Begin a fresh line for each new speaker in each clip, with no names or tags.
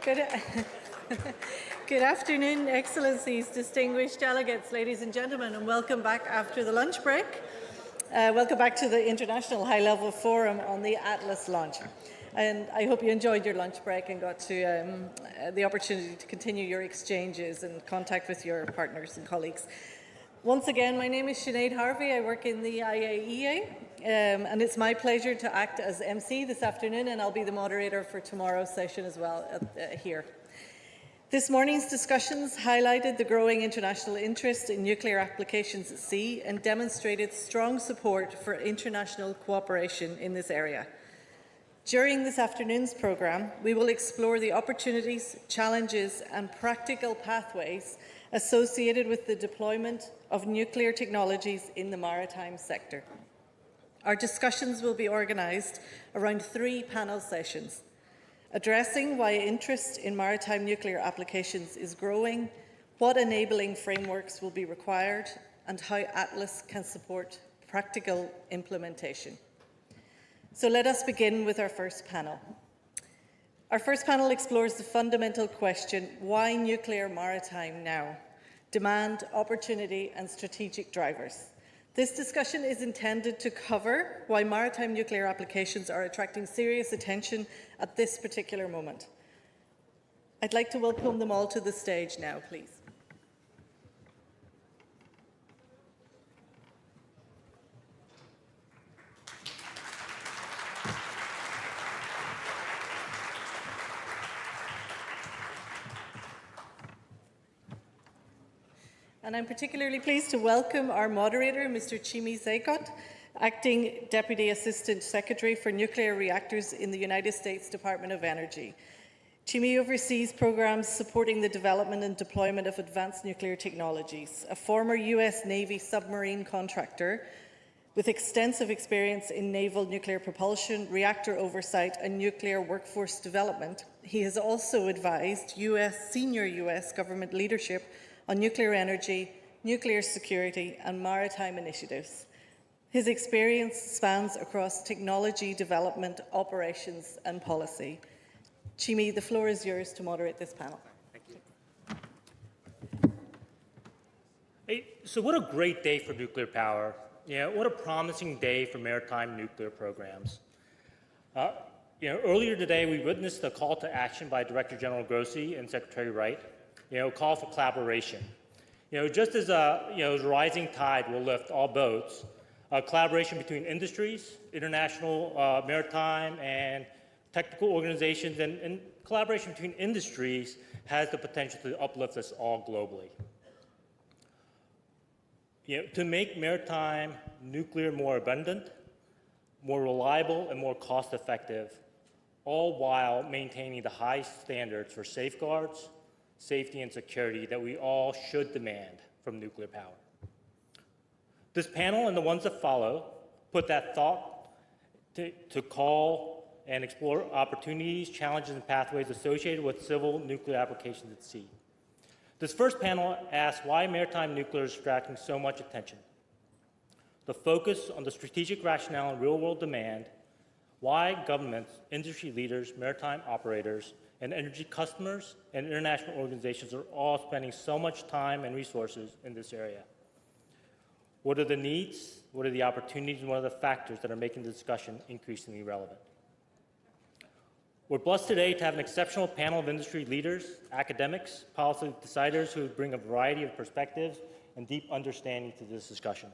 Good afternoon, Excellencies, distinguished delegates, ladies and gentlemen, and welcome back after the lunch break. Welcome back to the International High-Level Forum on the ATLAS launch. And I hope you enjoyed your lunch break and got to the opportunity to continue your exchanges and contact with your partners and colleagues. Once again, my name is Sinead Harvey. I work in the IAEA, and it's my pleasure to act as MC this afternoon, and I'll be the moderator for tomorrow's session as well here. This morning's discussions highlighted the growing international interest in nuclear applications at sea and demonstrated strong support for international cooperation in this area. During this afternoon's programme, we will explore the opportunities, challenges and practical pathways associated with the deployment of nuclear technologies in the maritime sector. Our discussions will be organised around 3 panel sessions: addressing why interest in maritime nuclear applications is growing, what enabling frameworks will be required, and how ATLAS can support practical implementation. So let us begin with our first panel. Our first panel explores the fundamental question, why nuclear maritime now? Demand, opportunity and strategic drivers. This discussion is intended to cover why maritime nuclear applications are attracting serious attention at this particular moment. I'd like to welcome them all to the stage now, please. And I'm particularly pleased to welcome our moderator, Mr. Chimi Zekot, Acting Deputy Assistant Secretary for Nuclear Reactors in the United States Department of Energy. Chimi oversees programs supporting the development and deployment of advanced nuclear technologies. A former US Navy submarine contractor with extensive experience in naval nuclear propulsion, reactor oversight and nuclear workforce development, he has also advised senior US government leadership on nuclear energy, nuclear security and maritime initiatives. His experience spans across technology development, operations and policy. Chimi, the floor is yours to moderate this panel.
Thank you. Hey, so what a great day for nuclear power. What a promising day for maritime nuclear programs. Earlier today we witnessed a call to action by Director General Grossi and Secretary Wright. Call for collaboration. Just as a rising tide will lift all boats, collaboration between industries, international maritime and technical organizations, and collaboration between industries has the potential to uplift us all globally. To make maritime nuclear more abundant, more reliable, and more cost-effective, all while maintaining the high standards for safeguards, safety and security that we all should demand from nuclear power. This panel and the ones that follow put that thought to call and explore opportunities, challenges, and pathways associated with civil nuclear applications at sea. This first panel asks why maritime nuclear is attracting so much attention. The focus on the strategic rationale and real-world demand, why governments, industry leaders, maritime operators, and energy customers and international organizations are all spending so much time and resources in this area. What are the needs, what are the opportunities, and what are the factors that are making the discussion increasingly relevant? We're blessed today to have an exceptional panel of industry leaders, academics, policy deciders who bring a variety of perspectives and deep understanding to this discussion.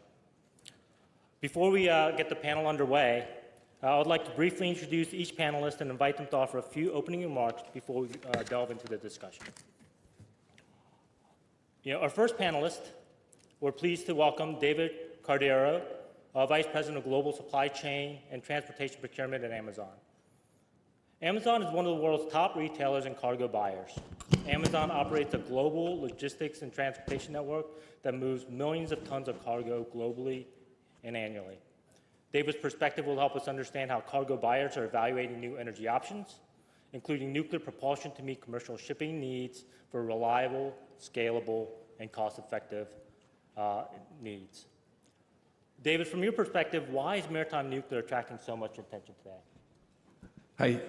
Before we get the panel underway, I would like to briefly introduce each panelist and invite them to offer a few opening remarks before we delve into the discussion. Our first panelist, we're pleased to welcome David Cardero, Vice President of Global Supply Chain and Transportation Procurement at Amazon. Amazon is one of the world's top retailers and cargo buyers. Amazon operates a global logistics and transportation network that moves millions of tons of cargo globally and annually. David's perspective will help us understand how cargo buyers are evaluating new energy options, including nuclear propulsion to meet commercial shipping needs for reliable, scalable, and cost-effective needs. David, from your perspective, why is maritime nuclear attracting so much attention today?
Hi,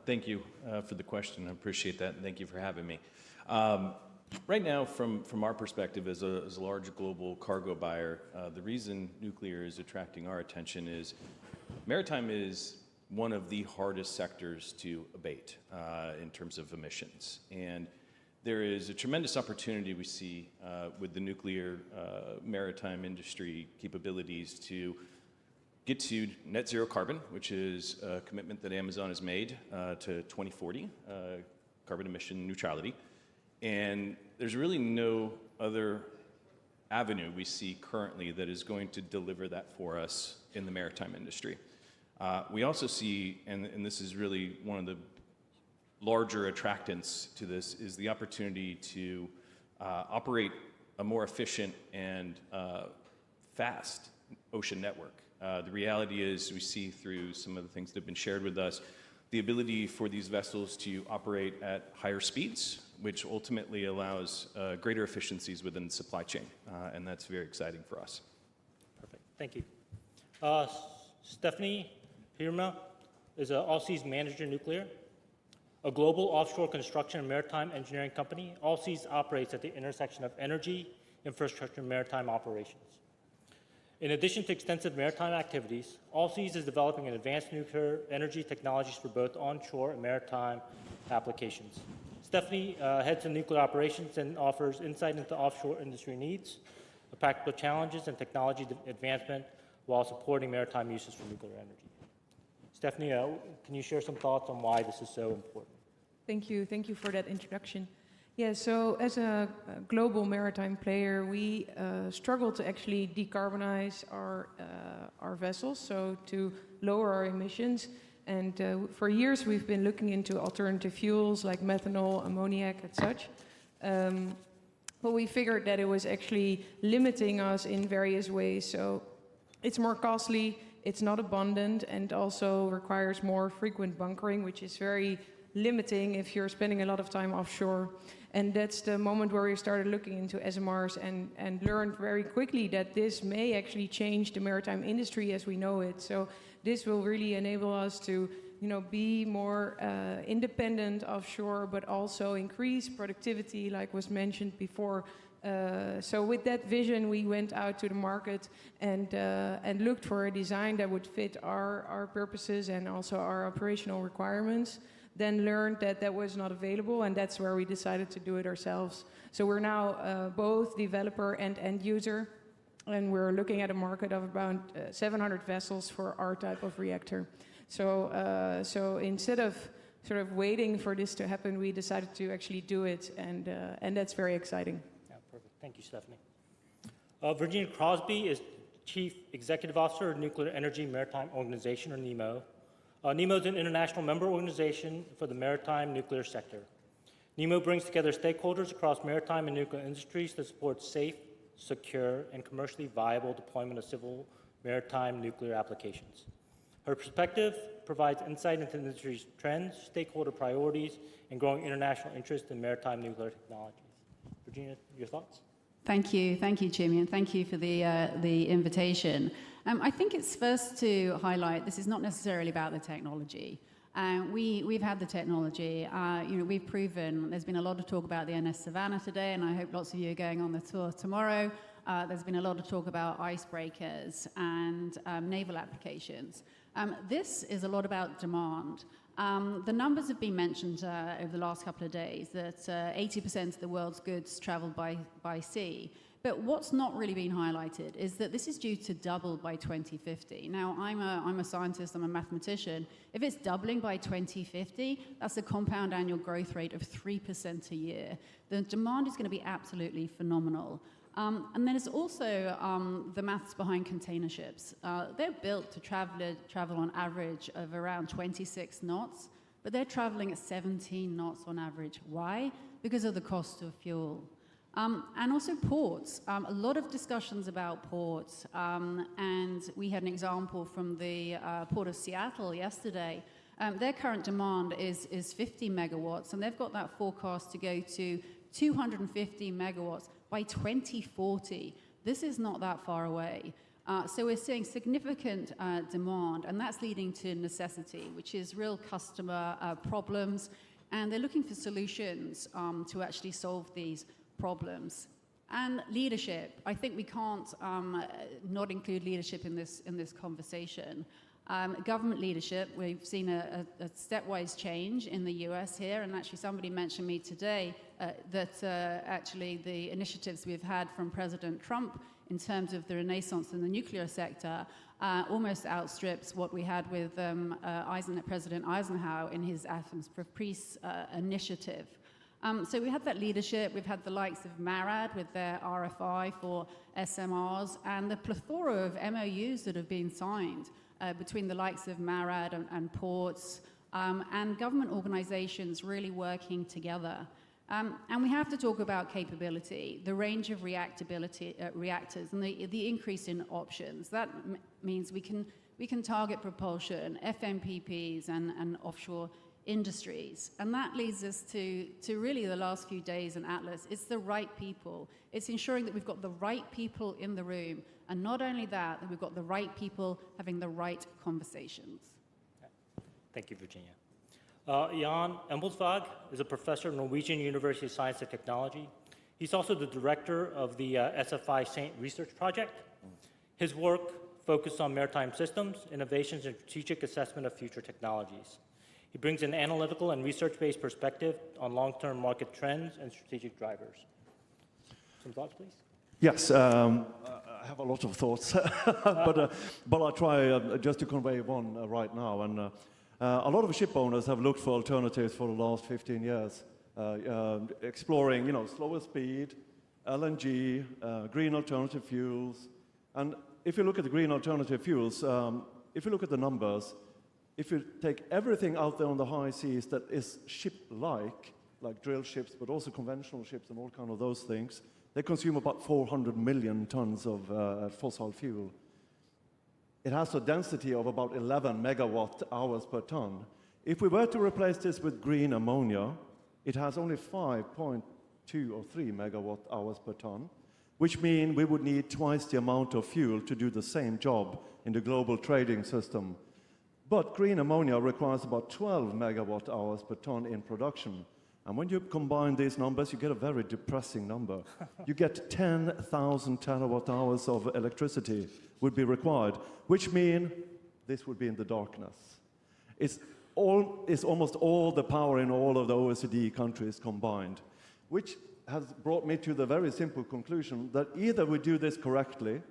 thank you for the question. I appreciate that, and thank you for having me. Right now, from our perspective as a large global cargo buyer, the reason nuclear is attracting our attention is maritime is one of the hardest sectors to abate in terms of emissions. And there is a tremendous opportunity we see with the nuclear maritime industry capabilities to get to net zero carbon, which is a commitment that Amazon has made to 2040, carbon emission neutrality. And there's really no other avenue we see currently that is going to deliver that for us in the maritime industry. We also see, and this is really one of the larger attractants to this, is the opportunity to operate a more efficient and fast ocean network. The reality is we see through some of the things that have been shared with us, the ability for these vessels to operate at higher speeds, which ultimately allows greater efficiencies within the supply chain, and that's very exciting for us.
Perfect, thank you. Stephanie Hirma is Allseas Manager Nuclear, a global offshore construction and maritime engineering company. Allseas operates at the intersection of energy, infrastructure, and maritime operations. In addition to extensive maritime activities, Allseas is developing an advanced nuclear energy technologies for both onshore and maritime applications. Stephanie heads the nuclear operations and offers insight into offshore industry needs, practical challenges, and technology advancement while supporting maritime uses for nuclear energy. Stephanie, can you share some thoughts on why this is so important?
Thank you for that introduction. Yeah, so as a global maritime player, we struggle to actually decarbonize our vessels, so to lower our emissions. And for years, we've been looking into alternative fuels like methanol, ammoniac, and such. But we figured that it was actually limiting us in various ways. So it's more costly, it's not abundant, and also requires more frequent bunkering, which is very limiting if you're spending a lot of time offshore. And that's the moment where we started looking into SMRs and learned very quickly that this may actually change the maritime industry as we know it. So this will really enable us to, be more independent offshore, but also increase productivity, like was mentioned before. So with that vision, we went out to the market and looked for a design that would fit our purposes and also our operational requirements. Then learned that that was not available, and that's where we decided to do it ourselves. So we're now both developer and end user, and we're looking at a market of about 700 vessels for our type of reactor. So instead of sort of waiting for this to happen, we decided to actually do it, and that's very exciting.
Yeah, perfect. Thank you, Stephanie. Virginia Crosby is Chief Executive Officer of Nuclear Energy Maritime Organization, or NEMO. NEMO is an international member organization for the maritime nuclear sector. NEMO brings together stakeholders across maritime and nuclear industries to support safe, secure, and commercially viable deployment of civil maritime nuclear applications. Her perspective provides insight into the industry's trends, stakeholder priorities, and growing international interest in maritime nuclear technologies. Virginia, your thoughts?
Thank you, Jimmy, and thank you for the invitation. I think it's first to highlight this is not necessarily about the technology. We've had the technology. We've proven. There's been a lot of talk about the NS Savannah today, and I hope lots of you are going on the tour tomorrow. There's been a lot of talk about icebreakers and naval applications. This is a lot about demand. The numbers have been mentioned over the last couple of days that 80% of the world's goods travel by sea. But what's not really been highlighted is that this is due to double by 2050. Now, I'm a scientist, I'm a mathematician. If it's doubling by 2050, that's a compound annual growth rate of 3% a year. The demand is going to be absolutely phenomenal. And then it's also the maths behind container ships. They're built to travel on average of around 26 knots, but they're traveling at 17 knots on average. Why? Because of the cost of fuel. And also ports. A lot of discussions about ports, and we had an example from the Port of Seattle yesterday. Their current demand is 50 megawatts, and they've got that forecast to go to 250 megawatts by 2040. This is not that far away. So we're seeing significant demand, and that's leading to necessity, which is real customer problems, and they're looking for solutions to actually solve these problems. And leadership. I think we can't not include leadership in this conversation. Government leadership, we've seen a stepwise change in the US here, and actually somebody mentioned me today that actually the initiatives we've had from President Trump in terms of the renaissance in the nuclear sector almost outstrips what we had with President Eisenhower in his Atoms for Peace initiative. So we had that leadership, we've had the likes of MARAD with their RFI for SMRs, and the plethora of MOUs that have been signed between the likes of MARAD and ports, and government organizations really working together. And we have to talk about capability, the range of reactors, and the increase in options. That means we can target propulsion, FMPPs, and offshore industries. And that leads us to really the last few days in ATLAS. It's the right people. It's ensuring that we've got the right people in the room, and not only that we've got the right people having the right conversations.
Thank you, Virginia. Jan Embelsvåg is a professor at Norwegian University of Science and Technology. He's also the director of the SFI Saint Research Project. His work focused on maritime systems, innovations, and strategic assessment of future technologies. He brings an analytical and research-based perspective on long-term market trends and strategic drivers. Some thoughts, please?
Yes, I have a lot of thoughts, but I'll try just to convey one right now. And a lot of ship owners have looked for alternatives for the last 15 years, exploring, slower speed, LNG, green alternative fuels. And if you look at the green alternative fuels, if you look at the numbers, if you take everything out there on the high seas that is ship-like, like drill ships, but also conventional ships and all kind of those things, they consume about 400 million tons of fossil fuel. It has a density of about 11 megawatt hours per ton. If we were to replace this with green ammonia, it has only 5.2 or 3 megawatt hours per ton, which means we would need twice the amount of fuel to do the same job in the global trading system. But green ammonia requires about 12 megawatt hours per ton in production. And when you combine these numbers, you get a very depressing number. You get 10,000 terawatt hours of electricity would be required, which means this would be in the darkness. It's almost all the power in all of the OECD countries combined, which has brought me to the very simple conclusion that either we do this correctly,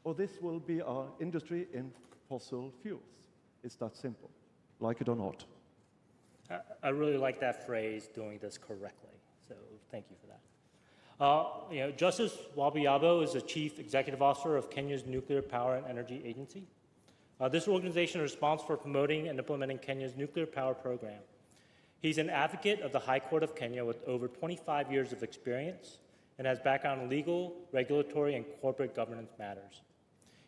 or this will be our industry in fossil fuels. It's that simple, like it or not.
I really like that phrase, doing this correctly. So thank you for that. Justice Wabiabo is the Chief Executive Officer of Kenya's Nuclear Power and Energy Agency. This organization is responsible for promoting and implementing Kenya's nuclear power program. He's an advocate of the High Court of Kenya with over 25 years of experience and has background in legal, regulatory, and corporate governance matters.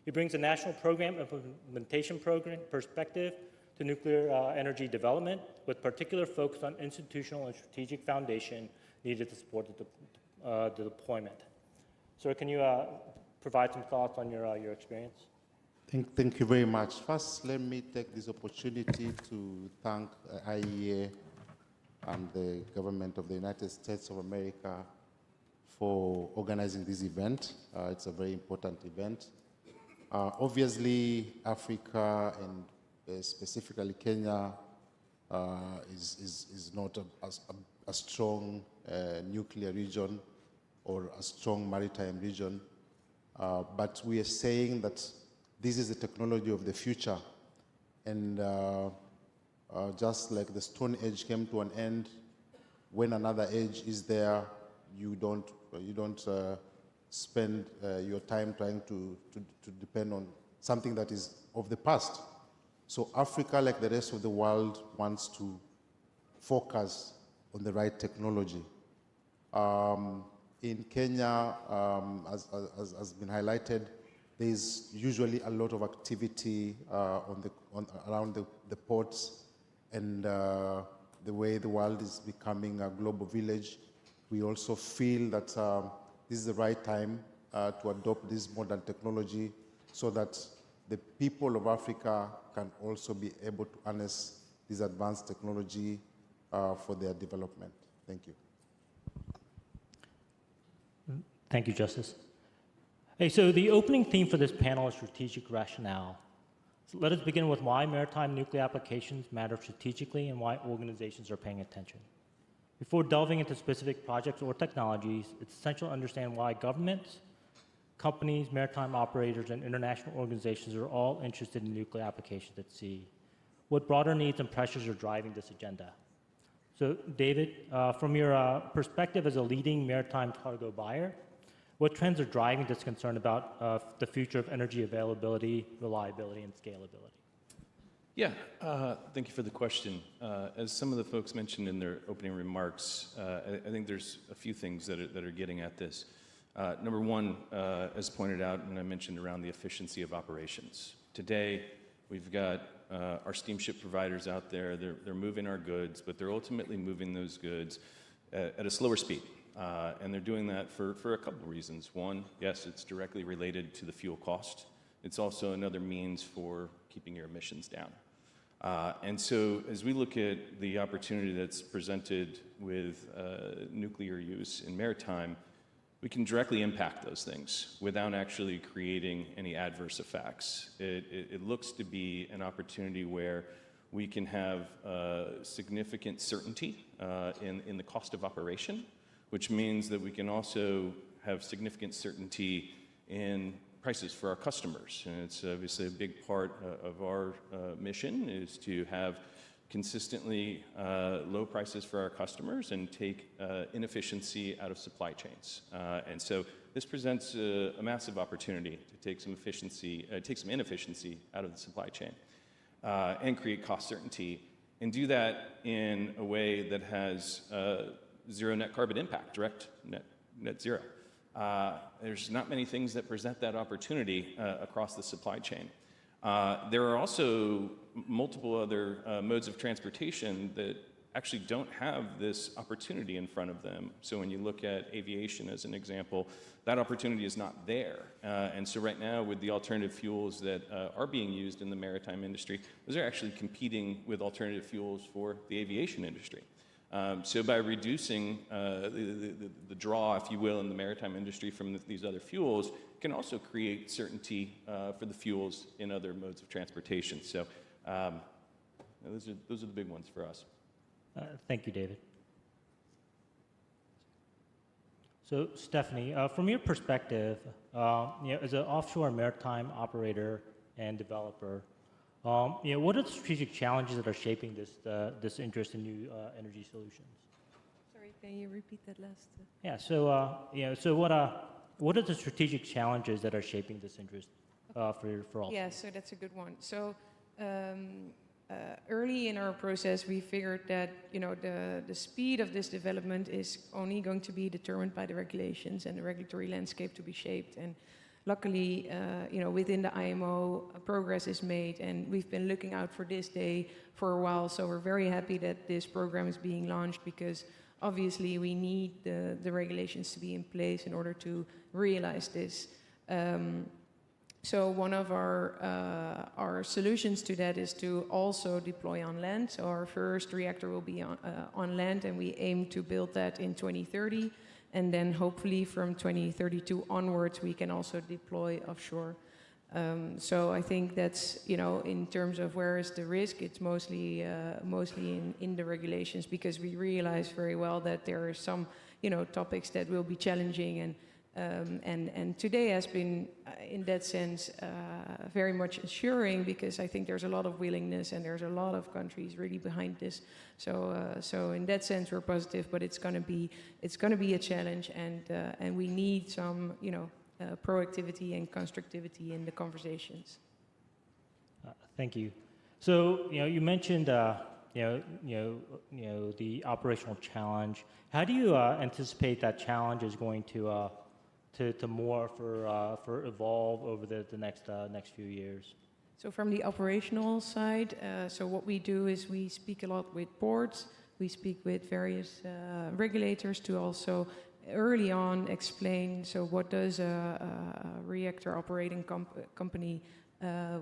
He brings a national program implementation program perspective to nuclear energy development, with particular focus on institutional and strategic foundation needed to support the deployment. Sir, can you provide some thoughts on your experience?
Thank you very much. First, let me take this opportunity to thank IAEA and the government of the United States of America for organizing this event. It's a very important event. Obviously, Africa and specifically Kenya is not a strong nuclear region or a strong maritime region, but we are saying that this is the technology of the future, and just like the Stone Age came to an end, when another age is there, you don't spend your time trying to depend on something that is of the past. So Africa, like the rest of the world, wants to focus on the right technology. In Kenya, as has been highlighted, there is usually a lot of activity around the ports, and the way the world is becoming a global village. We also feel that this is the right time to adopt this modern technology so that the people of Africa can also be able to harness this advanced technology for their development. Thank you.
Thank you, Justice. Hey, so the opening theme for this panel is strategic rationale. So let us begin with why maritime nuclear applications matter strategically and why organizations are paying attention. Before delving into specific projects or technologies, it's essential to understand why governments, companies, maritime operators, and international organizations are all interested in nuclear applications at sea. What broader needs and pressures are driving this agenda? So, David, from your perspective as a leading maritime cargo buyer, what trends are driving this concern about the future of energy availability, reliability, and scalability?
Yeah, thank you for the question. As some of the folks mentioned in their opening remarks, I think there's a few things that are getting at this. Number one, as pointed out, and I mentioned around the efficiency of operations. Today, we've got our steamship providers out there, they're moving our goods, but they're ultimately moving those goods at a slower speed. And they're doing that for a couple of reasons. One, yes, it's directly related to the fuel cost. It's also another means for keeping your emissions down. And so as we look at the opportunity that's presented with nuclear use in maritime, we can directly impact those things without actually creating any adverse effects. It looks to be an opportunity where we can have significant certainty in the cost of operation, which means that we can also have significant certainty in prices for our customers. And it's obviously a big part of our mission is to have consistently low prices for our customers and take inefficiency out of supply chains. And so this presents a massive opportunity to take some inefficiency out of the supply chain and create cost certainty, and do that in a way that has zero net carbon impact, direct net zero. There's not many things that present that opportunity across the supply chain. There are also multiple other modes of transportation that actually don't have this opportunity in front of them. So when you look at aviation as an example, that opportunity is not there. And so right now with the alternative fuels that are being used in the maritime industry, those are actually competing with alternative fuels for the aviation industry. So by reducing the draw, if you will, in the maritime industry from these other fuels, can also create certainty for the fuels in other modes of transportation. So those are the big ones for us.
Thank you, David. So, Stephanie, from your perspective, as an offshore maritime operator and developer, what are the strategic challenges that are shaping this interest in new energy solutions?
Sorry, can you repeat that last?
Yeah. So, what are the strategic challenges that are shaping this interest for all?
Yeah. So that's a good one. So. Early in our process, we figured that the speed of this development is only going to be determined by the regulations and the regulatory landscape to be shaped. And luckily, within the IMO, progress is made, and we've been looking out for this day for a while. So we're very happy that this program is being launched, because obviously we need the regulations to be in place in order to realize this. So one of our solutions to that is to also deploy on land. So our first reactor will be on land, and we aim to build that in 2030. And then hopefully from 2032 onwards, we can also deploy offshore. So I think that's, in terms of where is the risk, it's mostly in the regulations, because we realize very well that there are some, topics that will be challenging, and today has been, in that sense, very much assuring, because I think there's a lot of willingness and there's a lot of countries really behind this. So in that sense, we're positive, but it's going to be a challenge, and we need some, proactivity and constructivity in the conversations.
Thank you. So you mentioned the operational challenge. How do you anticipate that challenge is going to morph or evolve over the next few years?
So from the operational side, so what we do is we speak a lot with boards. We speak with various regulators to also early on explain, so what does a reactor operating company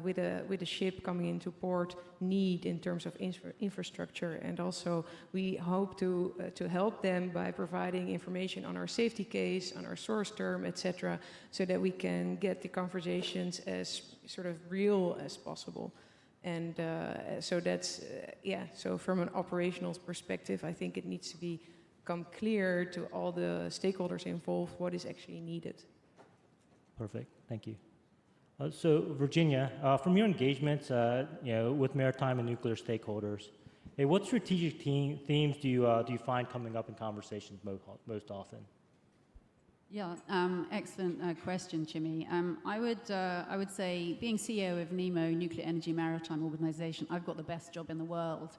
with a ship coming into port need in terms of infrastructure, and also we hope to help them by providing information on our safety case, on our source term, etc., so that we can get the conversations as sort of real as possible. And so that's, so from an operational perspective, I think it needs to become clear to all the stakeholders involved what is actually needed.
Perfect, thank you. So Virginia, from your engagements with maritime and nuclear stakeholders, what strategic themes do you find coming up in conversations most often?
Yeah, excellent question, Jimmy. I would say, being CEO of NEMO, Nuclear Energy Maritime Organization, I've got the best job in the world.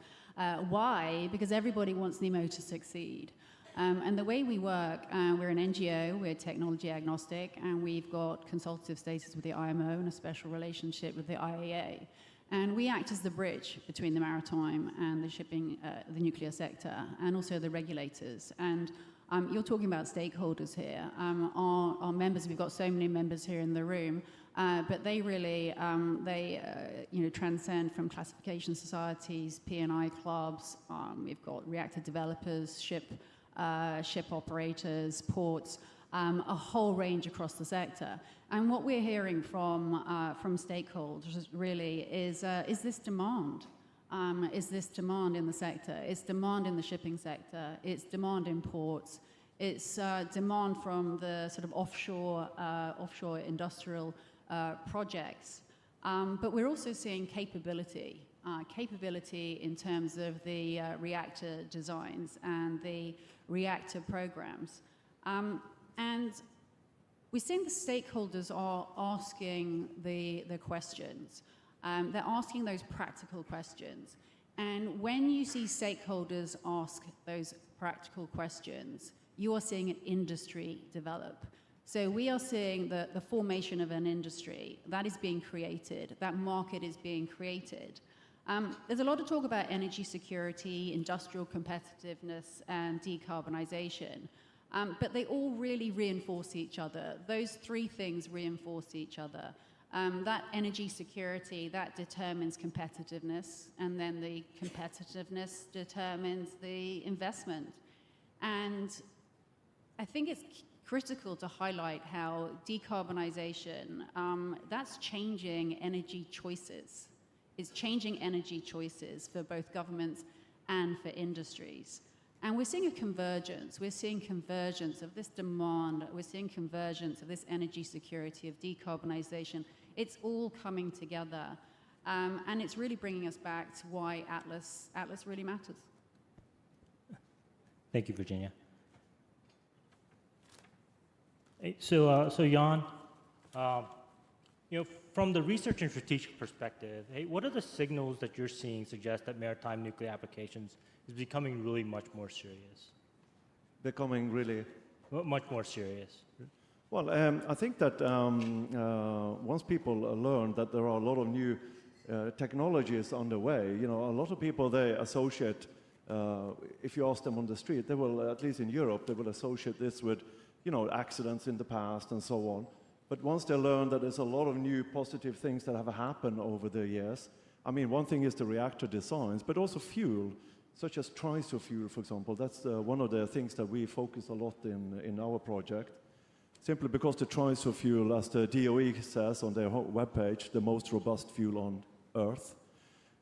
Why? Because everybody wants NEMO to succeed. And the way we work, we're an NGO, we're technology agnostic, and we've got consultative status with the IMO and a special relationship with the IAEA. And we act as the bridge between the maritime and the shipping, the nuclear sector, and also the regulators. And you're talking about stakeholders here. Our members, we've got so many members here in the room, but they really, transcend from classification societies, P&I clubs. We've got reactor developers, ship operators, ports, a whole range across the sector. And what we're hearing from stakeholders really is this demand. Is this demand in the sector? It's demand in the shipping sector. It's demand in ports. It's demand from the sort of offshore industrial projects. But we're also seeing capability in terms of the reactor designs and the reactor programs. And we're seeing the stakeholders are asking the questions. They're asking those practical questions. And when you see stakeholders ask those practical questions, you are seeing an industry develop. So we are seeing the formation of an industry that is being created, that market is being created. There's a lot of talk about energy security, industrial competitiveness, and decarbonization. But they all really reinforce each other. Those three things reinforce each other. That energy security, that determines competitiveness, and then the competitiveness determines the investment. And I think it's critical to highlight how decarbonization, that's changing energy choices. It's changing energy choices for both governments and for industries. And we're seeing a convergence. We're seeing convergence of this demand. We're seeing convergence of this energy security, of decarbonization. It's all coming together. And it's really bringing us back to why ATLAS really matters.
Thank you, Virginia. So Jan, from the research and strategic perspective, what are the signals that you're seeing suggest that maritime nuclear applications is becoming really much more serious?
Becoming really?
Much more serious.
Well, I think that once people learn that there are a lot of new technologies on the way, a lot of people, they associate, if you ask them on the street, they will, at least in Europe, they will associate this with, accidents in the past and so on. But once they learn that there's a lot of new positive things that have happened over the years, I mean, one thing is the reactor designs, but also fuel, such as TRISO fuel, for example. That's one of the things that we focus a lot in our project, simply because the TRISO fuel, as the DOE says on their webpage, the most robust fuel on Earth.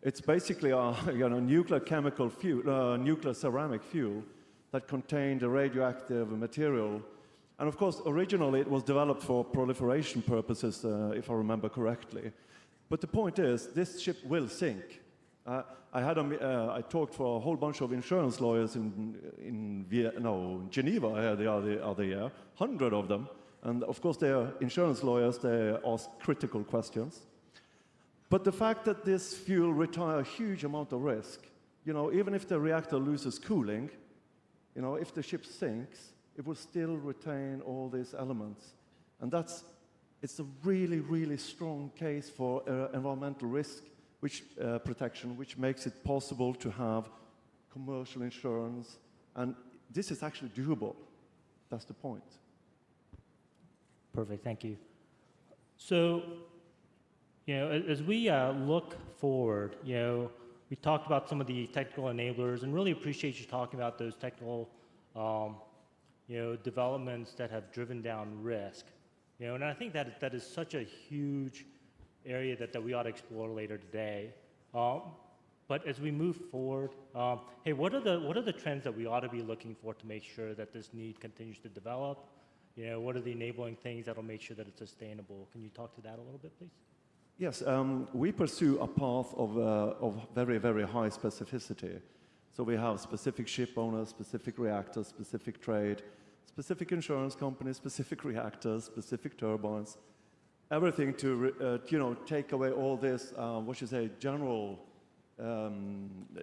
It's basically a nuclear chemical fuel, nuclear ceramic fuel that contained a radioactive material. And of course, originally it was developed for proliferation purposes, if I remember correctly. But the point is, this ship will sink. I talked for a whole bunch of insurance lawyers in Geneva the other year, 100 of them. And of course, they are insurance lawyers, they ask critical questions. But the fact that this fuel retires a huge amount of risk, even if the reactor loses cooling, if the ship sinks, it will still retain all these elements. And it's a really, really strong case for environmental risk protection, which makes it possible to have commercial insurance. And this is actually doable. That's the point.
Perfect, thank you. So, as we look forward, we talked about some of the technical enablers, and really appreciate you talking about those technical, developments that have driven down risk. And I think that is such a huge area that we ought to explore later today. But as we move forward, hey, what are the trends that we ought to be looking for to make sure that this need continues to develop? What are the enabling things that will make sure that it's sustainable? Can you talk to that a little bit, please?
Yes, we pursue a path of very, very high specificity. So we have specific ship owners, specific reactors, specific trade, specific insurance companies, specific reactors, specific turbines, everything to take away all this, general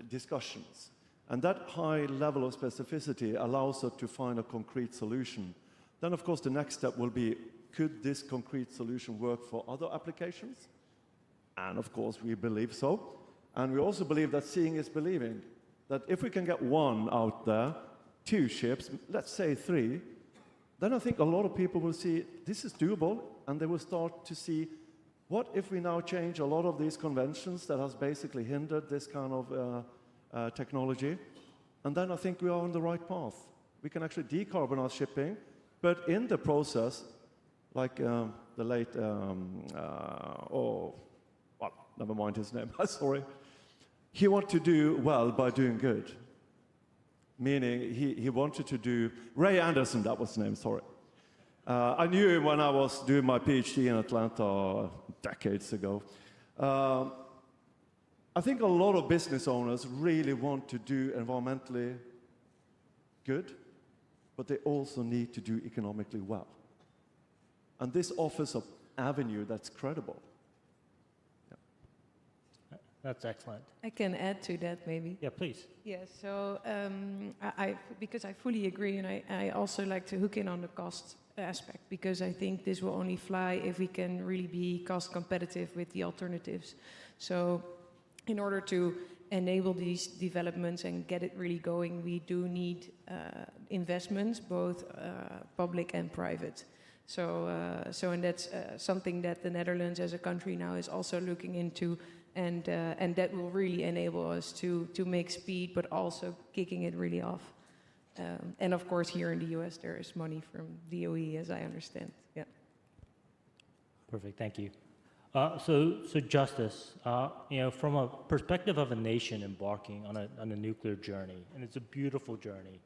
discussions. And that high level of specificity allows us to find a concrete solution. Then, of course, the next step will be, could this concrete solution work for other applications? And, of course, we believe so. And we also believe that seeing is believing, that if we can get one out there, 2 ships, let's say 3, then I think a lot of people will see this is doable, and they will start to see, what if we now change a lot of these conventions that has basically hindered this kind of technology? And then I think we are on the right path. We can actually decarbonize shipping, but in the process, like the late, never mind his name, sorry. He wanted to do well by doing good. Meaning he wanted to do, Ray Anderson, that was his name, sorry. I knew him when I was doing my PhD in Atlanta decades ago. I think a lot of business owners really want to do environmentally good, but they also need to do economically well. And this offers an avenue that's credible.
That's excellent.
I can add to that, maybe.
Yeah, please.
Yeah, so because I fully agree, and I also like to hook in on the cost aspect, because I think this will only fly if we can really be cost competitive with the alternatives. So in order to enable these developments and get it really going, we do need investments, both public and private. So and that's something that the Netherlands as a country now is also looking into, and that will really enable us to make speed, but also kicking it really off. And of course, here in the US, there is money from DOE, as I understand. Yeah.
Perfect. Thank you. So Justice, from a perspective of a nation embarking on a nuclear journey, and it's a beautiful journey.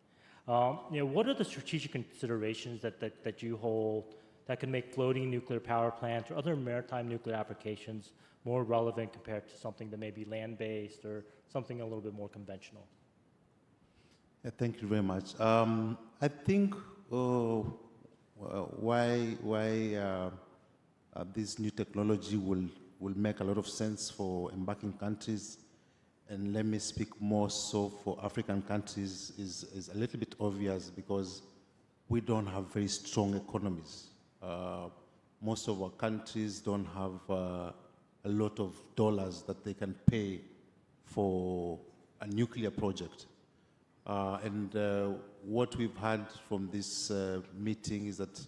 What are the strategic considerations that you hold that can make floating nuclear power plants or other maritime nuclear applications more relevant compared to something that may be land-based or something a little bit more conventional?
Yeah, thank you very much. I think why this new technology will make a lot of sense for embarking countries, and let me speak more so for African countries, is a little bit obvious, because we don't have very strong economies. Most of our countries don't have a lot of dollars that they can pay for a nuclear project. And what we've had from this meeting is that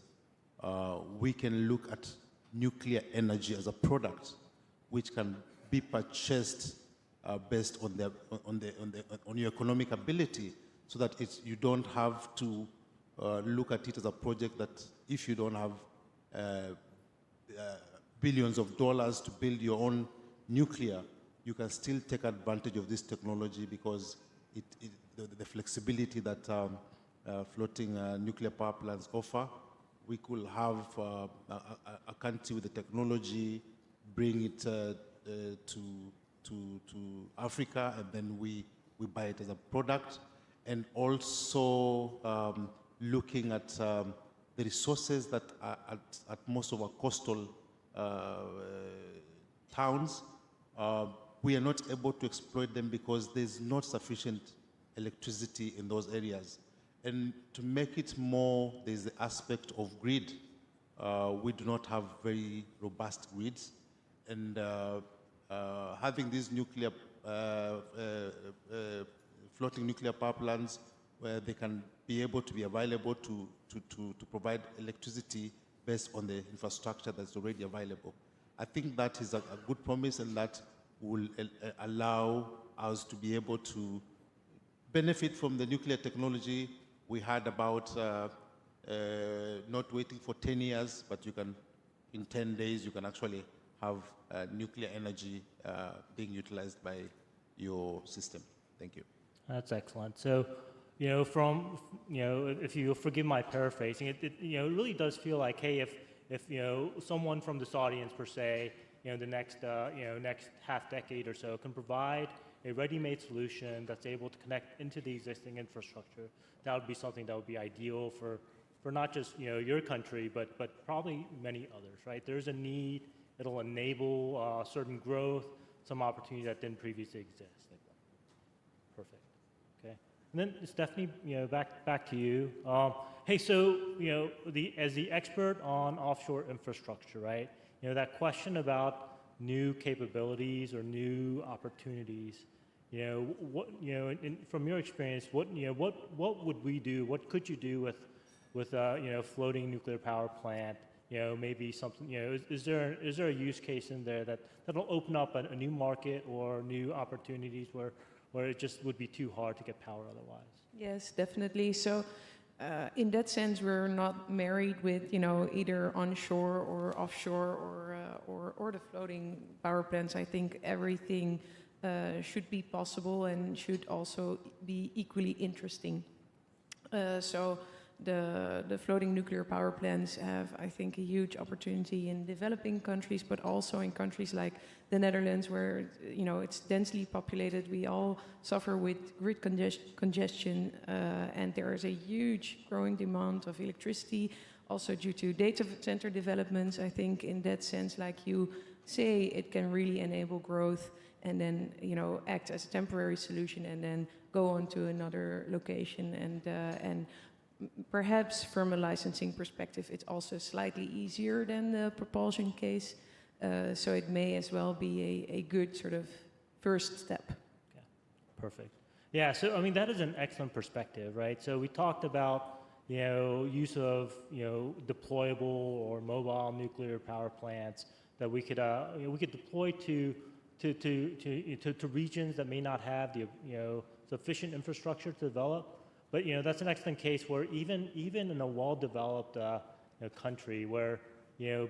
we can look at nuclear energy as a product which can be purchased based on your economic ability, so that you don't have to look at it as a project that, if you don't have billions of dollars to build your own nuclear, you can still take advantage of this technology, because the flexibility that floating nuclear power plants offer. We could have a country with the technology, bring it to Africa, and then we buy it as a product. And also looking at the resources that are at most of our coastal towns, we are not able to exploit them because there's not sufficient electricity in those areas. And to make it more, there's the aspect of grid. We do not have very robust grids. And having these nuclear, floating nuclear power plants where they can be able to be available to provide electricity based on the infrastructure that's already available. I think that is a good promise, and that will allow us to be able to benefit from the nuclear technology. We heard about not waiting for 10 years, but you can, in 10 days, you can actually have nuclear energy being utilized by your system. Thank you.
That's excellent. So, if you forgive my paraphrasing, it really does feel like, hey, if someone from this audience per se, the next half decade or so can provide a ready-made solution that's able to connect into the existing infrastructure, that would be something that would be ideal for not just your country, but probably many others, right? There's a need. It'll enable certain growth, some opportunity that didn't previously exist. Perfect. Okay. And then Stephanie, back to you. Hey, so as the expert on offshore infrastructure, right? That question about new capabilities or new opportunities. From your experience, what would we do? What could you do with floating nuclear power plant? Maybe something. Is there a use case in there that'll open up a new market or new opportunities where it just would be too hard to get power otherwise?
Yes, definitely. So, in that sense, we're not married with either onshore or offshore or the floating power plants. I think everything should be possible and should also be equally interesting. So the floating nuclear power plants have, I think, a huge opportunity in developing countries, but also in countries like the Netherlands, where it's densely populated. We all suffer with grid congestion, and there is a huge growing demand of electricity, also due to data center developments. I think in that sense, like you say, it can really enable growth and then act as a temporary solution and then go on to another location. And perhaps from a licensing perspective, it's also slightly easier than the propulsion case. So it may as well be a good sort of first step.
Yeah, perfect. Yeah, so I mean, that is an excellent perspective, right? So we talked about, use of, deployable or mobile nuclear power plants that we could deploy to regions that may not have the, sufficient infrastructure to develop. But that's an excellent case where even in a well-developed country where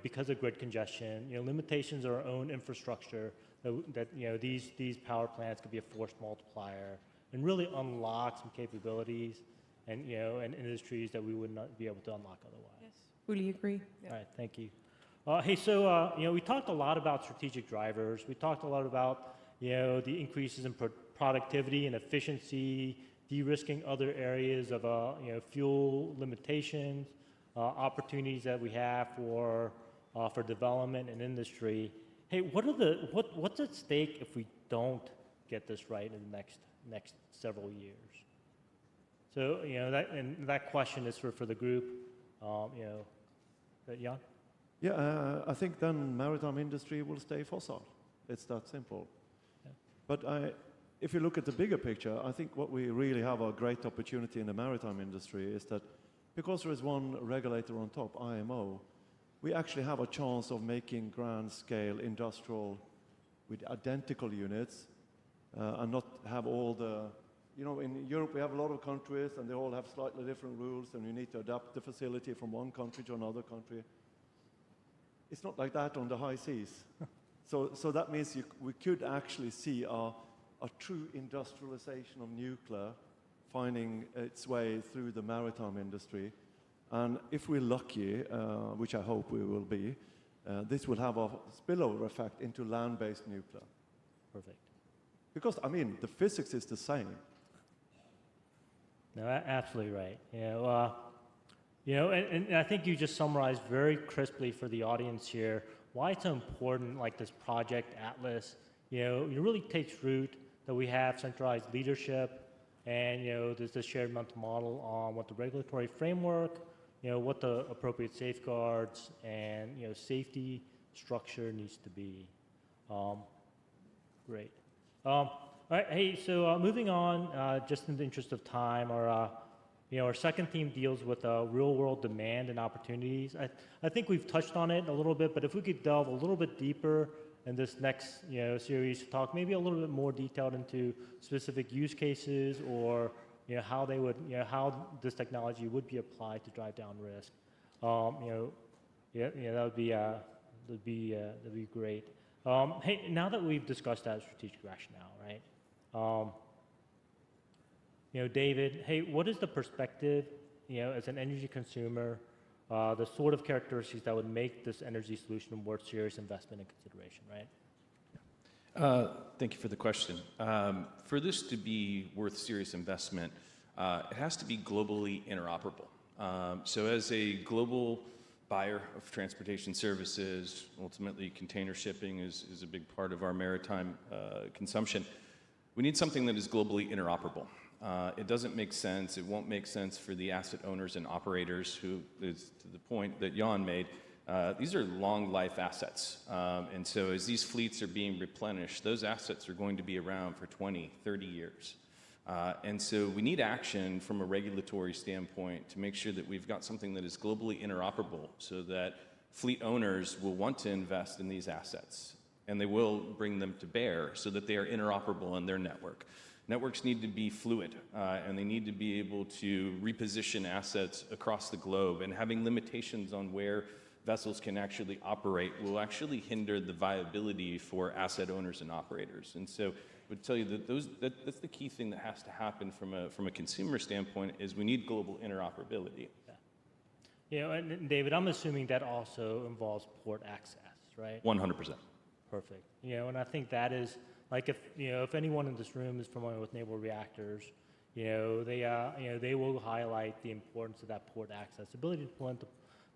because of grid congestion, limitations of our own infrastructure, that these power plants could be a force multiplier and really unlock some capabilities and and industries that we would not be able to unlock otherwise.
Yes, fully agree. Yeah.
All right, thank you. Hey, so we talked a lot about strategic drivers. We talked a lot about the increases in productivity and efficiency, de-risking other areas of fuel limitations, opportunities that we have for development and industry. Hey, what's at stake if we don't get this right in the next several years? So that question is for the group. Jan?
Yeah, I think then maritime industry will stay fossil. It's that simple.
Yeah.
But if you look at the bigger picture, I think what we really have a great opportunity in the maritime industry is that because there is one regulator on top, IMO, we actually have a chance of making grand-scale industrial with identical units and not have all the, in Europe we have a lot of countries and they all have slightly different rules and you need to adapt the facility from one country to another country. It's not like that on the high seas. So that means we could actually see a true industrialization of nuclear finding its way through the maritime industry. And if we're lucky, which I hope we will be, this will have a spillover effect into land-based nuclear.
Perfect.
Because, I mean, the physics is the same.
No, absolutely right. And I think you just summarized very crisply for the audience here why it's so important, like this project ATLAS, it really takes root that we have centralized leadership and, there's this shared mental model on what the regulatory framework, what the appropriate safeguards and, safety structure needs to be. Great. right, hey, so moving on, just in the interest of time, our second theme deals with real-world demand and opportunities. I think we've touched on it a little bit, but if we could delve a little bit deeper in this next series to talk maybe a little bit more detailed into specific use cases or how they would how this technology would be applied to drive down risk. That'd be great. Hey, now that we've discussed that strategic rationale, right? David, hey, what is the perspective, as an energy consumer, the sort of characteristics that would make this energy solution worth serious investment and consideration, right?
Thank you for the question. For this to be worth serious investment, it has to be globally interoperable. So as a global buyer of transportation services, ultimately container shipping is a big part of our maritime consumption. We need something that is globally interoperable. It doesn't make sense, it won't make sense for the asset owners and operators who, is to the point that Jan made, these are long life assets. And so as these fleets are being replenished, those assets are going to be around for 20, 30 years. And so we need action from a regulatory standpoint to make sure that we've got something that is globally interoperable so that fleet owners will want to invest in these assets and they will bring them to bear so that they are interoperable in their network. Networks need to be fluid, and they need to be able to reposition assets across the globe, and having limitations on where vessels can actually operate will actually hinder the viability for asset owners and operators. And so I would tell you that that's the key thing that has to happen from a consumer standpoint is we need global interoperability.
Yeah. And David, I'm assuming that also involves port access, right?
100%.
Perfect. And I think that is, like, if anyone in this room is familiar with naval reactors, they will highlight the importance of that port access, ability to pull into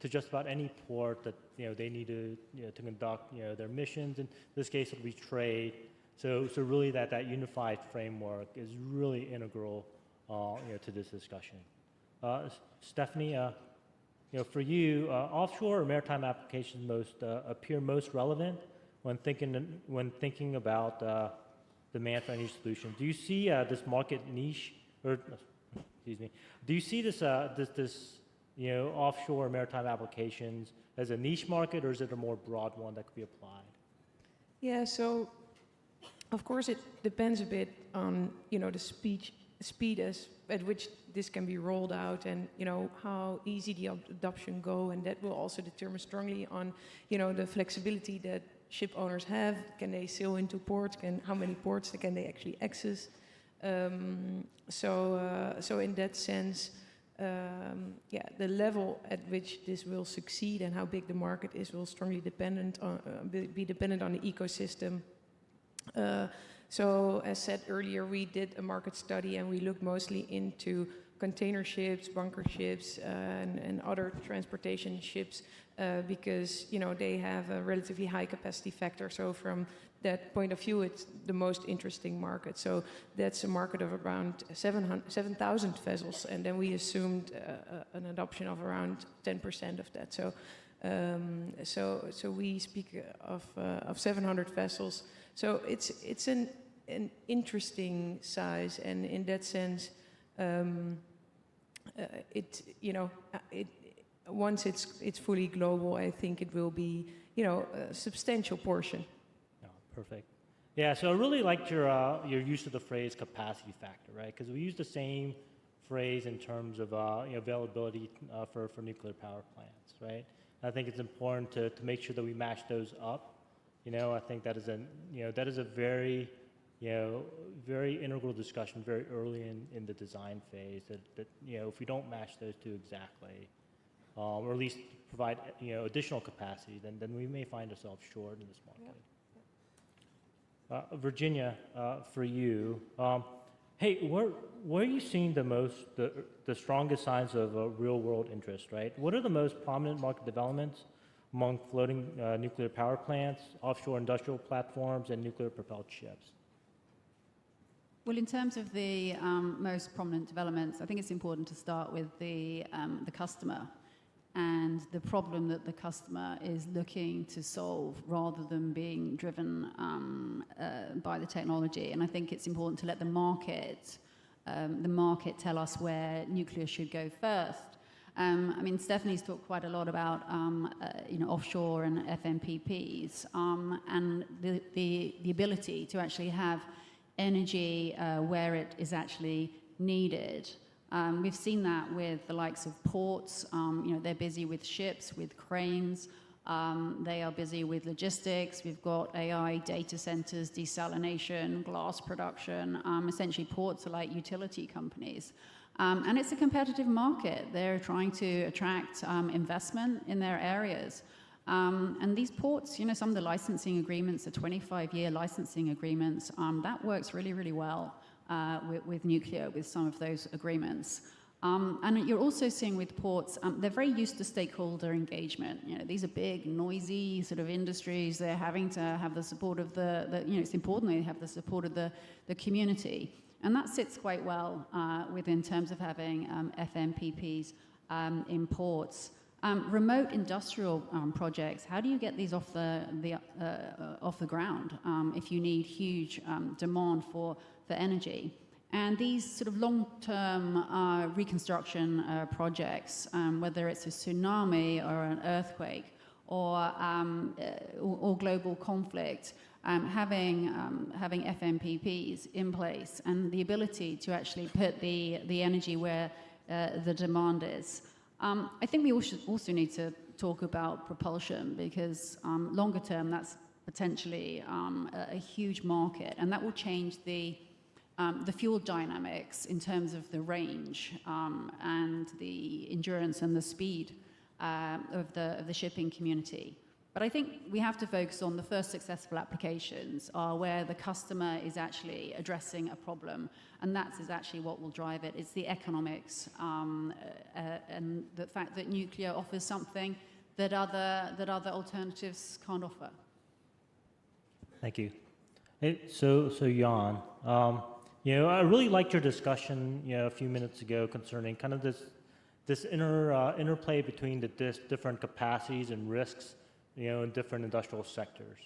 to just about any port that they need to to conduct their missions. In this case, it'll be trade. So really that unified framework is really integral to this discussion. Stephanie, for you, offshore or maritime applications appear most relevant when thinking about demand for energy solutions. Do you see this market niche, or excuse me, do you see this offshore maritime applications as a niche market, or is it a more broad one that could be applied?
Yeah, so of course it depends a bit on the speed at which this can be rolled out, and how easy the adoption go, and that will also determine strongly on the flexibility that ship owners have. Can they sail into ports? How many ports can they actually access? So in that sense, the level at which this will succeed and how big the market is will strongly be dependent on the ecosystem. So as said earlier, we did a market study and we looked mostly into container ships, bunker ships, and other transportation ships because they have a relatively high capacity factor. So from that point of view, it's the most interesting market. So that's a market of around 7,000 vessels, and then we assumed an adoption of around 10% of that. So we speak of 700 vessels. So it's an interesting size, and in that sense, once it's fully global, I think it will be a substantial portion.
Perfect. Yeah, so I really liked your use of the phrase capacity factor, right? Because we use the same phrase in terms of availability for nuclear power plants, right? I think it's important to make sure that we match those up. I think that is a very very integral discussion very early in the design phase. That if we don't match those two exactly, or at least provide additional capacity, then we may find ourselves short in this market. Virginia, for you, hey, where are you seeing the strongest signs of real-world interest, right? What are the most prominent market developments among floating nuclear power plants, offshore industrial platforms, and nuclear-propelled ships?
Well, in terms of the most prominent developments, I think it's important to start with the customer. and the problem that the customer is looking to solve rather than being driven by the technology. And I think it's important to let the market tell us where nuclear should go first. I mean, Stephanie's talked quite a lot about offshore and FMPPs and the ability to actually have energy where it is actually needed. We've seen that with the likes of ports. They're busy with ships, with cranes. They are busy with logistics. We've got AI data centers, desalination, glass production. Essentially, ports are like utility companies. And it's a competitive market. They're trying to attract investment in their areas. And these ports, some of the licensing agreements are 25-year licensing agreements. That works really, really well with nuclear, with some of those agreements. And you're also seeing with ports, they're very used to stakeholder engagement. These are big, noisy sort of industries. They're having to have the support of it's important they have the support of the community. And that sits quite well in terms of having FMPPs in ports. Remote industrial projects, how do you get these off the ground if you need huge demand for energy? And these sort of long-term reconstruction projects, whether it's a tsunami or an earthquake or global conflict, having FMPPs in place and the ability to actually put the energy where the demand is. I think we also need to talk about propulsion because longer term that's potentially a huge market, and that will change the fuel dynamics in terms of the range and the endurance and the speed of the shipping community. But I think we have to focus on the first successful applications where the customer is actually addressing a problem, and that is actually what will drive it. It's the economics and the fact that nuclear offers something that other alternatives can't offer.
Thank you. So Jan, I really liked your discussion, a few minutes ago concerning kind of this interplay between the different capacities and risks, in different industrial sectors.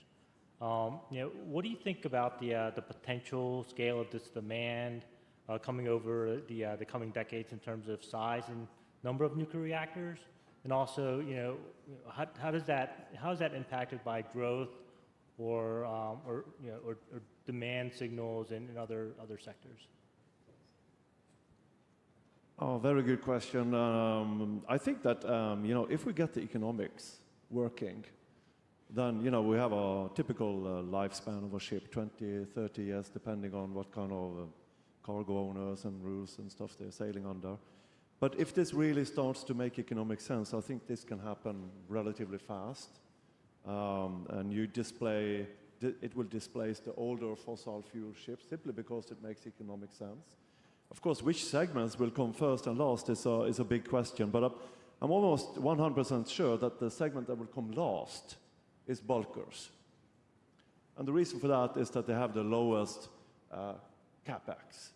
What do you think about the potential scale of this demand coming over the coming decades in terms of size and number of nuclear reactors, and also, how is that impacted by growth or demand signals in other sectors?
Oh, very good question. I think that if we get the economics working, then we have a typical lifespan of a ship, 20, 30 years, depending on what kind of cargo owners and rules and stuff they're sailing under. But if this really starts to make economic sense, I think this can happen relatively fast. And it will displace the older fossil fuel ships simply because it makes economic sense. Of course, which segments will come first and last is a big question, but I'm almost 100% sure that the segment that will come last is bulkers. And the reason for that is that they have the lowest capex.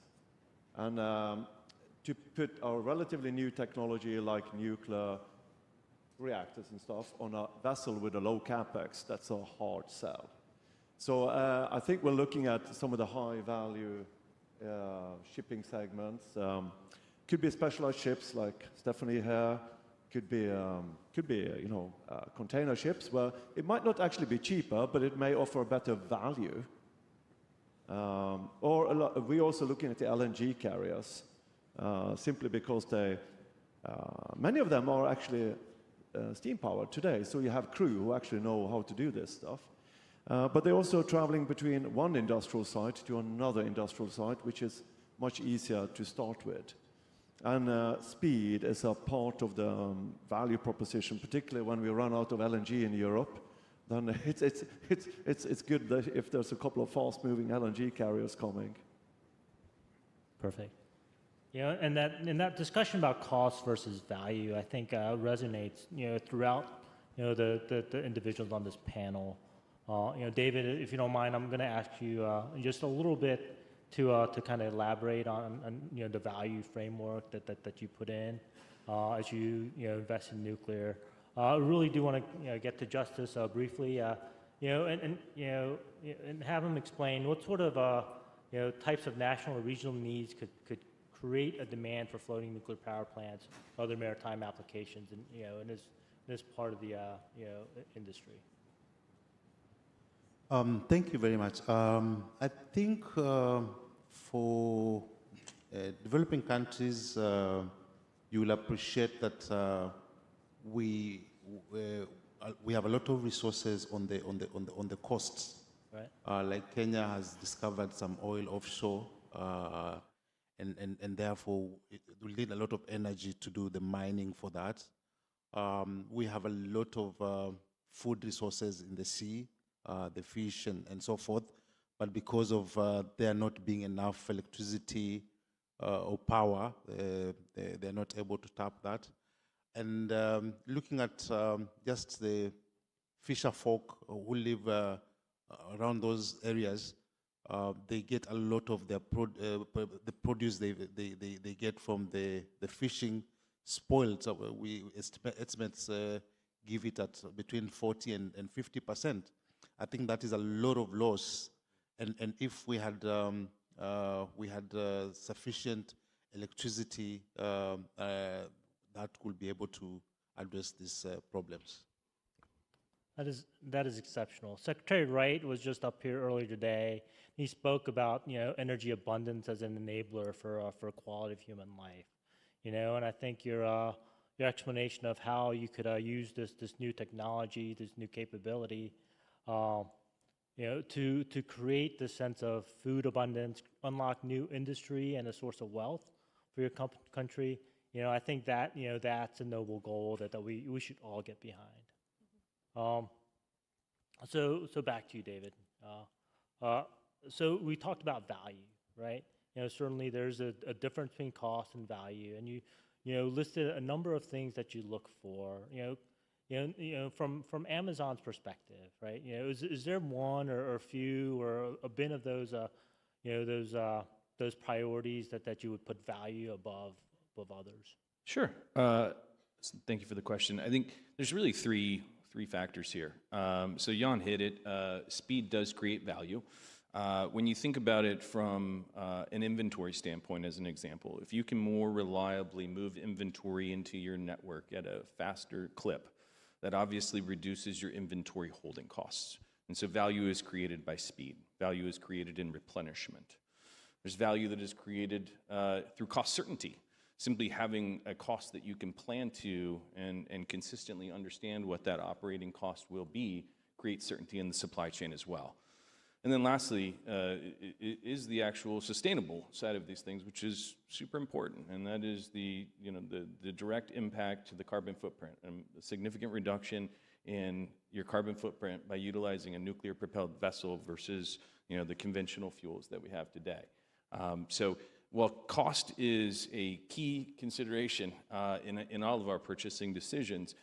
And to put a relatively new technology like nuclear reactors and stuff on a vessel with a low capex, that's a hard sell. So I think we're looking at some of the high-value shipping segments. Could be specialized ships like Stephanie here. Could be container ships where it might not actually be cheaper, but it may offer better value. We're also looking at the LNG carriers, simply because many of them are actually steam-powered today, so you have crew who actually know how to do this stuff. But they're also traveling between one industrial site to another industrial site, which is much easier to start with. And speed is a part of the value proposition, particularly when we run out of LNG in Europe. Then it's good that if there's a couple of fast-moving LNG carriers coming.
Perfect. And that discussion about cost versus value, I think resonates, throughout, the individuals on this panel. David, if you don't mind, I'm going to ask you just a little bit to kind of elaborate on the value framework that you put in. as you invest in nuclear. I really do want to get to Justice briefly, and have him explain what sort of types of national or regional needs could create a demand for floating nuclear power plants, other maritime applications, and in this part of the industry.
Thank you very much. I think for developing countries, you will appreciate that we have a lot of resources on the coasts. Right. Like Kenya has discovered some oil offshore, and therefore it will need a lot of energy to do the mining for that. We have a lot of food resources in the sea, the fish and so forth, but because of there not being enough electricity or power, they're not able to tap that. And looking at just the fisher folk who live around those areas, they get a lot of their the produce they get from the fishing spoiled. So estimates give it at between 40 and 50%. I think that is a lot of loss. And if we had sufficient electricity, that could be able to address these problems.
That is exceptional. Secretary Wright was just up here earlier today. He spoke about energy abundance as an enabler for quality of human life. And I think your explanation of how you could use this new technology, this new capability, to create this sense of food abundance, unlock new industry and a source of wealth for your country. I think that that's a noble goal that we should all get behind. So back to you, David. So we talked about value, right? Certainly there's a difference between cost and value, and you listed a number of things that you look for. From Amazon's perspective, right? Is there one or a few or a bin of those those priorities that you would put value above others?
Sure. Thank you for the question. I think there's really three factors here. So Jan hit it. Speed does create value. When you think about it from an inventory standpoint, as an example, if you can more reliably move inventory into your network at a faster clip, that obviously reduces your inventory holding costs. And so value is created by speed. Value is created in replenishment. There's value that is created through cost certainty. Simply having a cost that you can plan to and consistently understand what that operating cost will be creates certainty in the supply chain as well. And then lastly, is the actual sustainable side of these things, which is super important, and that is the direct impact to the carbon footprint, and a significant reduction in your carbon footprint by utilizing a nuclear-propelled vessel versus the conventional fuels that we have today. So while cost is a key consideration in all of our purchasing decisions,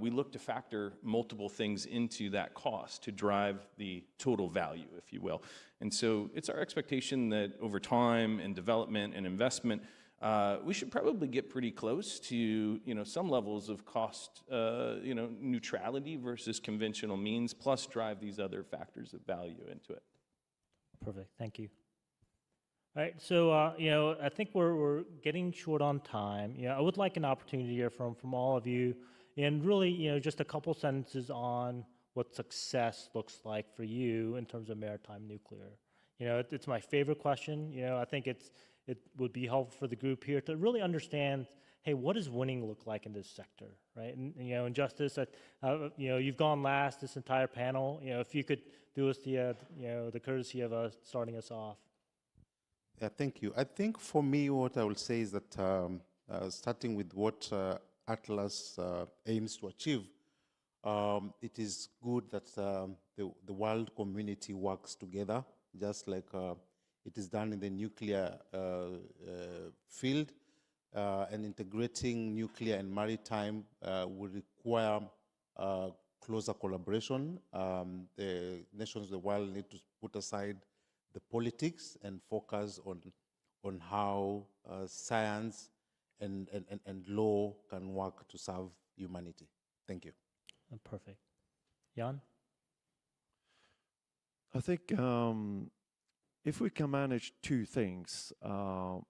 we look to factor multiple things into that cost to drive the total value, if you will. And so it's our expectation that over time and development and investment, we should probably get pretty close to some levels of cost neutrality versus conventional means, plus drive these other factors of value into it.
Perfect. Thank you. All right, so I think we're getting short on time. I would like an opportunity to hear from all of you, and really, just a couple sentences on what success looks like for you in terms of maritime nuclear. It's my favorite question. I think it would be helpful for the group here to really understand, hey, what does winning look like in this sector, right? And in Justice, you've gone last this entire panel. If you could do us the courtesy of starting us off.
Yeah, thank you. I think for me, what I will say is that starting with what ATLAS aims to achieve, it is good that the world community works together, just like it is done in the nuclear field, and integrating nuclear and maritime will require closer collaboration. The nations of the world need to put aside the politics and focus on how science and law can work to serve humanity. Thank you.
Perfect. Jan?
I think if we can manage two things, of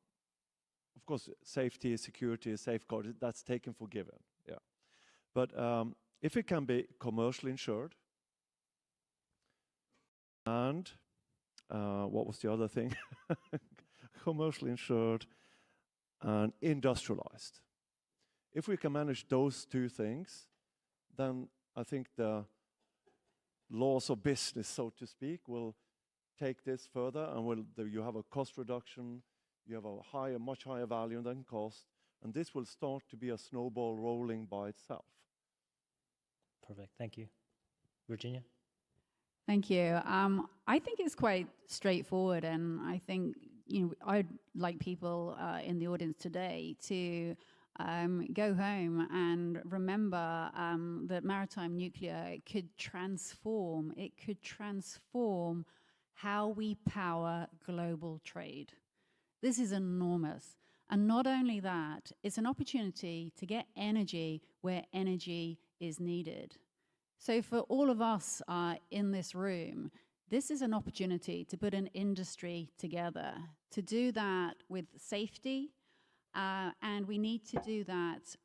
course, safety, security, safeguard, that's taken for given, yeah. But if it can be commercially insured, and what was the other thing? Commercially insured and industrialized. If we can manage those two things, then I think the laws of business, so to speak, will take this further, and you have a cost reduction, you have a much higher value than cost, and this will start to be a snowball rolling by itself.
Perfect. Thank you. Virginia?
Thank you. I think it's quite straightforward, and I think I'd like people in the audience today to go home and remember that maritime nuclear could transform. It could transform how we power global trade. This is enormous. And not only that, it's an opportunity to get energy where energy is needed. So for all of us in this room, this is an opportunity to put an industry together, to do that with safety, and we need to do that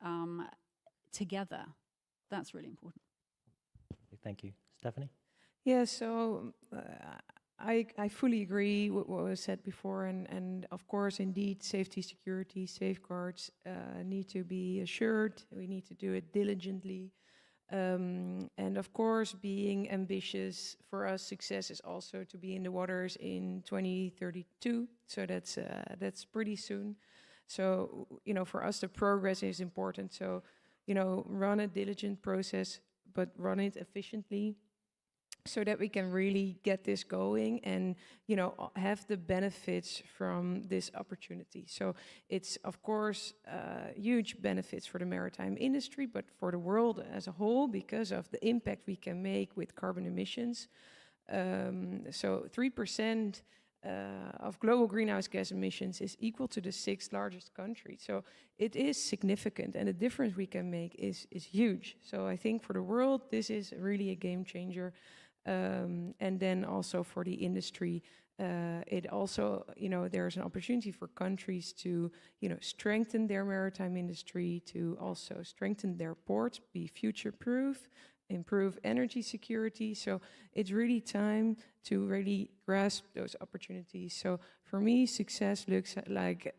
together. That's really important.
Thank you. Stephanie?
Yeah, so I fully agree with what was said before, and of course, indeed, safety, security, safeguards need to be assured. We need to do it diligently. And of course, being ambitious, for us, success is also to be in the waters in 2032. So that's pretty soon. So, for us, the progress is important. So, run a diligent process, but run it efficiently so that we can really get this going and, have the benefits from this opportunity. So it's, of course, huge benefits for the maritime industry, but for the world as a whole because of the impact we can make with carbon emissions. So 3% of global greenhouse gas emissions is equal to the 6th largest country. So it is significant, and the difference we can make is huge. So I think for the world, this is really a game changer. And then also for the industry, it also, there's an opportunity for countries to, strengthen their maritime industry, to also strengthen their ports, be future-proof, improve energy security. So it's really time to really grasp those opportunities. So for me, success looks like,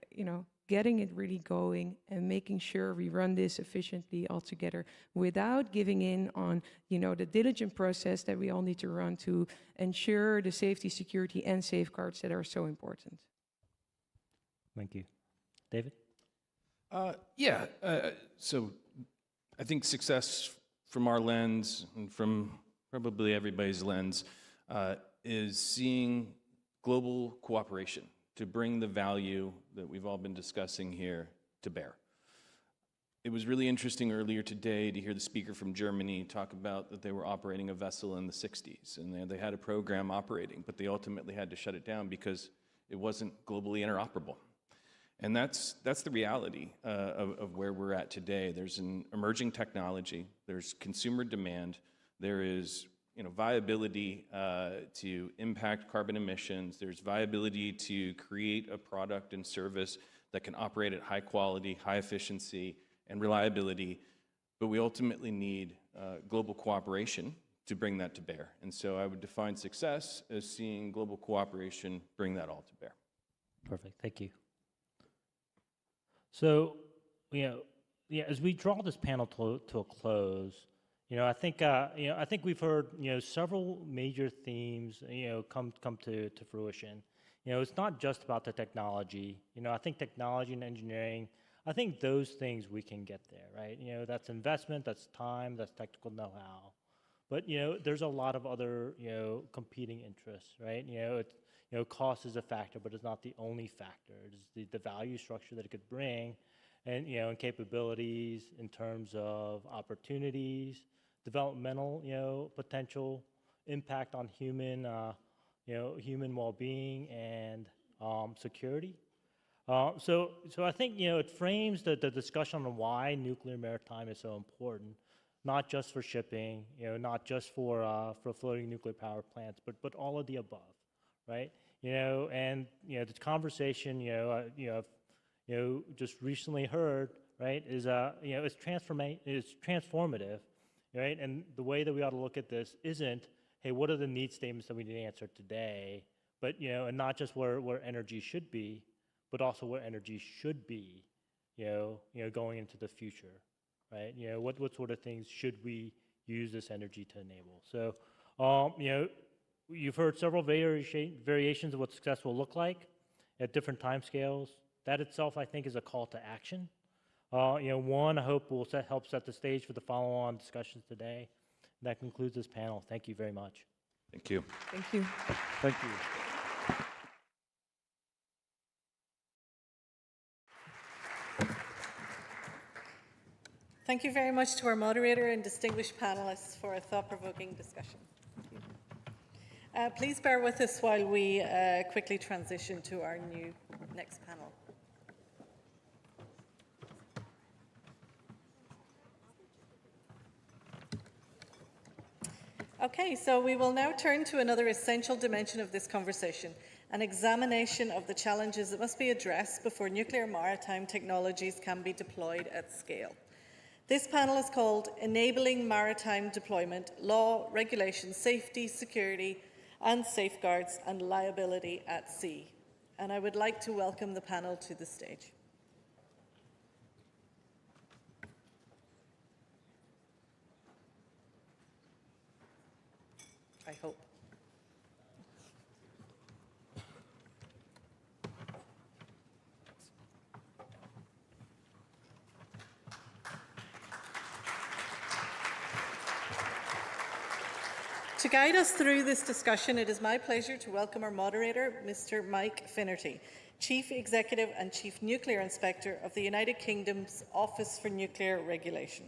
getting it really going and making sure we run this efficiently all together without giving in on, the diligent process that we all need to run to ensure the safety, security, and safeguards that are so important.
Thank you. David?
So I think success from our lens and from probably everybody's lens is seeing global cooperation to bring the value that we've all been discussing here to bear. It was really interesting earlier today to hear the speaker from Germany talk about that they were operating a vessel in the 60s, and they had a program operating, but they ultimately had to shut it down because it wasn't globally interoperable. And that's the reality of where we're at today. There's an emerging technology, there's consumer demand, there is viability to impact carbon emissions. There's viability to create a product and service that can operate at high quality, high efficiency, and reliability. But we ultimately need global cooperation to bring that to bear. And so I would define success as seeing global cooperation bring that all to bear.
Perfect. Thank you. So, as we draw this panel to a close, I think we've heard, several major themes, come to fruition. It's not just about the technology. I think technology and engineering, I think those things we can get there, right? That's investment, that's time, that's technical know-how. But, there's a lot of other, competing interests, right? Cost is a factor, but it's not the only factor. It's the value structure that it could bring and, and capabilities in terms of opportunities, developmental, potential impact on human, human well-being and security. So I think, it frames the discussion on why nuclear maritime is so important, not just for shipping, not just for floating nuclear power plants, but all of the above, right? And the conversation, just recently heard, right, is it's transformative, right? And the way that we ought to look at this isn't, hey, what are the need statements that we need to answer today? But and not just where energy should be, but also where energy should be, going into the future, right? What sort of things should we use this energy to enable? So, you've heard several variations of what success will look like at different timescales. That itself, I think, is a call to action. One, I hope will help set the stage for the follow-on discussions today. That concludes this panel. Thank you very much.
Thank you.
Thank you.
Thank you.
Thank you very much to our moderator and distinguished panelists for a thought-provoking discussion. Please bear with us while we quickly transition to our next panel. Okay, so we will now turn to another essential dimension of this conversation, an examination of the challenges that must be addressed before nuclear maritime technologies can be deployed at scale. This panel is called Enabling Maritime Deployment, Law, Regulation, Safety, Security, and Safeguards and Liability at Sea. And I would like to welcome the panel to the stage. I hope. To guide us through this discussion, it is my pleasure to welcome our moderator, Mr. Mike Finnerty, Chief Executive and Chief Nuclear Inspector of the United Kingdom's Office for Nuclear Regulation.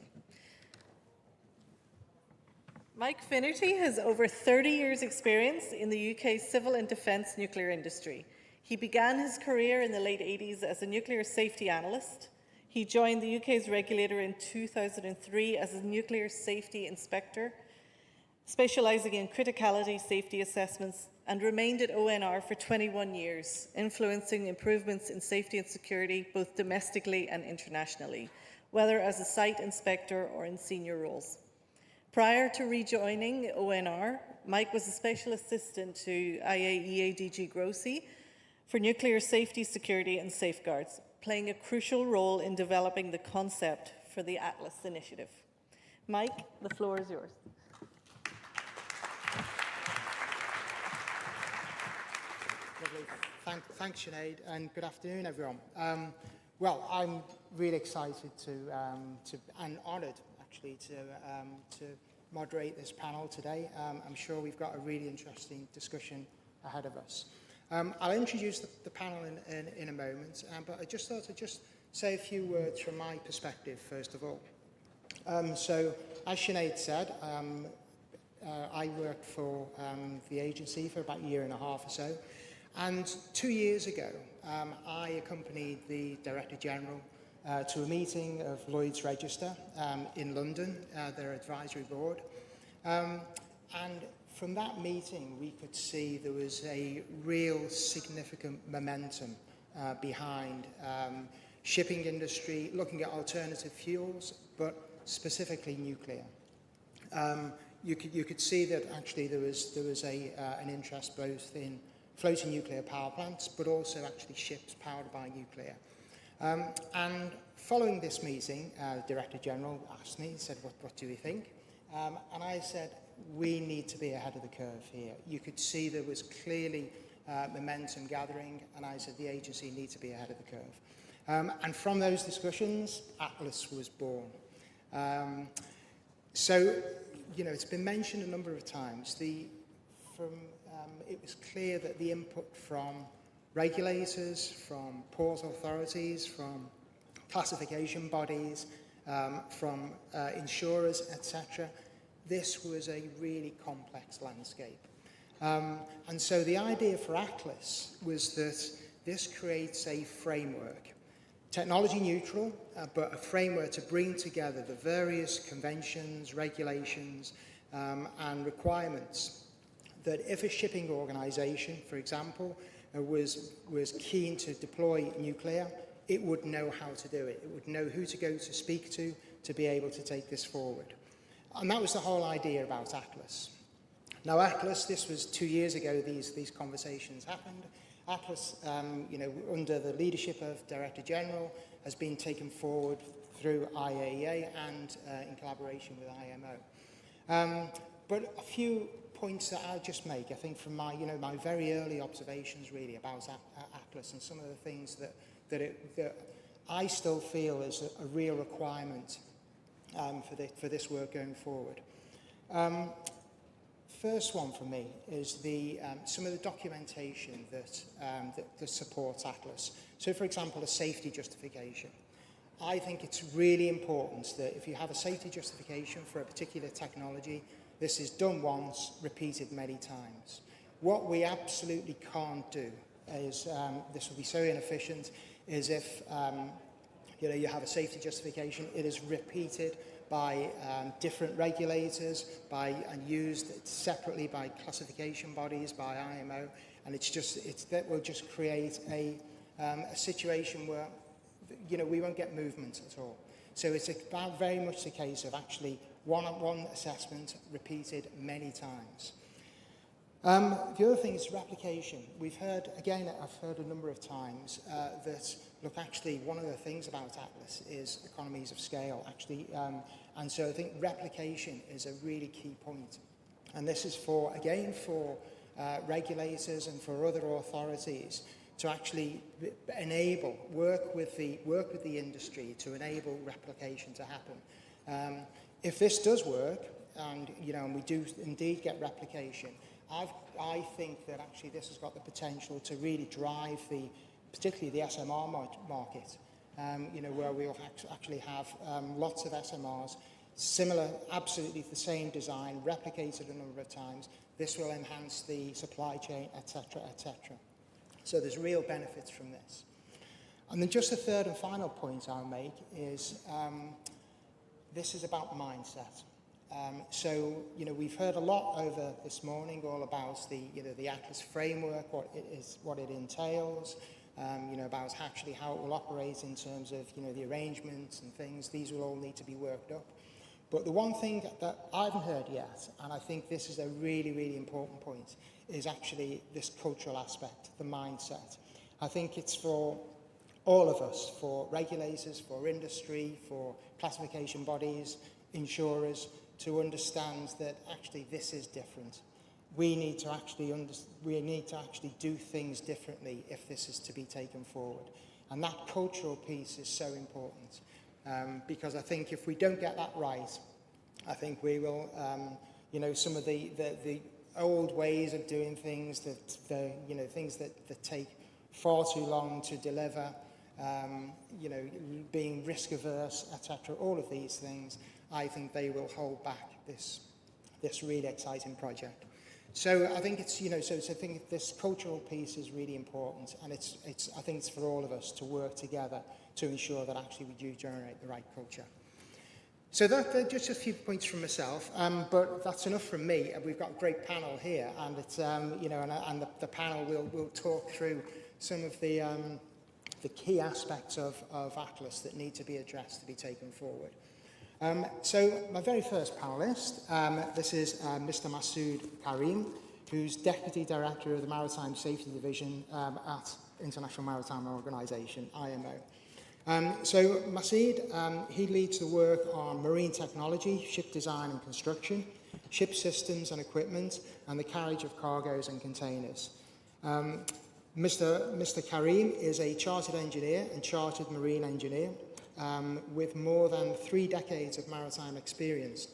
Mike Finnerty has over 30 years' experience in the UK's civil and defence nuclear industry. He began his career in the late 80s as a nuclear safety analyst. He joined the UK's regulator in 2003 as a nuclear safety inspector, specialising in criticality safety assessments, and remained at ONR for 21 years, influencing improvements in safety and security both domestically and internationally, whether as a site inspector or in senior roles. Prior to rejoining ONR, Mike was a special assistant to IAEA DG Grossi for nuclear safety, security and safeguards, playing a crucial role in developing the concept for the ATLAS initiative. Mike, the floor is yours.
Lovely. Thanks, Sinead, and good afternoon, everyone. Well, I'm really excited and honoured, actually, to moderate this panel today. I'm sure we've got a really interesting discussion ahead of us. I'll introduce the panel in a moment, but I just thought I'd just say a few words from my perspective, first of all. So, as Sinead said, I worked for the agency for about a year and a half or so. And 2 years ago, I accompanied the Director General to a meeting of Lloyd's Register in London, their advisory board. And from that meeting, we could see there was a real significant momentum behind shipping industry, looking at alternative fuels, but specifically nuclear. You could see that actually there was an interest both in floating nuclear power plants, but also actually ships powered by nuclear. And following this meeting, the Director General asked me, he said, what do you think? And I said, we need to be ahead of the curve here. You could see there was clearly momentum gathering, and I said the agency needs to be ahead of the curve. And from those discussions, ATLAS was born. So, it's been mentioned a number of times. It was clear that the input from regulators, from port authorities, from classification bodies, from insurers, etc., this was a really complex landscape. And so the idea for ATLAS was that this creates a framework, technology neutral, but a framework to bring together the various conventions, regulations, and requirements that if a shipping organization, for example, was keen to deploy nuclear, it would know how to do it. It would know who to go to speak to be able to take this forward. And that was the whole idea about ATLAS. Now, ATLAS, this was 2 years ago, these conversations happened. ATLAS, under the leadership of Director General, has been taken forward through IAEA and in collaboration with IMO. But a few points that I'll just make, I think, from my, my very early observations, really, about ATLAS and some of the things that I still feel is a real requirement for this work going forward. First one for me is some of the documentation that supports ATLAS. So, for example, a safety justification. I think it's really important that if you have a safety justification for a particular technology, this is done once, repeated many times. What we absolutely can't do is, this will be so inefficient, is if you have a safety justification, it is repeated by different regulators, and used separately by classification bodies, by IMO, and that will just create a situation where we won't get movement at all. So it's about very much the case of actually one assessment repeated many times. The other thing is replication. We've heard, again, I've heard a number of times that, look, actually, one of the things about ATLAS is economies of scale, actually. And so I think replication is a really key point. And this is for regulators and for other authorities to actually work with the industry to enable replication to happen. If this does work, and we do indeed get replication, I think that actually this has got the potential to really drive particularly the SMR market, where we'll actually have lots of SMRs, similar, absolutely the same design, replicated a number of times. This will enhance the supply chain, etc., etc. So there's real benefits from this. And then just the third and final point I'll make is this is about mindset. So, we've heard a lot over this morning all about the ATLAS framework, what it entails, about actually how it will operate in terms of, the arrangements and things. These will all need to be worked up. But the one thing that I haven't heard yet, and I think this is a really, really important point, is actually this cultural aspect, the mindset. I think it's for all of us, for regulators, for industry, for classification bodies, insurers, to understand that actually this is different. We need to actually do things differently if this is to be taken forward. And that cultural piece is so important. Because I think if we don't get that right, I think we will, some of the old ways of doing things, things that take far too long to deliver, being risk averse, etc., all of these things, I think they will hold back this really exciting project. So I think it's, I think this cultural piece is really important, and I think it's for all of us to work together to ensure that actually we do generate the right culture. So that's just a few points from myself, but that's enough from me. We've got a great panel here, and it's, and the panel will talk through some of the key aspects of ATLAS that need to be addressed to be taken forward. So my very first panellist, this is Mr. Masood Karim, who's Deputy Director of the Maritime Safety Division at International Maritime Organization, IMO. So Masood, he leads the work on marine technology, ship design and construction, ship systems and equipment, and the carriage of cargoes and containers. Mr. Karim is a chartered engineer and chartered marine engineer, with more than 3 decades of maritime experience.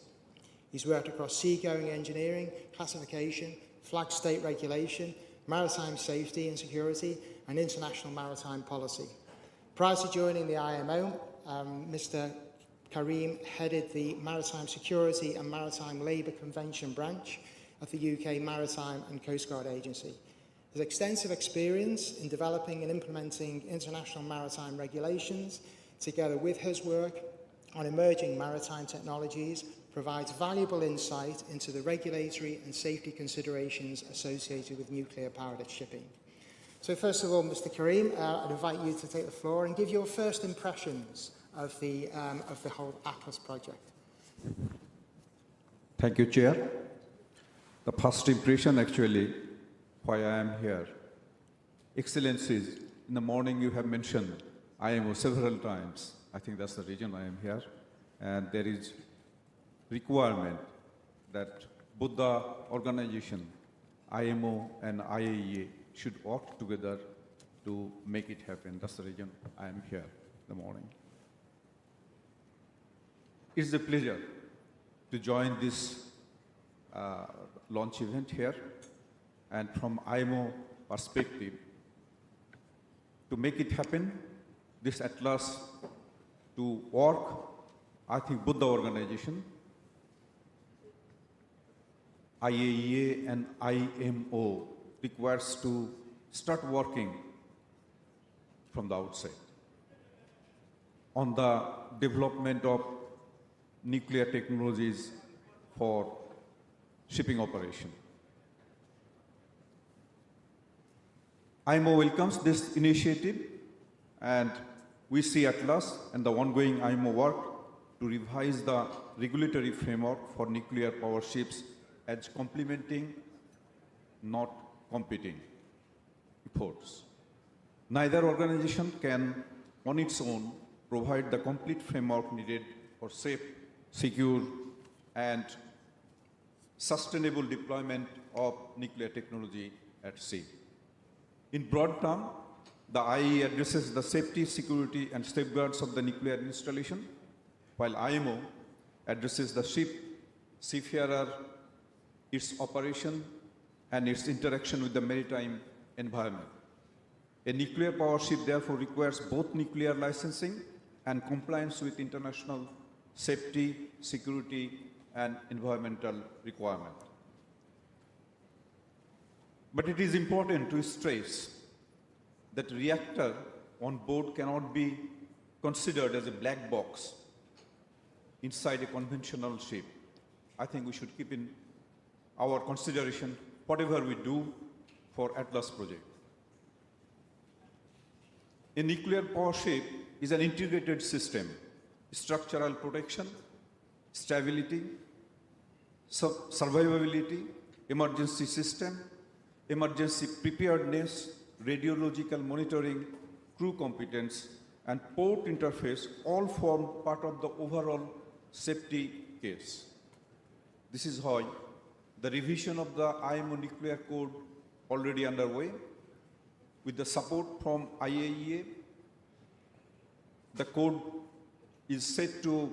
He's worked across seagoing engineering, classification, flag state regulation, maritime safety and security, and international maritime policy. Prior to joining the IMO, Mr. Karim headed the Maritime Security and Maritime Labour Convention branch of the UK Maritime and Coast Guard Agency. His extensive experience in developing and implementing international maritime regulations, together with his work on emerging maritime technologies, provides valuable insight into the regulatory and safety considerations associated with nuclear-powered shipping. So first of all, Mr. Karim, I'd invite you to take the floor and give your first impressions of the whole ATLAS project.
Thank you, Chair. The first impression, actually, why I am here. Excellencies, in the morning you have mentioned IMO several times. I think that's the reason I am here. And there is requirement that both the organization, IMO and IAEA, should work together to make it happen. That's the reason I am here in the morning. It's a pleasure to join this launch event here, and from IMO perspective, to make it happen, this ATLAS to work, I think both the organization, IAEA and IMO, requires to start working from the outside on the development of nuclear technologies for shipping operation. IMO welcomes this initiative, and we see ATLAS and the ongoing IMO work to revise the regulatory framework for nuclear power ships as complementing, not competing efforts. Neither organization can, on its own, provide the complete framework needed for safe, secure, and sustainable deployment of nuclear technology at sea. In broad terms, the IAEA addresses the safety, security, and safeguards of the nuclear installation, while IMO addresses the ship, seafarer, its operation, and its interaction with the maritime environment. A nuclear power ship therefore requires both nuclear licensing and compliance with international safety, security, and environmental requirements. But it is important to stress that reactor on board cannot be considered as a black box inside a conventional ship. I think we should keep in our consideration whatever we do for ATLAS project. A nuclear power ship is an integrated system: structural protection, stability, survivability, emergency system, emergency preparedness, radiological monitoring, crew competence, and port interface all form part of the overall safety case. This is why the revision of the IMO nuclear code already underway. With the support from IAEA, the code is set to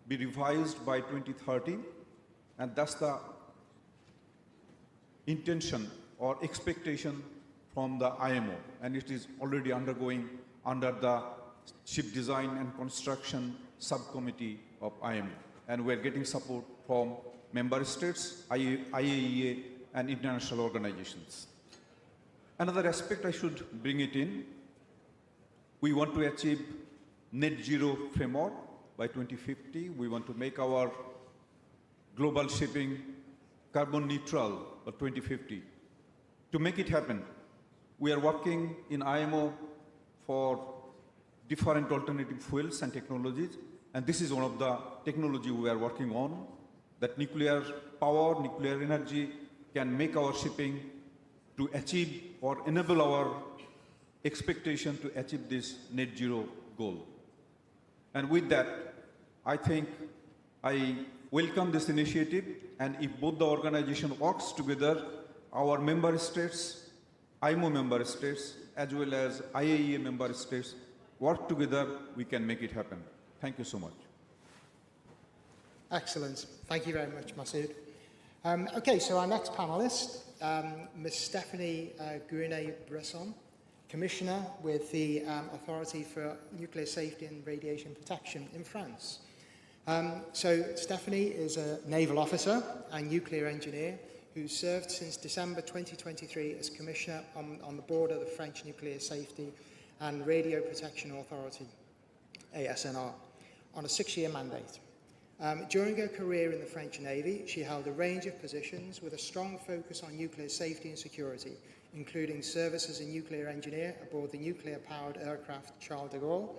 be revised by 2030, and that's the intention or expectation from the IMO, and it is already undergoing under the Ship Design and Construction Subcommittee of IMO, and we're getting support from member states, IAEA, and international organizations. Another aspect I should bring it in, we want to achieve net zero framework by 2050. We want to make our global shipping carbon neutral by 2050. To make it happen, we are working in IMO for different alternative fuels and technologies, and this is one of the technology we are working on, that nuclear power, nuclear energy can make our shipping to achieve or enable our expectation to achieve this net zero goal. And with that, I think I welcome this initiative, and if both the organization works together, our member states, IMO member states, as well as IAEA member states, work together, we can make it happen. Thank you so much.
Excellent. Thank you very much, Masood. Okay, so our next panelist, Ms. Stephanie Grunet-Bresson, Commissioner with the Authority for Nuclear Safety and Radiation Protection in France. So Stephanie is a naval officer and nuclear engineer who served since December 2023 as Commissioner on the board of the French Nuclear Safety and Radio Protection Authority, ASNR, on a 6-year mandate. During her career in the French Navy, she held a range of positions with a strong focus on nuclear safety and security, including service as a nuclear engineer aboard the nuclear-powered aircraft Charles de Gaulle,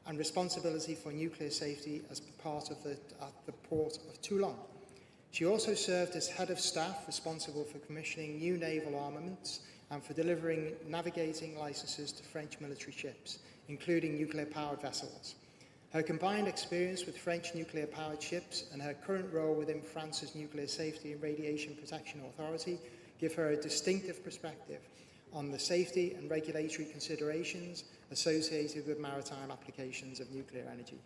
and responsibility for nuclear safety as part of the port of Toulon. She also served as head of staff responsible for commissioning new naval armaments and for delivering navigating licenses to French military ships, including nuclear-powered vessels. Her combined experience with French nuclear-powered ships and her current role within France's Nuclear Safety and Radiation Protection Authority give her a distinctive perspective on the safety and regulatory considerations associated with maritime applications of nuclear energy.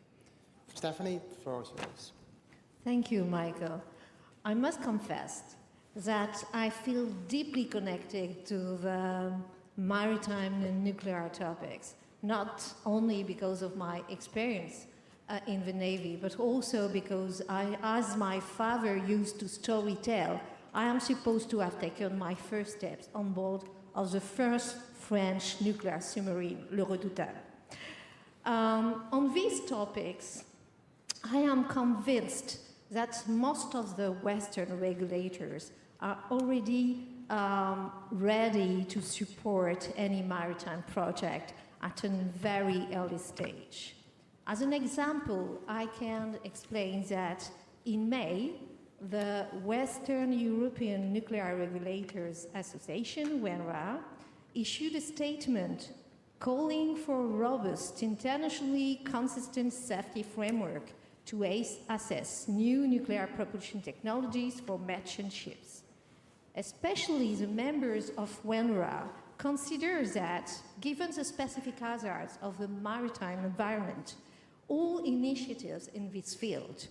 Stephanie, the floor is yours.
Thank you, Michael. I must confess that I feel deeply connected to the maritime and nuclear topics, not only because of my experience in the Navy, but also because as my father used to storytell, I am supposed to have taken my first steps on board of the first French nuclear submarine, Le Redoutable. On these topics, I am convinced that most of the Western regulators are already ready to support any maritime project at a very early stage. As an example, I can explain that in May, the Western European Nuclear Regulators Association, WENRA, issued a statement calling for a robust, internationally consistent safety framework to assess new nuclear propulsion technologies for merchant ships. Especially the members of WENRA consider that, given the specific hazards of the maritime environment, all initiatives in this field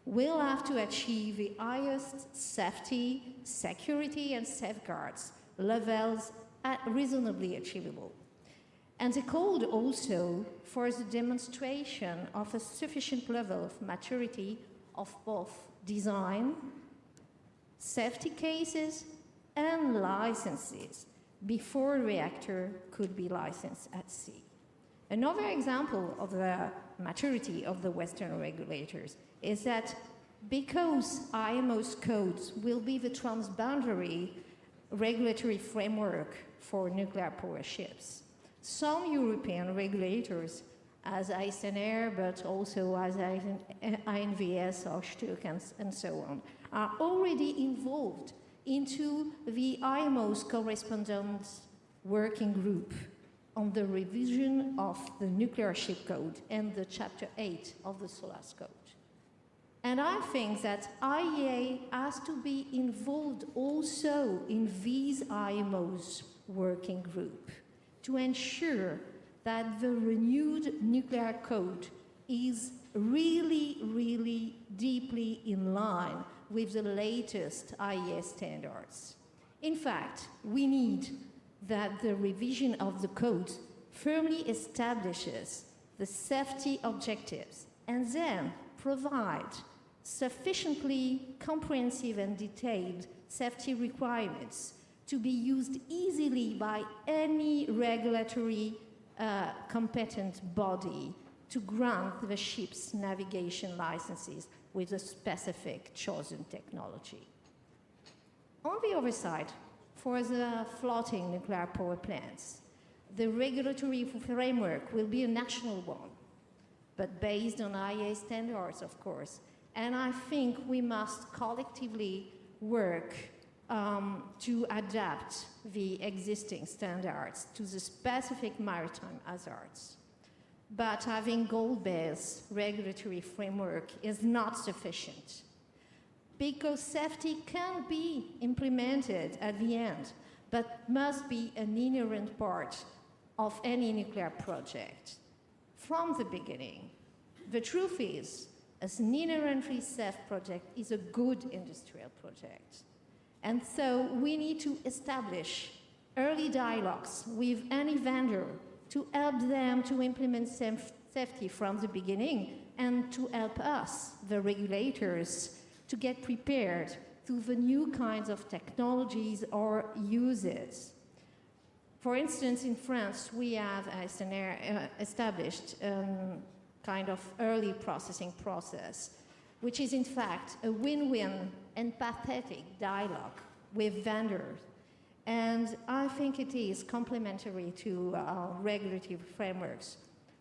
will have to achieve the highest safety, security, and safeguards levels reasonably achievable. And they called also for the demonstration of a sufficient level of maturity of both design, safety cases, and licenses before a reactor could be licensed at sea. Another example of the maturity of the Western regulators is that because IMO's codes will be the transboundary regulatory framework for nuclear power ships, some European regulators, as ASNR, but also as INVS, OSHTUC, and so on, are already involved into the IMO's correspondence working group on the revision of the nuclear ship code and the Chapter 8 of the SOLAS code. And I think that IAEA has to be involved also in these IMO's working group to ensure that the renewed nuclear code is really, really deeply in line with the latest IAEA standards. In fact, we need that the revision of the code firmly establishes the safety objectives and then provide sufficiently comprehensive and detailed safety requirements to be used easily by any regulatory competent body to grant the ship's navigation licenses with a specific chosen technology. On the other side, for the floating nuclear power plants, the regulatory framework will be a national one, but based on IAEA standards, of course. And I think we must collectively work to adapt the existing standards to the specific maritime hazards. But having goal-based regulatory framework is not sufficient, because safety can be implemented at the end, but must be an inherent part of any nuclear project from the beginning. The truth is, an inherently safe project is a good industrial project. And so we need to establish early dialogues with any vendor to help them to implement safety from the beginning and to help us, the regulators, to get prepared to the new kinds of technologies or uses. For instance, in France, we have established kind of early processing process, which is in fact a win-win and empathetic dialogue with vendors. And I think it is complementary to regulatory frameworks,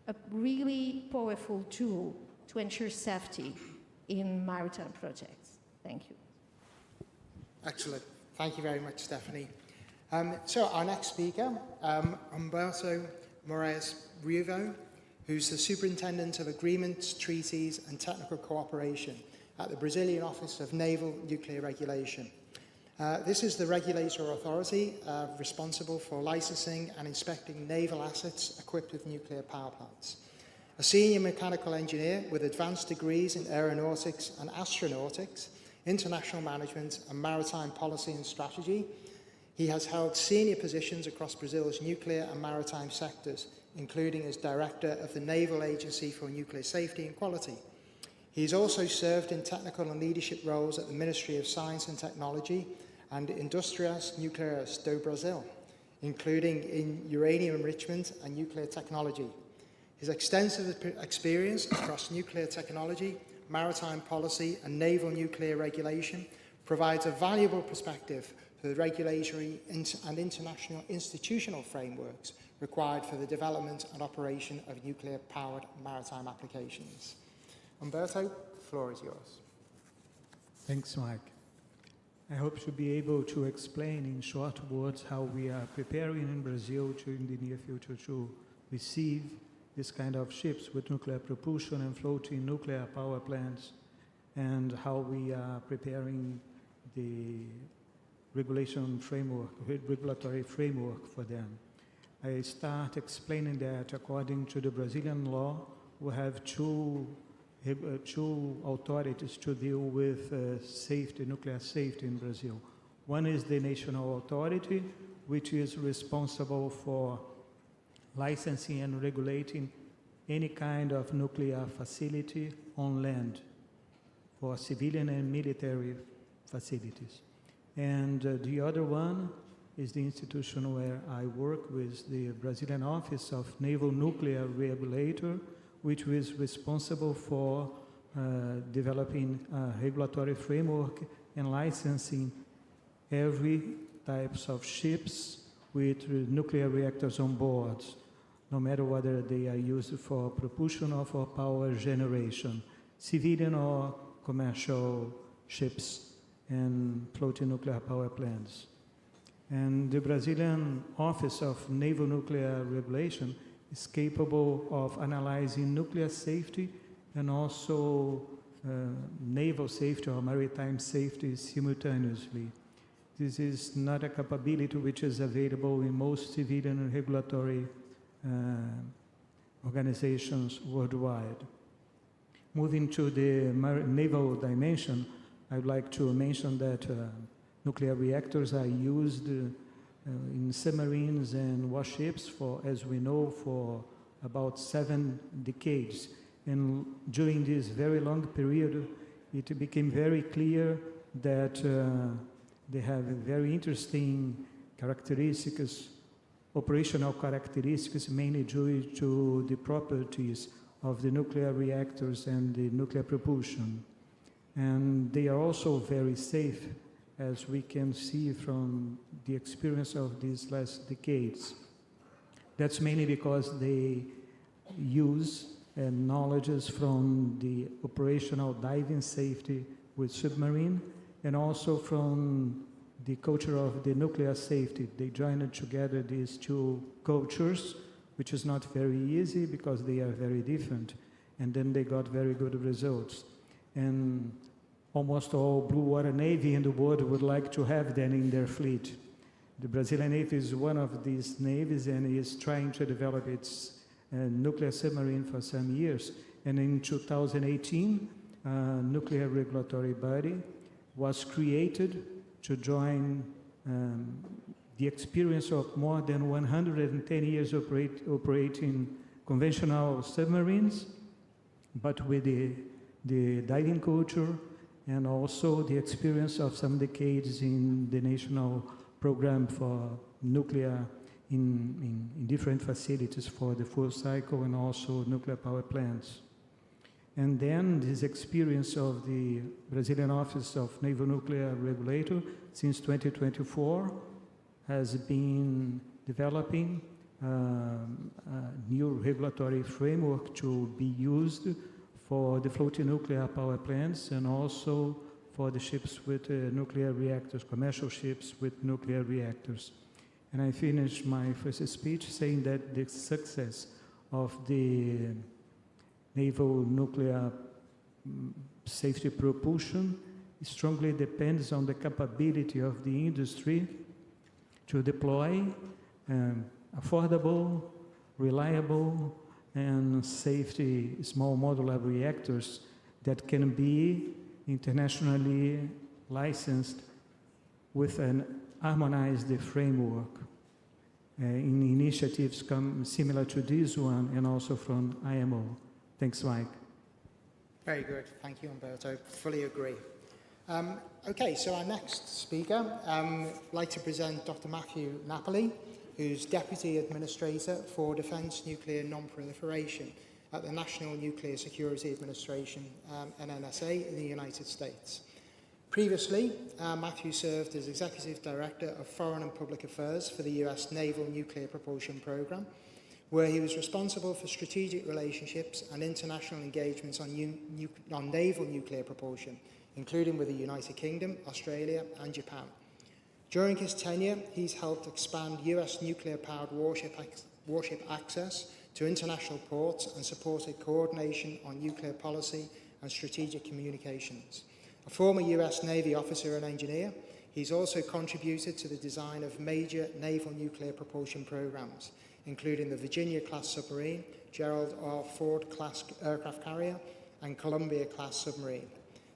a really powerful tool to ensure safety in maritime projects. Thank you.
Excellent. Thank you very much, Stephanie. So our next speaker, Humberto Moraes-Ruivo, who's the Superintendent of Agreements, Treaties and Technical Cooperation at the Brazilian Office of Naval Nuclear Regulation. This is the regulatory authority responsible for licensing and inspecting naval assets equipped with nuclear power plants. A senior mechanical engineer with advanced degrees in aeronautics and astronautics, international management and maritime policy and strategy, he has held senior positions across Brazil's nuclear and maritime sectors, including as Director of the Naval Agency for Nuclear Safety and Quality. He has also served in technical and leadership roles at the Ministry of Science and Technology and Indústrias Nucleares do Brasil, including in uranium enrichment and nuclear technology. His extensive experience across nuclear technology, maritime policy and naval nuclear regulation provides a valuable perspective for the regulatory and international institutional frameworks required for the development and operation of nuclear-powered maritime applications. Humberto, the floor is yours.
Thanks, Mike. I hope to be able to explain in short words how we are preparing in Brazil to, in the near future, to receive this kind of ships with nuclear propulsion and floating nuclear power plants, and how we are preparing the regulatory framework for them. I start explaining that according to the Brazilian law, we have two authorities to deal with safety, nuclear safety in Brazil. One is the National Authority, which is responsible for licensing and regulating any kind of nuclear facility on land for civilian and military facilities. And the other one is the institution where I work with, the Brazilian Office of Naval Nuclear Regulator, which is responsible for developing a regulatory framework and licensing every types of ships with nuclear reactors on board, no matter whether they are used for propulsion or for power generation, civilian or commercial ships and floating nuclear power plants. And the Brazilian Office of Naval Nuclear Regulation is capable of analyzing nuclear safety and also naval safety or maritime safety simultaneously. This is not a capability which is available in most civilian and regulatory organizations worldwide. Moving to the naval dimension, I would like to mention that nuclear reactors are used in submarines and warships for, as we know, for about 7 decades. And during this very long period, it became very clear that they have very interesting characteristics, operational characteristics, mainly due to the properties of the nuclear reactors and the nuclear propulsion. And they are also very safe, as we can see from the experience of these last decades. That's mainly because they use knowledges from the operational diving safety with submarine, and also from the culture of the nuclear safety. They joined together these two cultures, which is not very easy because they are very different, and then they got very good results. And almost all blue water navy in the world would like to have them in their fleet. The Brazilian Navy is one of these navies and is trying to develop its nuclear submarine for some years. And in 2018, a nuclear regulatory body was created to join the experience of more than 110 years operating conventional submarines, but with the diving culture and also the experience of some decades in the national program for nuclear in different facilities for the fuel cycle and also nuclear power plants. And then this experience of the Brazilian Office of Naval Nuclear Regulator since 2024 has been developing a new regulatory framework to be used for the floating nuclear power plants and also for the ships with nuclear reactors, commercial ships with nuclear reactors. And I finished my first speech saying that the success of the naval nuclear safety propulsion strongly depends on the capability of the industry to deploy affordable, reliable, and safety small modular reactors that can be internationally licensed with an harmonized framework in initiatives similar to this one and also from IMO. Thanks, Mike.
Very good. Thank you, Umberto. Fully agree. Okay, so our next speaker, I'd like to present Dr. Matthew Napoli, who's Deputy Administrator for Defence Nuclear Non-Proliferation at the National Nuclear Security Administration, NNSA, in the United States. Previously, Matthew served as Executive Director of Foreign and Public Affairs for the US Naval Nuclear Propulsion Program, where he was responsible for strategic relationships and international engagements on naval nuclear propulsion, including with the United Kingdom, Australia, and Japan. During his tenure, he's helped expand US nuclear-powered warship access to international ports and supported coordination on nuclear policy and strategic communications. A former US Navy officer and engineer, he's also contributed to the design of major naval nuclear propulsion programs, including the Virginia-class submarine, Gerald R. Ford-class aircraft carrier, and Columbia-class submarine.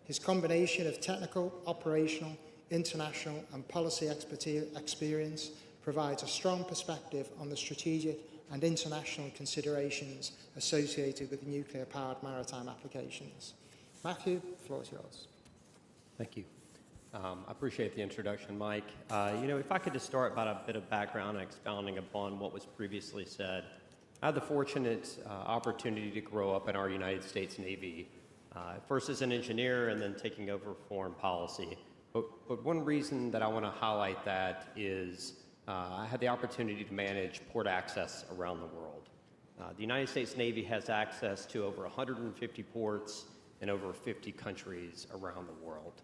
His combination of technical, operational, international, and policy experience provides a strong perspective on the strategic and international considerations associated with nuclear-powered maritime applications. Matthew, the floor is yours.
Thank you. I appreciate the introduction, Mike. If I could just start by a bit of background and expounding upon what was previously said. I had the fortunate opportunity to grow up in our United States Navy, first as an engineer and then taking over foreign policy. But one reason that I want to highlight that is I had the opportunity to manage port access around the world. The United States Navy has access to over 150 ports in over 50 countries around the world.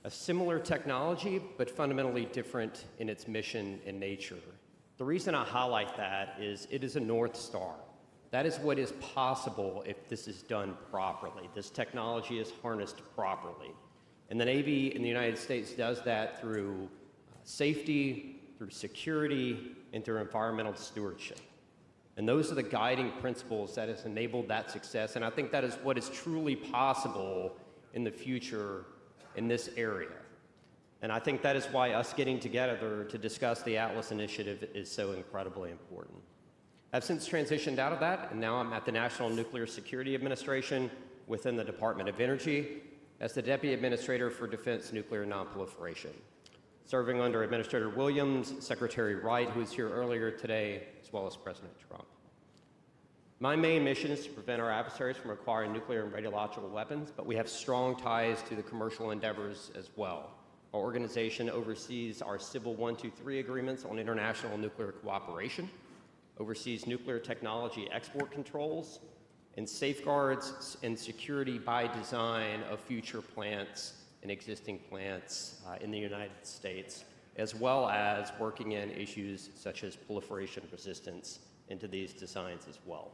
A similar technology, but fundamentally different in its mission and nature. The reason I highlight that is it is a North Star. That is what is possible if this is done properly. This technology is harnessed properly. And the Navy in the United States does that through safety, through security, and through environmental stewardship. And those are the guiding principles that has enabled that success. And I think that is what is truly possible in the future in this area. And I think that is why us getting together to discuss the ATLAS initiative is so incredibly important. I've since transitioned out of that, and now I'm at the National Nuclear Security Administration within the Department of Energy as the Deputy Administrator for Defense Nuclear Nonproliferation, serving under Administrator Williams, Secretary Wright, who was here earlier today, as well as President Trump. My main mission is to prevent our adversaries from acquiring nuclear and radiological weapons, but we have strong ties to the commercial endeavors as well. Our organization oversees our Civil 123 agreements on international nuclear cooperation, oversees nuclear technology export controls, and safeguards and security by design of future plants and existing plants in the United States, as well as working in issues such as proliferation resistance into these designs as well.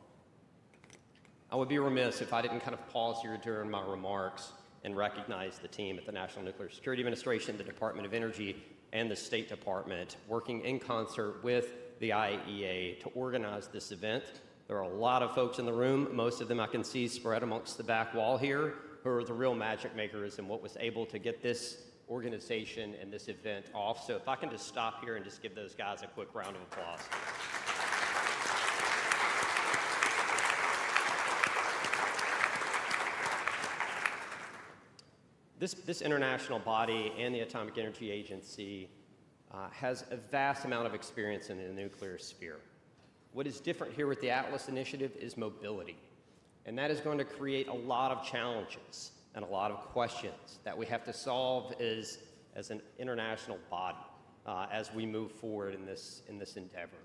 I would be remiss if I didn't kind of pause here during my remarks and recognize the team at the National Nuclear Security Administration, the Department of Energy, and the State Department working in concert with the IAEA to organize this event. There are a lot of folks in the room, most of them I can see spread amongst the back wall here, who are the real magic makers and what was able to get this organization and this event off. So if I can just stop here and just give those guys a quick round of applause. This international body and the Atomic Energy Agency has a vast amount of experience in the nuclear sphere. What is different here with the ATLAS initiative is mobility. And that is going to create a lot of challenges and a lot of questions that we have to solve as an international body as we move forward in this endeavor.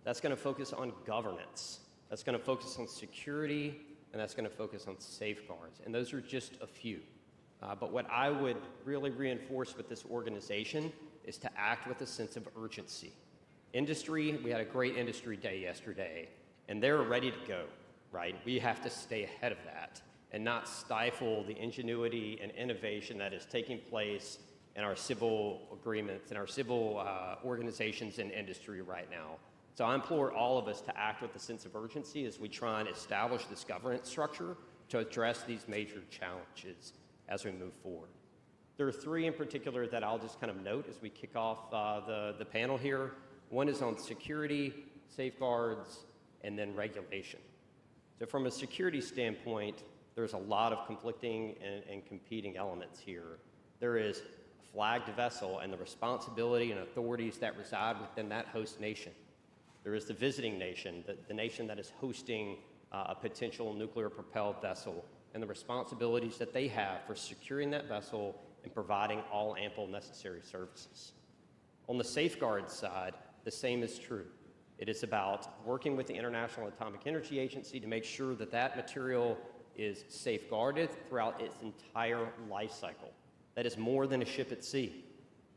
That's going to focus on governance. That's going to focus on security, and that's going to focus on safeguards. And those are just a few. But what I would really reinforce with this organization is to act with a sense of urgency. Industry, we had a great industry day yesterday, and they're ready to go, right? We have to stay ahead of that and not stifle the ingenuity and innovation that is taking place in our civil agreements and our civil organizations in industry right now. So I implore all of us to act with a sense of urgency as we try and establish this governance structure to address these major challenges as we move forward. There are three in particular that I'll just kind of note as we kick off the panel here. One is on security, safeguards, and then regulation. So from a security standpoint, there's a lot of conflicting and competing elements here. There is a flagged vessel and the responsibility and authorities that reside within that host nation. There is the visiting nation, the nation that is hosting a potential nuclear-propelled vessel, and the responsibilities that they have for securing that vessel and providing all ample necessary services. On the safeguard side, the same is true. It is about working with the International Atomic Energy Agency to make sure that that material is safeguarded throughout its entire life cycle. That is more than a ship at sea.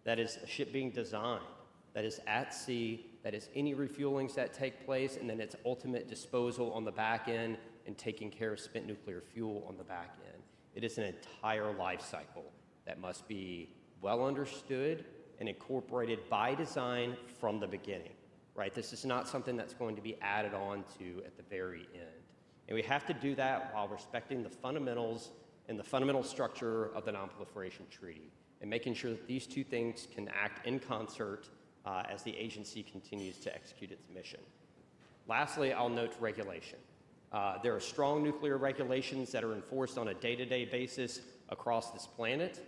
That is a ship being designed. That is at sea. That is any refuelings that take place, and then its ultimate disposal on the back end and taking care of spent nuclear fuel on the back end. It is an entire life cycle that must be well understood and incorporated by design from the beginning, right? This is not something that's going to be added on to at the very end. And we have to do that while respecting the fundamentals and the fundamental structure of the Non-Proliferation Treaty and making sure that these two things can act in concert as the agency continues to execute its mission. Lastly, I'll note regulation. There are strong nuclear regulations that are enforced on a day-to-day basis across this planet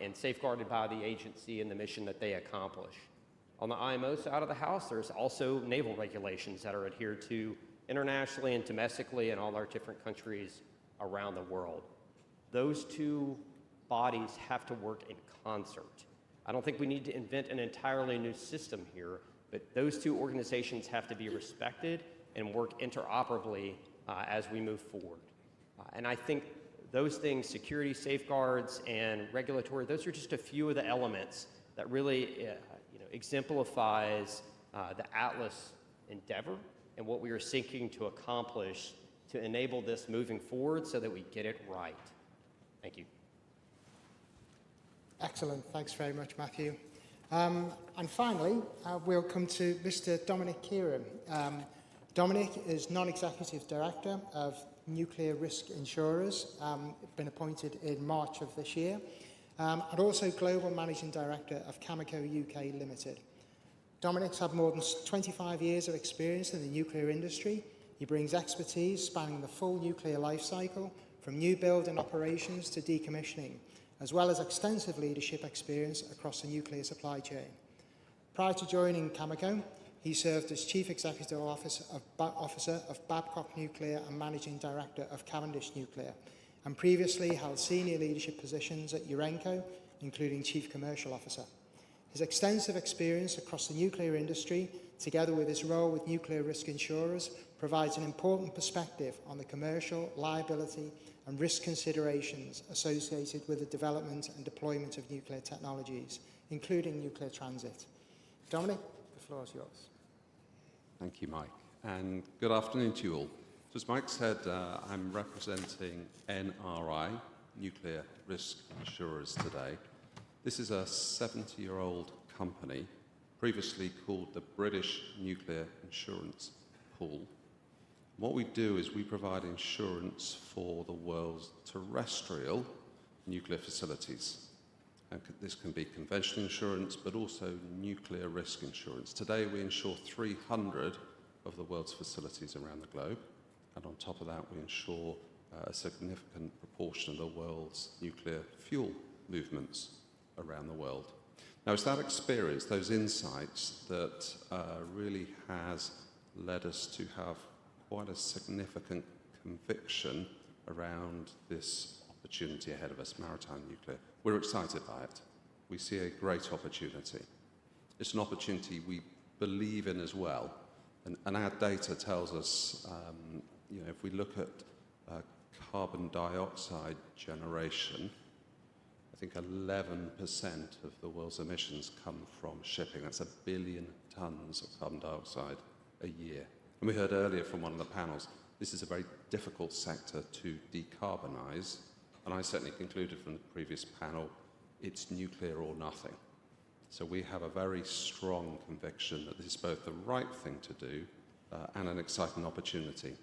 and safeguarded by the agency and the mission that they accomplish. On the IMO side of the house, there's also naval regulations that are adhered to internationally and domestically in all our different countries around the world. Those two bodies have to work in concert. I don't think we need to invent an entirely new system here, but those two organizations have to be respected and work interoperably as we move forward. And I think those things, security, safeguards, and regulatory, those are just a few of the elements that really exemplifies the ATLAS endeavor and what we are seeking to accomplish to enable this moving forward so that we get it right. Thank you.
Excellent. Thanks very much, Matthew. And finally, we'll come to Mr. Dominic Kieran. Dominic is Non-Executive Director of Nuclear Risk Insurers, been appointed in March of this year, and also Global Managing Director of Cameco UK Limited. Dominic's had more than 25 years of experience in the nuclear industry. He brings expertise spanning the full nuclear life cycle, from new build and operations to decommissioning, as well as extensive leadership experience across the nuclear supply chain. Prior to joining Cameco, he served as Chief Executive Officer of Babcock Nuclear and Managing Director of Cavendish Nuclear, and previously held senior leadership positions at Urenco, including Chief Commercial Officer. His extensive experience across the nuclear industry, together with his role with nuclear risk insurers, provides an important perspective on the commercial, liability, and risk considerations associated with the development and deployment of nuclear technologies, including nuclear transit. Dominic, the floor is yours.
Thank you, Mike, and good afternoon to you all. So as Mike said, I'm representing NRI, Nuclear Risk Insurers, today. This is a 70-year-old company, previously called the British Nuclear Insurance Pool. What we do is we provide insurance for the world's terrestrial nuclear facilities. And this can be conventional insurance, but also nuclear risk insurance. Today, we insure 300 of the world's facilities around the globe. And on top of that, we insure a significant proportion of the world's nuclear fuel movements around the world. Now, it's that experience, those insights, that really has led us to have quite a significant conviction around this opportunity ahead of us, maritime nuclear. We're excited by it. We see a great opportunity. It's an opportunity we believe in as well, and our data tells us, if we look at carbon dioxide generation, I think 11% of the world's emissions come from shipping. That's 1 billion tons of carbon dioxide a year. And we heard earlier from one of the panels, this is a very difficult sector to decarbonize, and I certainly concluded from the previous panel, it's nuclear or nothing. So we have a very strong conviction that this is both the right thing to do and an exciting opportunity.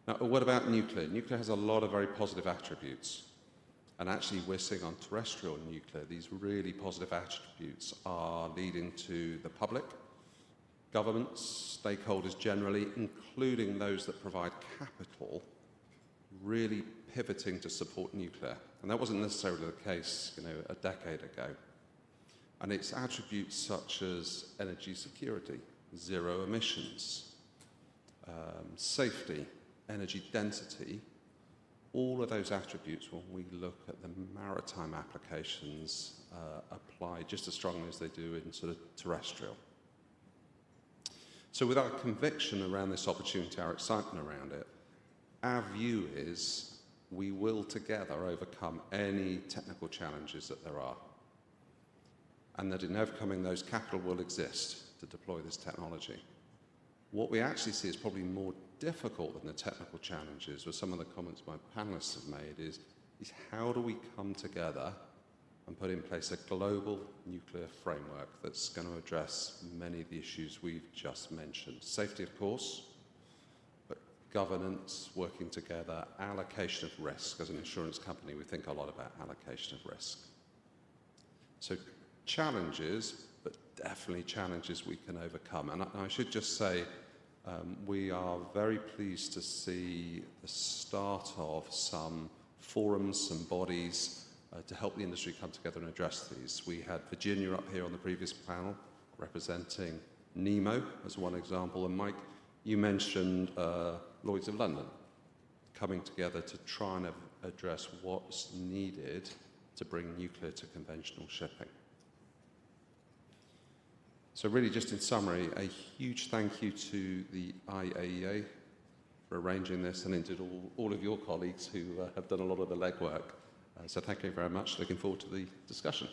Now, what about nuclear? Nuclear has a lot of very positive attributes. And actually, we're seeing on terrestrial nuclear, these really positive attributes are leading to the public, governments, stakeholders generally, including those that provide capital, really pivoting to support nuclear. And that wasn't necessarily the case, a decade ago. And its attributes such as energy security, zero emissions, safety, energy density, all of those attributes, when we look at the maritime applications, apply just as strongly as they do in sort of terrestrial. So with our conviction around this opportunity, our excitement around it, our view is we will together overcome any technical challenges that there are. And that in overcoming those, capital will exist to deploy this technology. What we actually see is probably more difficult than the technical challenges, or some of the comments my panelists have made, is how do we come together and put in place a global nuclear framework that's going to address many of the issues we've just mentioned. Safety, of course, but governance, working together, allocation of risk. As an insurance company, we think a lot about allocation of risk. So challenges, but definitely challenges we can overcome. And I should just say, we are very pleased to see the start of some forums, some bodies to help the industry come together and address these. We had Virginia up here on the previous panel representing NEMO as one example. And Mike, you mentioned Lloyd's of London coming together to try and address what's needed to bring nuclear to conventional shipping. So really, just in summary, a huge thank you to the IAEA for arranging this, and indeed all of your colleagues who have done a lot of the legwork. So thank you very much. Looking forward to the discussion.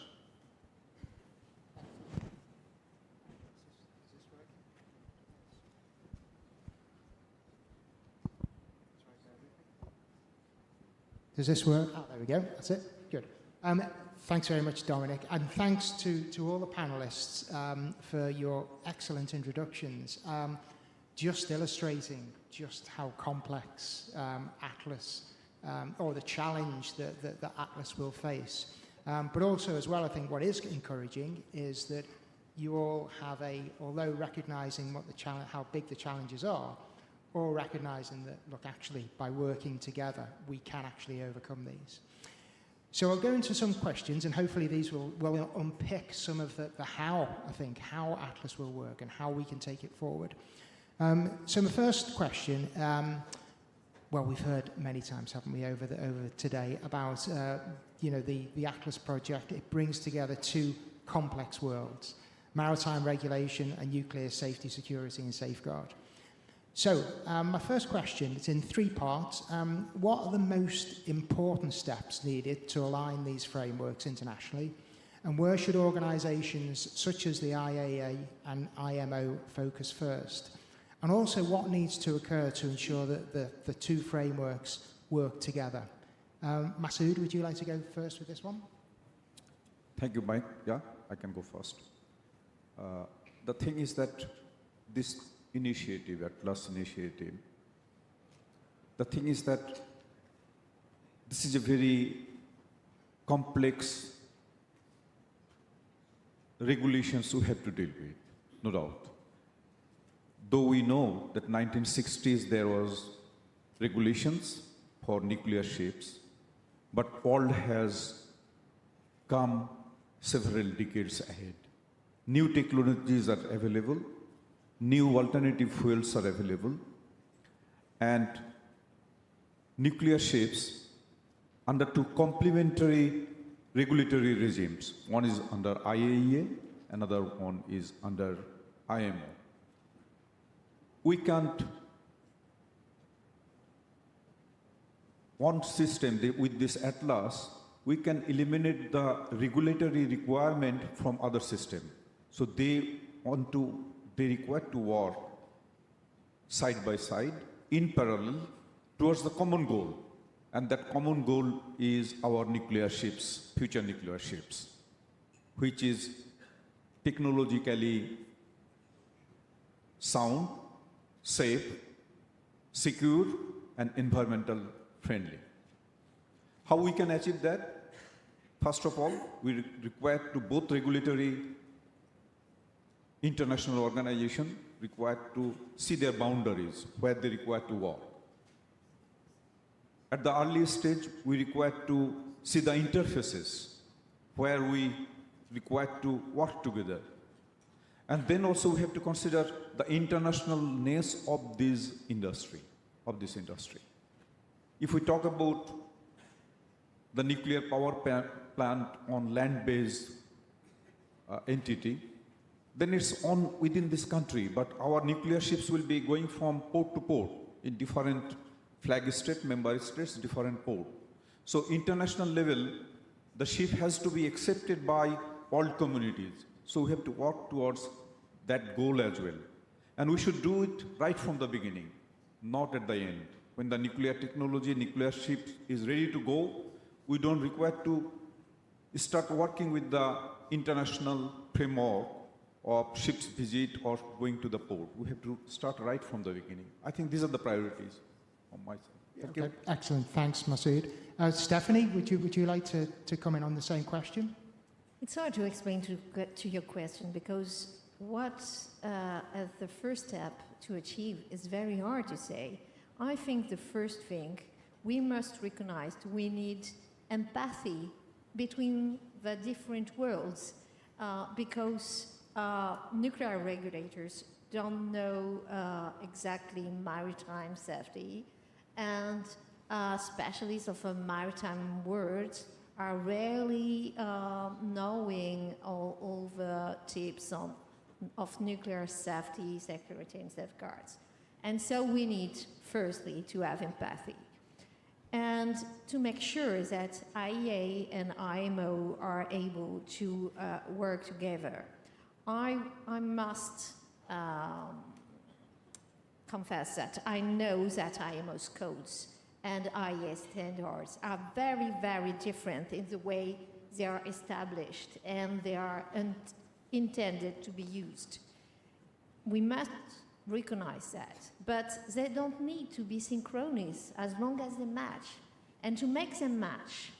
Does this work? Oh, there we go. That's it. Good. Thanks very much, Dominic, and thanks to all the panelists for your excellent introductions, just illustrating just how complex ATLAS, or the challenge that ATLAS will face. But also as well, I think what is encouraging is that you all have although recognizing how big the challenges are, all recognizing that, look, actually, by working together, we can actually overcome these. So I'll go into some questions, and hopefully these will unpick some of the how ATLAS will work and how we can take it forward. So the first question, well, we've heard many times, haven't we, over today about the ATLAS project. It brings together two complex worlds: maritime regulation and nuclear safety, security, and safeguard. So, my first question, it's in three parts. What are the most important steps needed to align these frameworks internationally? And where should organizations such as the IAEA and IMO focus first? And also, what needs to occur to ensure that the two frameworks work together? Masood, would you like to go first with this one?
Thank you, Mike. Yeah, I can go first. The thing is that this initiative, ATLAS initiative, the thing is that this is a very complex regulations we have to deal with, no doubt. Though we know that 1960s there was regulations, for nuclear ships, but world has come several decades ahead. New technologies are available, new alternative fuels are available, and nuclear ships under two complementary regulatory regimes. One is under IAEA, another one is under IMO. We can't, one system, with this ATLAS, we can eliminate the regulatory requirement from other systems. So they require to work side by side, in parallel, towards the common goal. And that common goal is our nuclear ships, future nuclear ships, which is technologically sound, safe, secure, and environmental friendly. How we can achieve that? First of all, we require to both regulatory international organizations required to see their boundaries, where they require to work. At the earliest stage, we require to see the interfaces where we require to work together. And then also we have to consider the internationalness of this industry. If we talk about the nuclear power plant on land-based entity, then it's on within this country, but our nuclear ships will be going from port to port in different flag state, member states, different port. So international level, the ship has to be accepted by world communities. So we have to work towards that goal as well. And we should do it right from the beginning, not at the end. When the nuclear technology, nuclear ship is ready to go, we don't require to start working with the international framework of ships visit or going to the port. We have to start right from the beginning. I think these are the priorities on my side. Thank you.
Excellent, thanks, Masood. Stephanie, would you like to comment on the same question?
It's hard to explain to your question because what as the first step to achieve is very hard to say. I think the first thing we must recognize we need empathy between the different worlds because nuclear regulators don't know exactly maritime safety, and specialists of a maritime world are rarely knowing all the tips of nuclear safety, security, and safeguards. And so we need, firstly, to have empathy and to make sure that IAEA and IMO are able to work together. I must confess that I know that IMO's codes and IAEA standards are very, very different in the way they are established and they are intended to be used. We must recognize that, but they don't need to be synchronous as long as they match. And to make them match,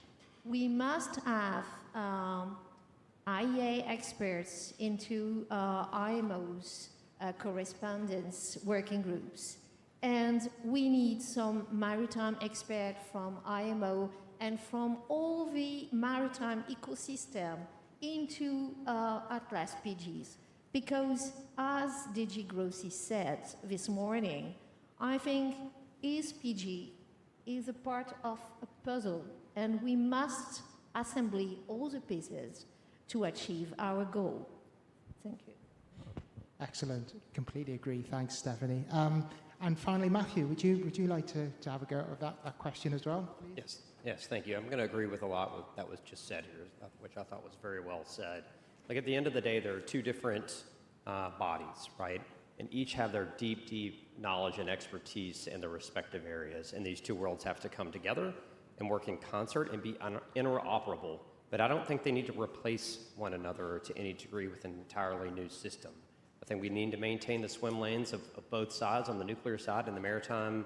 we must have IAEA experts into IMO's correspondence working groups. And we need some maritime experts from IMO and from all the maritime ecosystem into ATLAS PGs. Because as DG Grossi said this morning, I think each PG is a part of a puzzle, and we must assemble all the pieces to achieve our goal. Thank you.
Excellent. Completely agree. Thanks, Stephanie. And finally, Matthew, would you like to have a go at that question as well, please?
Yes, thank you. I'm going to agree with a lot that was just said here, which I thought was very well said. Like at the end of the day, there are two different bodies, right? And each have their deep, deep knowledge and expertise in their respective areas. And these two worlds have to come together and work in concert and be interoperable. But I don't think they need to replace one another to any degree with an entirely new system. I think we need to maintain the swim lanes of both sides, on the nuclear side and the maritime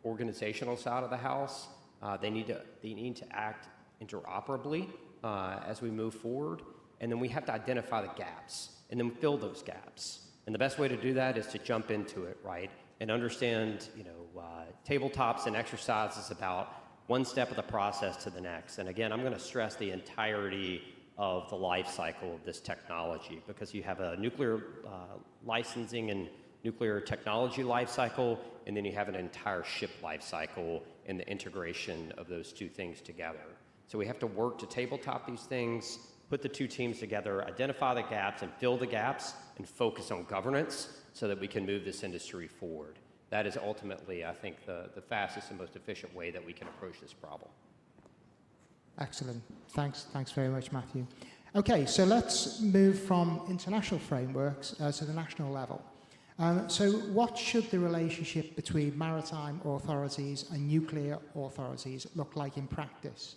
organizational side of the house. They need to act interoperably as we move forward. And then we have to identify the gaps and then fill those gaps. And the best way to do that is to jump into it, right? and understand, tabletops and exercises about one step of the process to the next. And again, I'm going to stress the entirety of the life cycle of this technology, because you have a nuclear licensing and nuclear technology life cycle, and then you have an entire ship life cycle and the integration of those two things together. So we have to work to tabletop these things, put the two teams together, identify the gaps and fill the gaps, and focus on governance so that we can move this industry forward. That is ultimately, I think, the fastest and most efficient way that we can approach this problem.
Excellent. Thanks very much, Matthew. Okay, so let's move from international frameworks to the national level. So what should the relationship between maritime authorities and nuclear authorities look like in practice?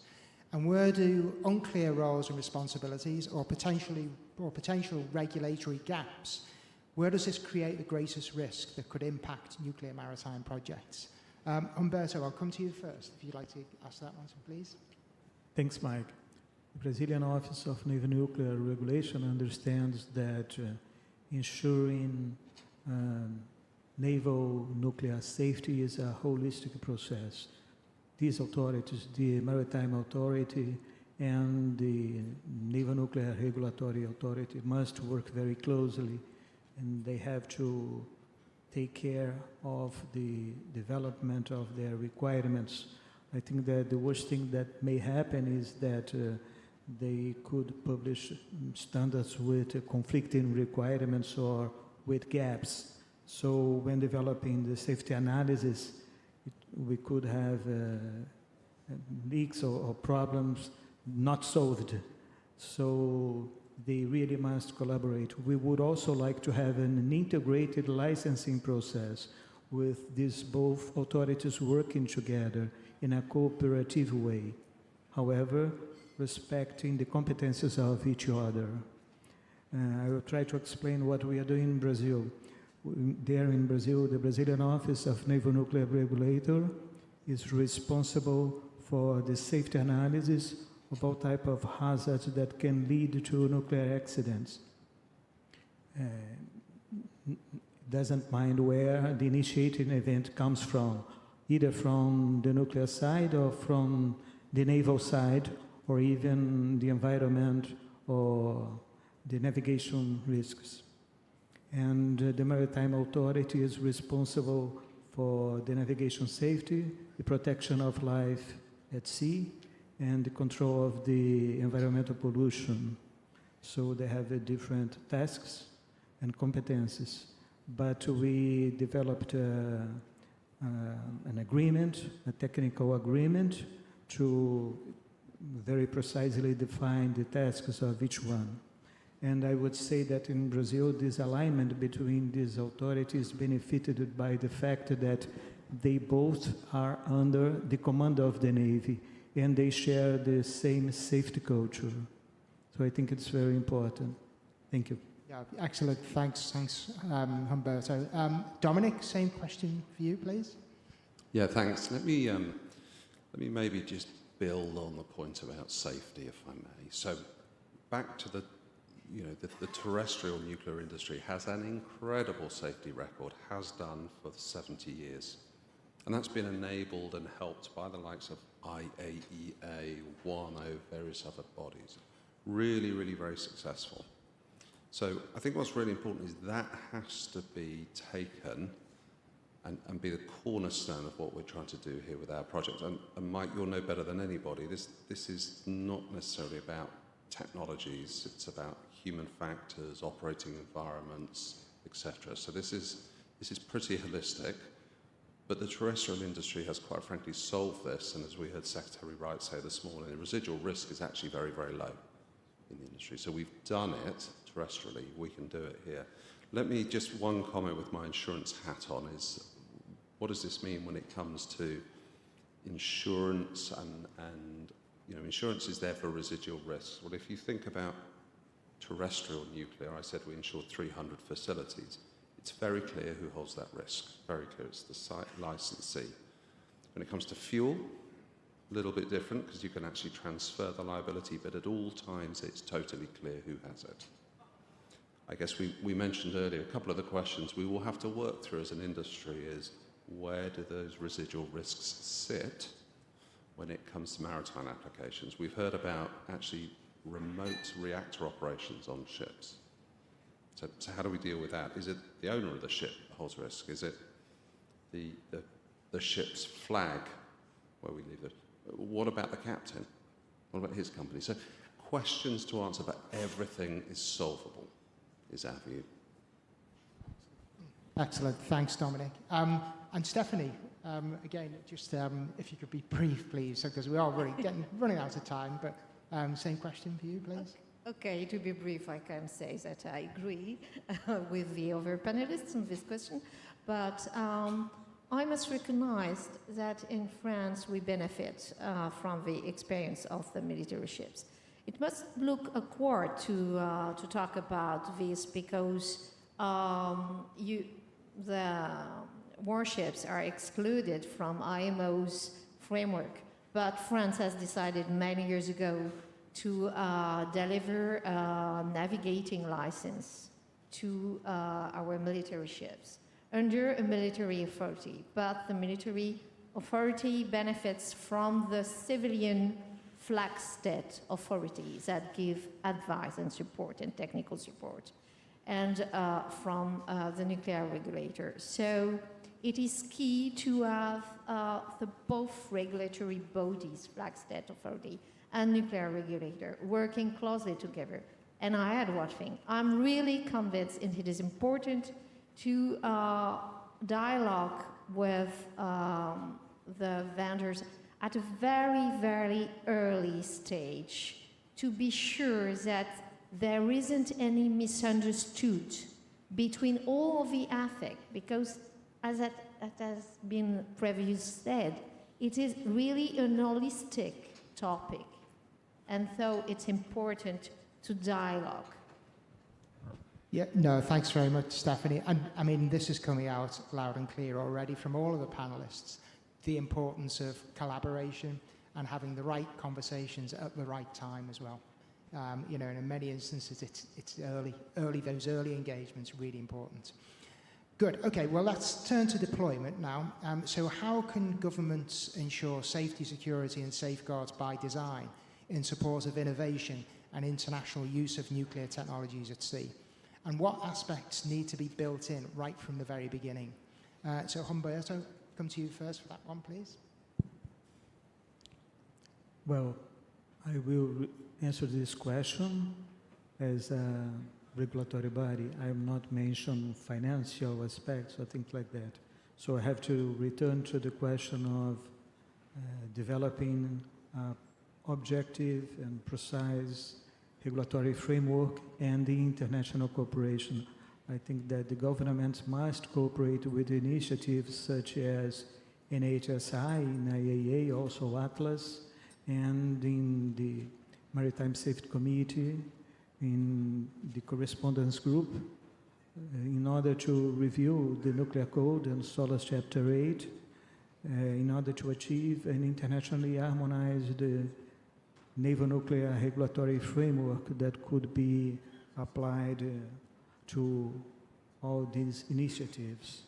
And where do unclear roles and responsibilities or potential regulatory gaps, where does this create the greatest risk that could impact nuclear maritime projects? Humberto, I'll come to you first, if you'd like to ask that one, please.
Thanks, Mike. The Brazilian Office of Naval Nuclear Regulation understands that ensuring naval nuclear safety is a holistic process. These authorities, the Maritime Authority and the Naval Nuclear Regulatory Authority, must work very closely, and they have to take care of the development of their requirements. I think that the worst thing that may happen is that they could publish standards with conflicting requirements or with gaps. So when developing the safety analysis, we could have leaks or problems not solved. So they really must collaborate. We would also like to have an integrated licensing process with these both authorities working together in a cooperative way. However, respecting the competences of each other. I will try to explain what we are doing in Brazil. There in Brazil, the Brazilian Office of Naval Nuclear Regulator is responsible for the safety analysis of all type of hazards that can lead to nuclear accidents. Doesn't mind where the initiating event comes from, either from the nuclear side or from the naval side, or even the environment or the navigation risks. And the Maritime Authority is responsible for the navigation safety, the protection of life at sea, and the control of the environmental pollution. So they have different tasks and competences. But we developed an agreement, a technical agreement, to very precisely define the tasks of each one. And I would say that in Brazil, this alignment between these authorities benefited by the fact that they both are under the command of the Navy, and they share the same safety culture. So I think it's very important. Thank you.
Yeah, excellent. Thanks, Humberto. Dominic, same question for you, please.
Yeah, thanks. Let me maybe just build on the point about safety, if I may. So back to the terrestrial nuclear industry has an incredible safety record, has done for 70 years. And that's been enabled and helped by the likes of IAEA, WANO, various other bodies. Really, really very successful. So I think what's really important is that has to be taken and be the cornerstone of what we're trying to do here with our project. And Mike, you'll know better than anybody, this is not necessarily about technologies, it's about human factors, operating environments, etc. So this is pretty holistic, but the terrestrial industry has quite frankly solved this, and as we heard Secretary Wright say this morning, the residual risk is actually very, very low in the industry. So we've done it terrestrially, we can do it here. Let me just one comment with my insurance hat on is, what does this mean when it comes to insurance and insurance is there for residual risks. Well, if you think about terrestrial nuclear, I said we insured 300 facilities. It's very clear who holds that risk. Very clear. It's the site licensee. When it comes to fuel, a little bit different because you can actually transfer the liability, but at all times it's totally clear who has it. I guess we mentioned earlier, a couple of the questions we will have to work through as an industry is where do those residual risks sit when it comes to maritime applications? We've heard about actually remote reactor operations on ships. So how do we deal with that? Is it the owner of the ship holds risk? Is it the ship's flag where we leave it? What about the captain? What about his company? So questions to answer, but everything is solvable, is our view.
Excellent. Thanks, Dominic. And Stephanie, again, just if you could be brief, please, because we are running out of time, but same question for you, please.
Okay, to be brief, I can say that I agree with the other panelists on this question, but I must recognize that in France we benefit from the experience of the military ships. It must look awkward to talk about this because the warships are excluded from IMO's framework, but France has decided many years ago to deliver a navigating license to our military ships under a military authority. But the military authority benefits from the civilian flag state authorities that give advice and support and technical support, and from the nuclear regulator. So it is key to have the both regulatory bodies, flag state authority and nuclear regulator, working closely together. And I add one thing. I'm really convinced it is important to dialogue with the vendors at a very, very early stage to be sure that there isn't any misunderstood between all of the affect, because as that has been previously said, it is really a holistic topic. And so it's important to dialogue.
Yeah, no, thanks very much, Stephanie. And I mean, this is coming out loud and clear already from all of the panelists, the importance of collaboration and having the right conversations at the right time as well. You know, and in many instances, it's those early engagements really important. Good, okay, well, let's turn to deployment now. So how can governments ensure safety, security, and safeguards by design in support of innovation and international use of nuclear technologies at sea? And what aspects need to be built in right from the very beginning? So Humberto, come to you first for that one, please.
Well, I will answer this question as a regulatory body. I am not mention financial aspects or things like that. So I have to return to the question of developing objective and precise regulatory framework and the international cooperation. I think that the governments must cooperate with initiatives such as NHSI, in IAEA, also ATLAS, and in the Maritime Safety Committee, in the correspondence group, in order to review the nuclear code and SOLAS Chapter 8, in order to achieve an internationally harmonized naval nuclear regulatory framework that could be applied to all these initiatives.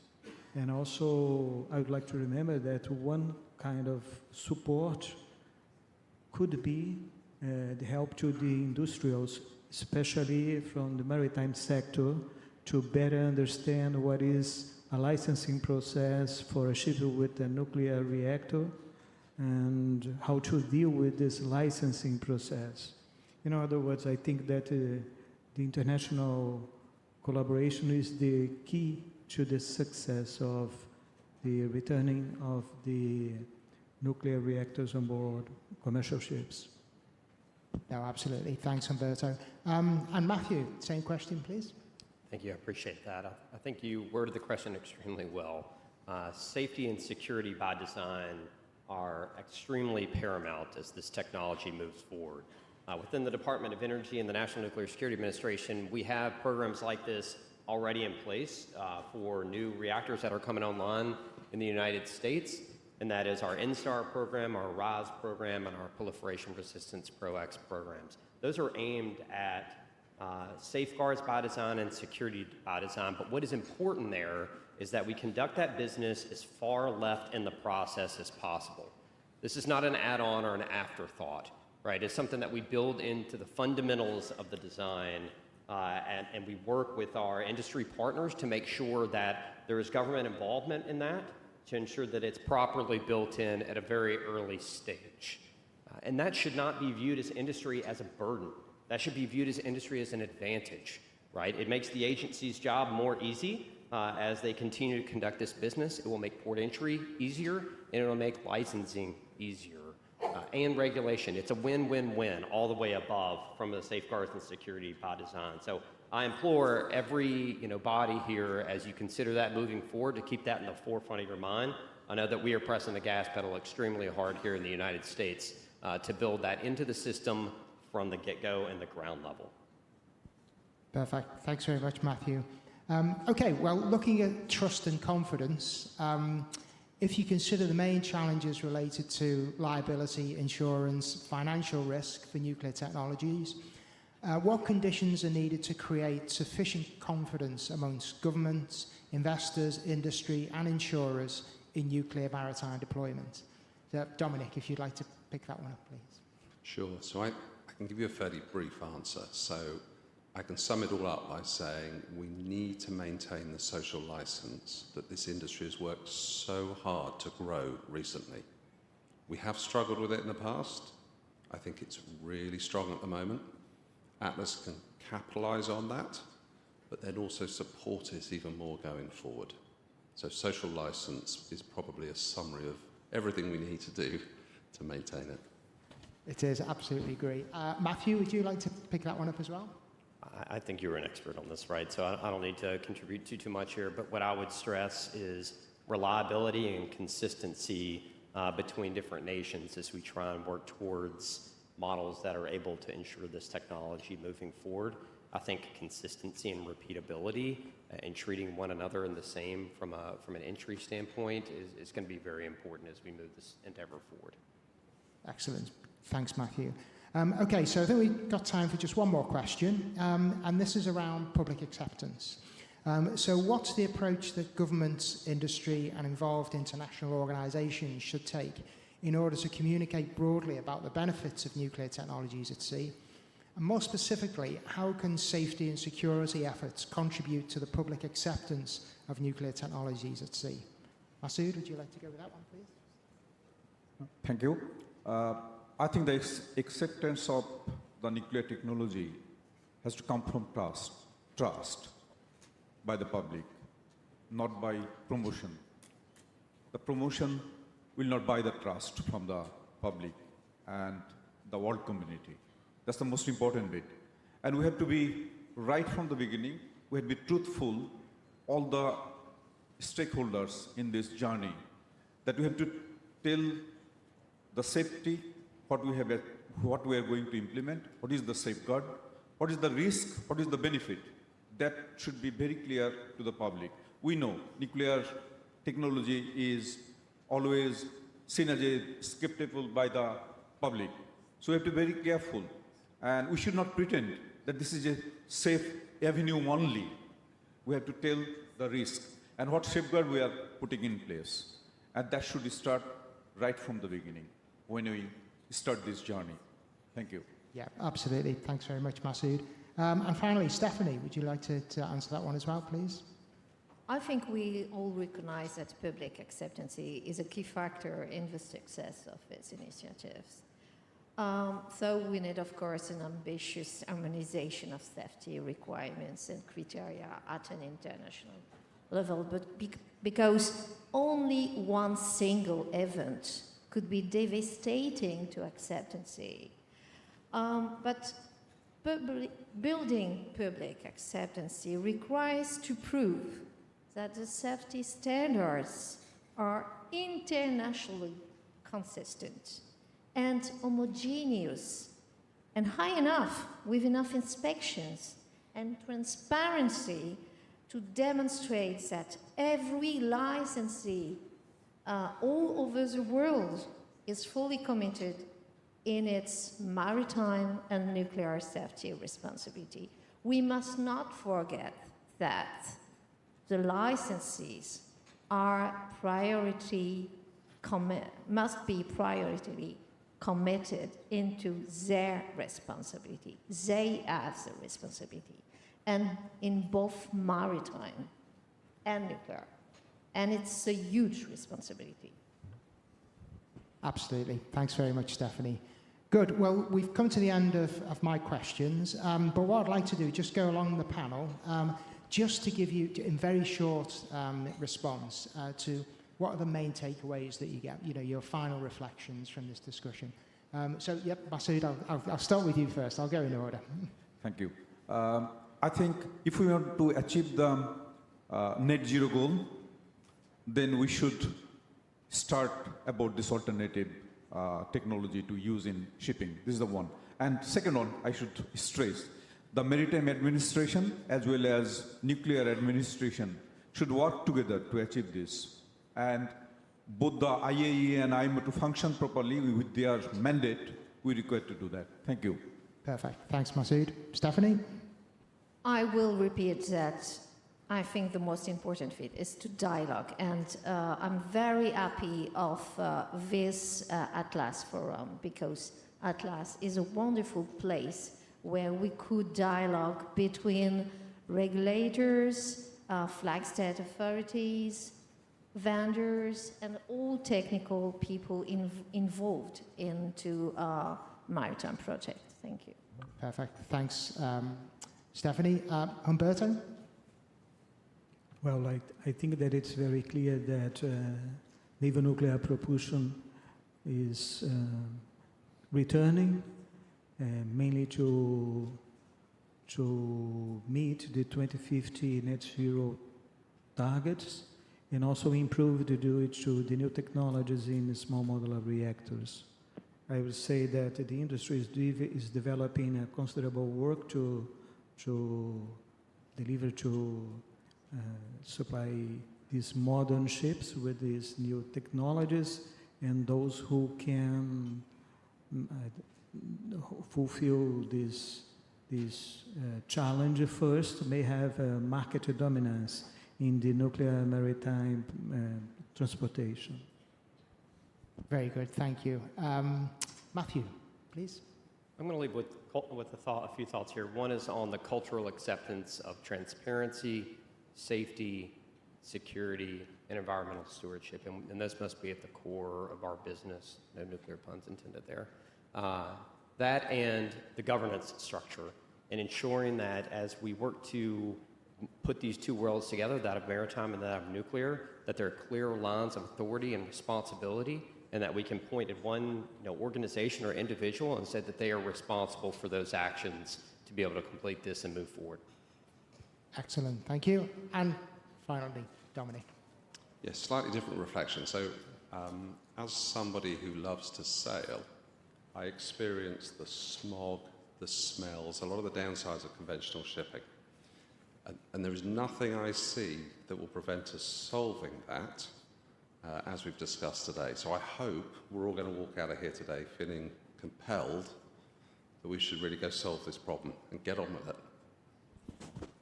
And also, I would like to remember that one kind of support could be the help to the industrials, especially from the maritime sector, to better understand what is a licensing process for a ship with a nuclear reactor and how to deal with this licensing process. In other words, I think that the international collaboration is the key to the success of the returning of the nuclear reactors on board commercial ships.
No, absolutely. Thanks, Humberto. And Matthew, same question, please.
Thank you. I appreciate that. I think you worded the question extremely well. Safety and security by design are extremely paramount as this technology moves forward. Within the Department of Energy and the National Nuclear Security Administration, we have programs like this already in place for new reactors that are coming online in the United States, and that is our NSTAR program, our RISE program, and our Proliferation Resistance PRO-X programs. Those are aimed at safeguards by design and security by design. But what is important there is that we conduct that business as far left in the process as possible. This is not an add-on or an afterthought, right? It's something that we build into the fundamentals of the design, and we work with our industry partners to make sure that there is government involvement in that, to ensure that it's properly built in at a very early stage. And that should not be viewed as industry as a burden. That should be viewed as industry as an advantage, right? It makes the agency's job more easy as they continue to conduct this business. It will make port entry easier, and it will make licensing easier. And regulation. It's a win-win-win all the way above from the safeguards and security by design. So I implore every body here, as you consider that moving forward, to keep that in the forefront of your mind. I know that we are pressing the gas pedal extremely hard here in the United States to build that into the system from the get-go and the ground level.
Perfect. Thanks very much, Matthew. Okay, well, looking at trust and confidence, if you consider the main challenges related to liability, insurance, financial risk for nuclear technologies, what conditions are needed to create sufficient confidence amongst governments, investors, industry, and insurers in nuclear maritime deployment? So, Dominic, if you'd like to pick that one up, please.
Sure. So I can give you a fairly brief answer. So I can sum it all up by saying we need to maintain the social license that this industry has worked so hard to grow recently. We have struggled with it in the past. I think it's really strong at the moment. ATLAS can capitalize on that, but then also support it even more going forward. So social license is probably a summary of everything we need to do to maintain it.
It is, absolutely agree. Matthew, would you like to pick that one up as well?
I think you're an expert on this, right? So I don't need to contribute too much here, but what I would stress is reliability and consistency between different nations as we try and work towards models that are able to ensure this technology moving forward. I think consistency and repeatability and treating one another in the same from an entry standpoint is going to be very important as we move this endeavor forward.
Excellent. Thanks, Matthew. Okay, so I think we've got time for just one more question, and this is around public acceptance. So what's the approach that governments, industry, and involved international organizations should take in order to communicate broadly about the benefits of nuclear technologies at sea? And more specifically, how can safety and security efforts contribute to the public acceptance of nuclear technologies at sea? Masood, would you like to go with that one, please?
Thank you. I think the acceptance of the nuclear technology has to come from trust by the public, not by promotion. The promotion will not buy the trust from the public and the world community. That's the most important bit. And we have to be, right from the beginning, we have to be truthful, all the stakeholders in this journey, that we have to tell the safety, what we are going to implement, what is the safeguard, what is the risk, what is the benefit. That should be very clear to the public. We know nuclear technology is always seen as skeptical by the public. So we have to be very careful. And we should not pretend that this is a safe avenue only. We have to tell the risk and what safeguard we are putting in place. And that should start right from the beginning when we start this journey. Thank you.
Yeah, absolutely. Thanks very much, Masood. And finally, Stephanie, would you like to answer that one as well, please?
I think we all recognize that public acceptance is a key factor in the success of its initiatives. So we need, of course, an ambitious harmonization of safety requirements and criteria at an international level, but because only one single event could be devastating to acceptance. But building public acceptance requires to prove that the safety standards are internationally consistent and homogeneous and high enough with enough inspections and transparency to demonstrate that every licensee all over the world is fully committed in its maritime and nuclear safety responsibility. we must not forget that the licensees are must be priority committed into their responsibility. They have the responsibility, and in both maritime and nuclear. And it's a huge responsibility.
Absolutely. Thanks very much, Stephanie. Good. Well, we've come to the end of my questions, but what I'd like to do, just go along the panel, just to give you, in very short response, to what are the main takeaways that you get, your final reflections from this discussion. So, yep, Masood, I'll start with you first. I'll go in order.
Thank you. I think if we want to achieve the net zero goal, then we should start about this alternative technology to use in shipping. This is the one. And second one, I should stress, the Maritime Administration as well as Nuclear Administration should work together to achieve this. And both the IAEA and IMO to function properly with their mandate, we require to do that. Thank you.
Perfect. Thanks, Masood. Stephanie?
I will repeat that I think the most important bit is to dialogue, and I'm very happy of this ATLAS forum, because ATLAS is a wonderful place where we could dialogue between regulators, flag state authorities, vendors, and all technical people involved into maritime projects. Thank you.
Perfect. Thanks, Stephanie. Humberto?
Well, I think that it's very clear that naval nuclear propulsion is returning, mainly to meet the 2050 net zero targets, and also improve due to the new technologies in the small modular reactors. I would say that the industry is developing a considerable work to deliver to supply these modern ships with these new technologies, and those who can fulfill this challenge first may have market dominance in the nuclear maritime transportation.
Very good, thank you. Matthew, please.
I'm going to leave with a few thoughts here. One is on the cultural acceptance of transparency, safety, security, and environmental stewardship, and this must be at the core of our business. No nuclear puns intended there. That and the governance structure, and ensuring that as we work to put these two worlds together, that of maritime and that of nuclear, that there are clear lines of authority and responsibility, and that we can point at one organization or individual and say that they are responsible for those actions to be able to complete this and move forward.
Excellent, thank you. And finally, Dominic.
Yes, slightly different reflection. So, as somebody who loves to sail, I experience the smog, the smells, a lot of the downsides of conventional shipping. And there is nothing I see that will prevent us solving that, as we've discussed today. So I hope we're all going to walk out of here today feeling compelled that we should really go solve this problem and get on with it.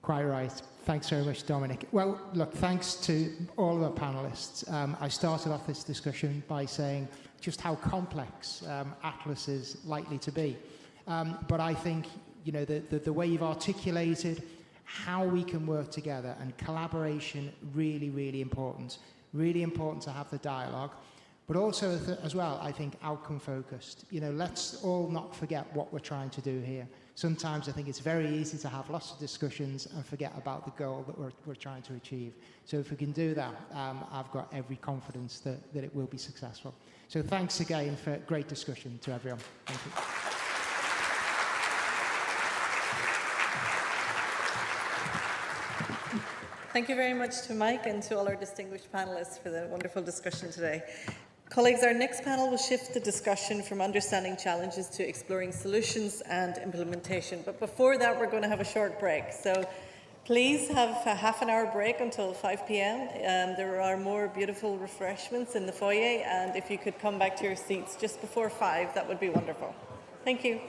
Quite right. Thanks very much, Dominic. Well, look, thanks to all of our panelists. I started off this discussion by saying just how complex ATLAS is likely to be. But I think, the way you've articulated how we can work together, and collaboration, really, really important. Really important to have the dialogue. But also, as well, I think outcome-focused. Let's all not forget what we're trying to do here. Sometimes I think it's very easy to have lots of discussions and forget about the goal that we're trying to achieve. So if we can do that, I've got every confidence that it will be successful. So thanks again for great discussion to everyone. Thank you.
Thank you very much to Mike and to all our distinguished panelists for the wonderful discussion today. Colleagues, our next panel will shift the discussion from understanding challenges to exploring solutions and implementation. But before that, we're going to have a short break. So please have a half an hour break until 5 p.m. There are more beautiful refreshments in the foyer, and if you could come back to your seats just before 5, that would be wonderful. Thank you.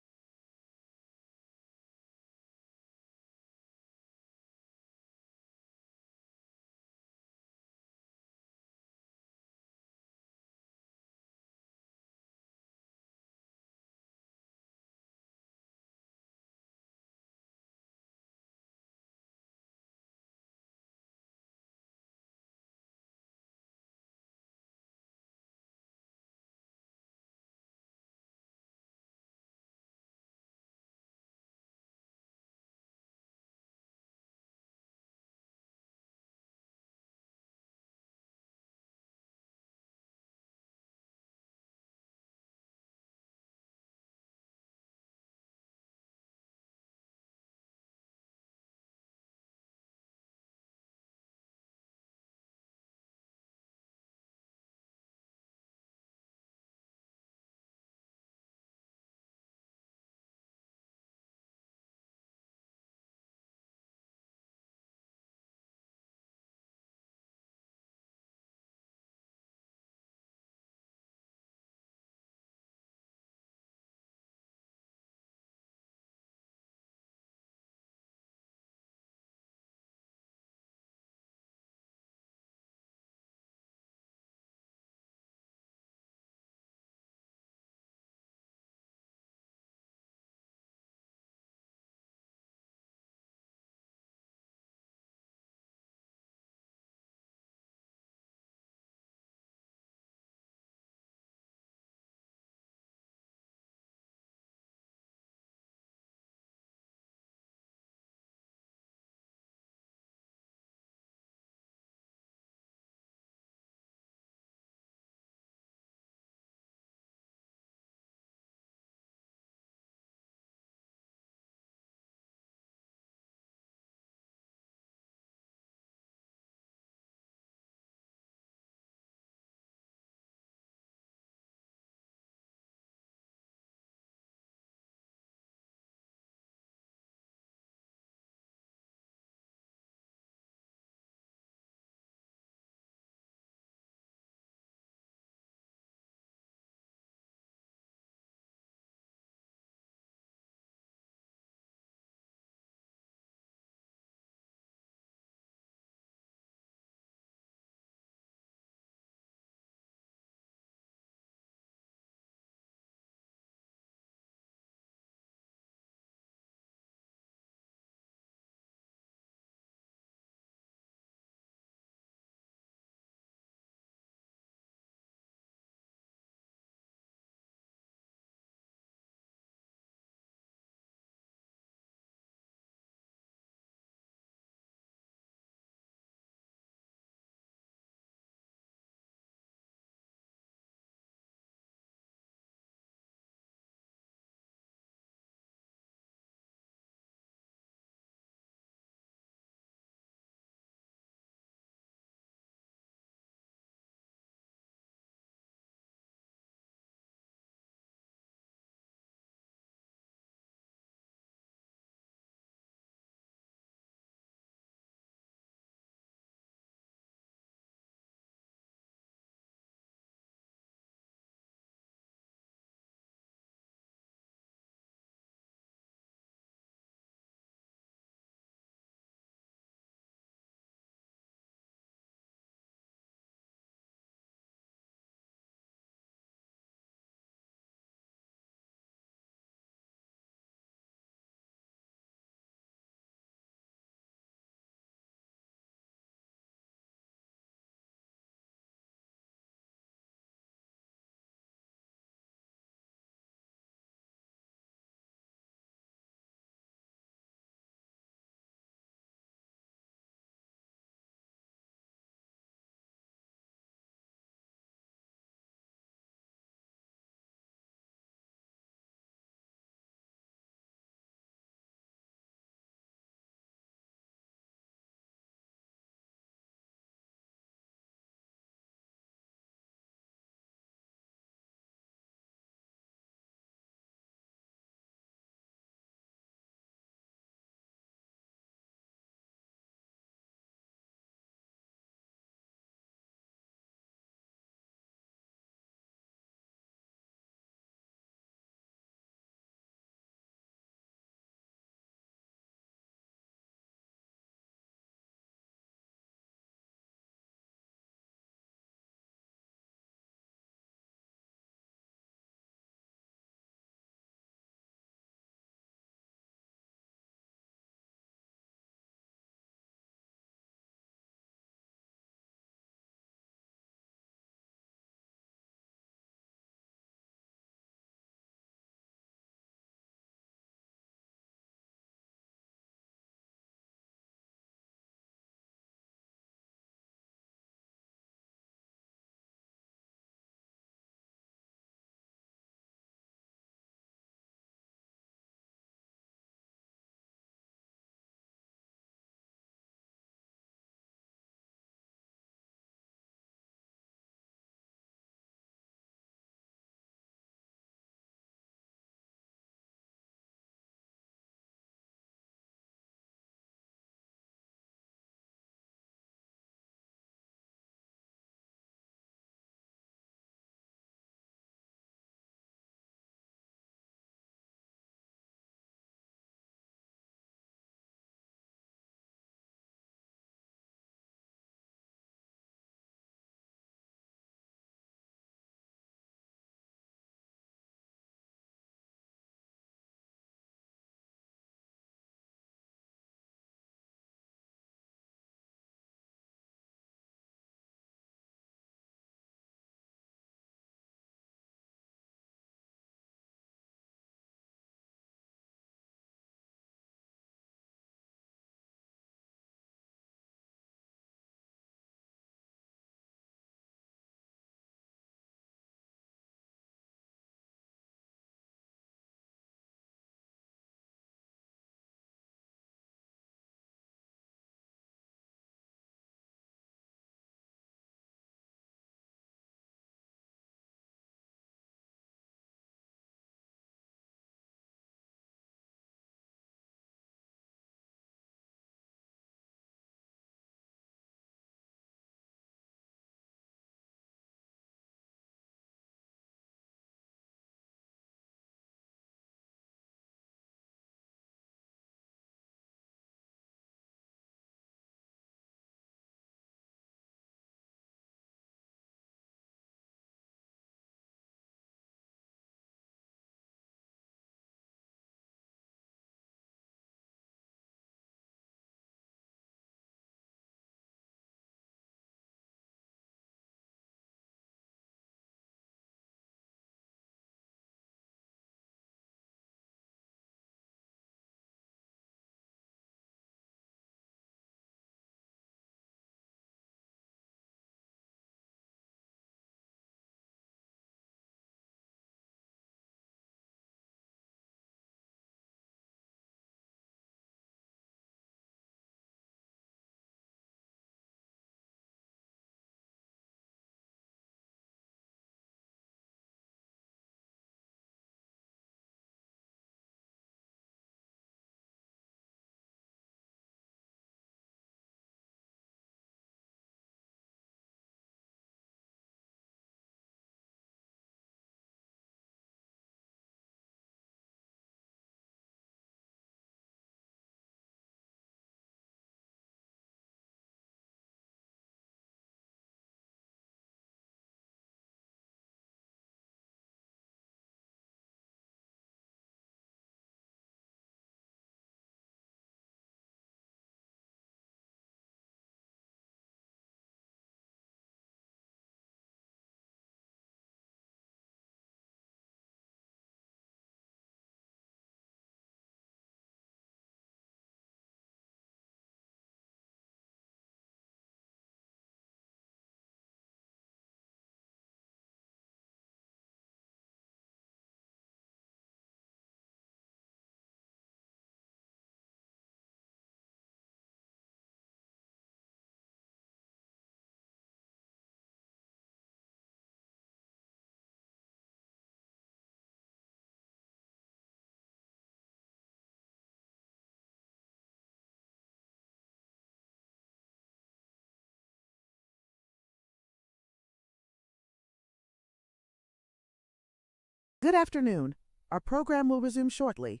Good afternoon. Our program will resume shortly.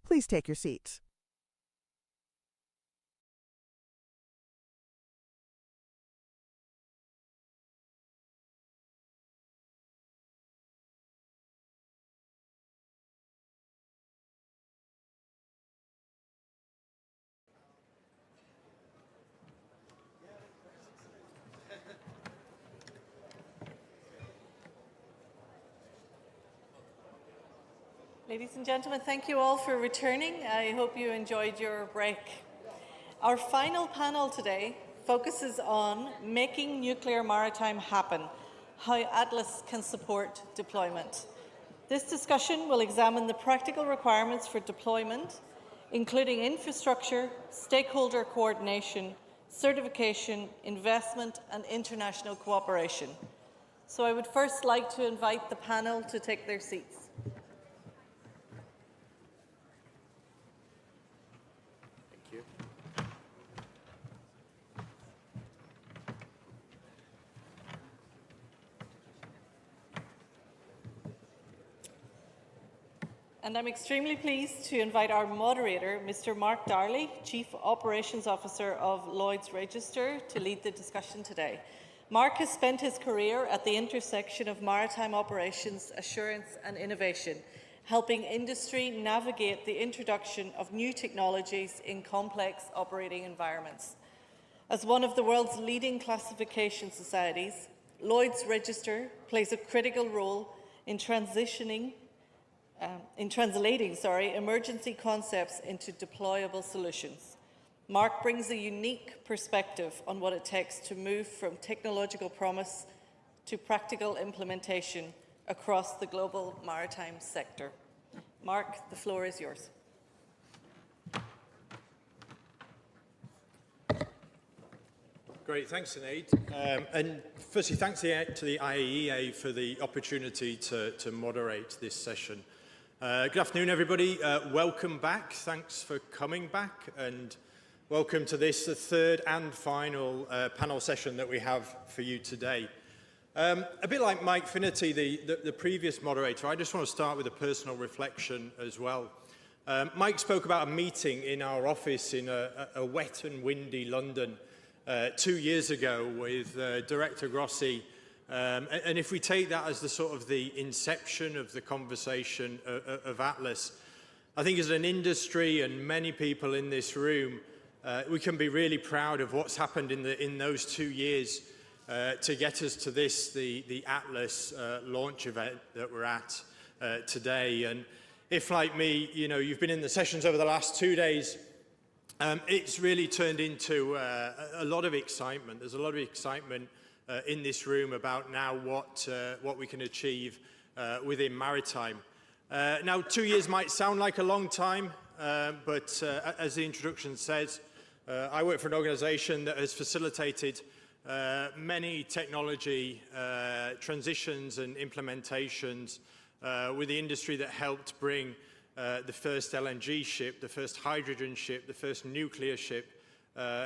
Please take your seats.
Ladies and gentlemen, thank you all for returning. I hope you enjoyed your break. Our final panel today focuses on making nuclear maritime happen, how ATLAS can support deployment. This discussion will examine the practical requirements for deployment, including infrastructure, stakeholder coordination, certification, investment, and international cooperation. So I would first like to invite the panel to take their seats. And I'm extremely pleased to invite our moderator, Mr. Mark Darley, Chief Operations Officer of Lloyd's Register, to lead the discussion today. Mark has spent his career at the intersection of maritime operations, assurance and innovation, helping industry navigate the introduction of new technologies in complex operating environments. As one of the world's leading classification societies, Lloyd's Register plays a critical role in translating emergency concepts into deployable solutions. Mark brings a unique perspective on what it takes to move from technological promise to practical implementation across the global maritime sector. Mark, the floor is yours.
Great, thanks, Sinead. And firstly, thanks to the IAEA for the opportunity to moderate this session. Good afternoon, everybody. Welcome back. Thanks for coming back, and welcome to this, the third and final panel session that we have for you today. A bit like Mike Finnerty, the previous moderator, I just want to start with a personal reflection as well. Mike spoke about a meeting in our office in a wet and windy London 2 years ago with Director Grossi. And if we take that as the sort of the inception of the conversation of ATLAS, I think as an industry and many people in this room, we can be really proud of what's happened in those 2 years to get us to this, the ATLAS launch event that we're at today. And if, like me, you know, you've been in the sessions over the last 2 days, it's really turned into a lot of excitement. There's a lot of excitement in this room about now what we can achieve within maritime. Now, 2 years might sound like a long time, but as the introduction says, I work for an organization that has facilitated many technology transitions and implementations with the industry that helped bring the first LNG ship, the first hydrogen ship, the first nuclear ship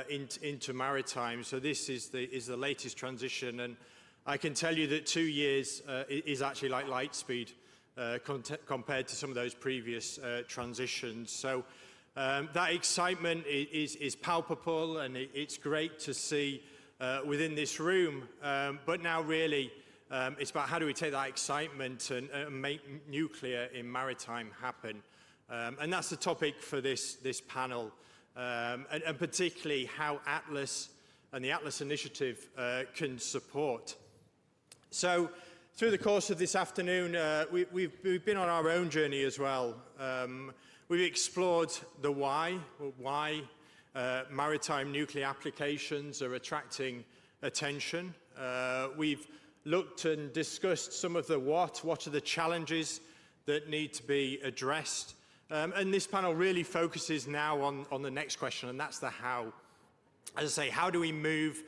into maritime. So this is the latest transition, and I can tell you that 2 years is actually like light speed compared to some of those previous transitions. So that excitement is palpable, and it's great to see within this room. But now really it's about how do we take that excitement and make nuclear in maritime happen. And that's the topic for this panel. And particularly how ATLAS and the ATLAS initiative can support. So through the course of this afternoon, we've been on our own journey as well. We've explored the why maritime nuclear applications are attracting attention. We've looked and discussed some of the what are the challenges that need to be addressed. And this panel really focuses now on the next question, and that's the how. As I say, how do we move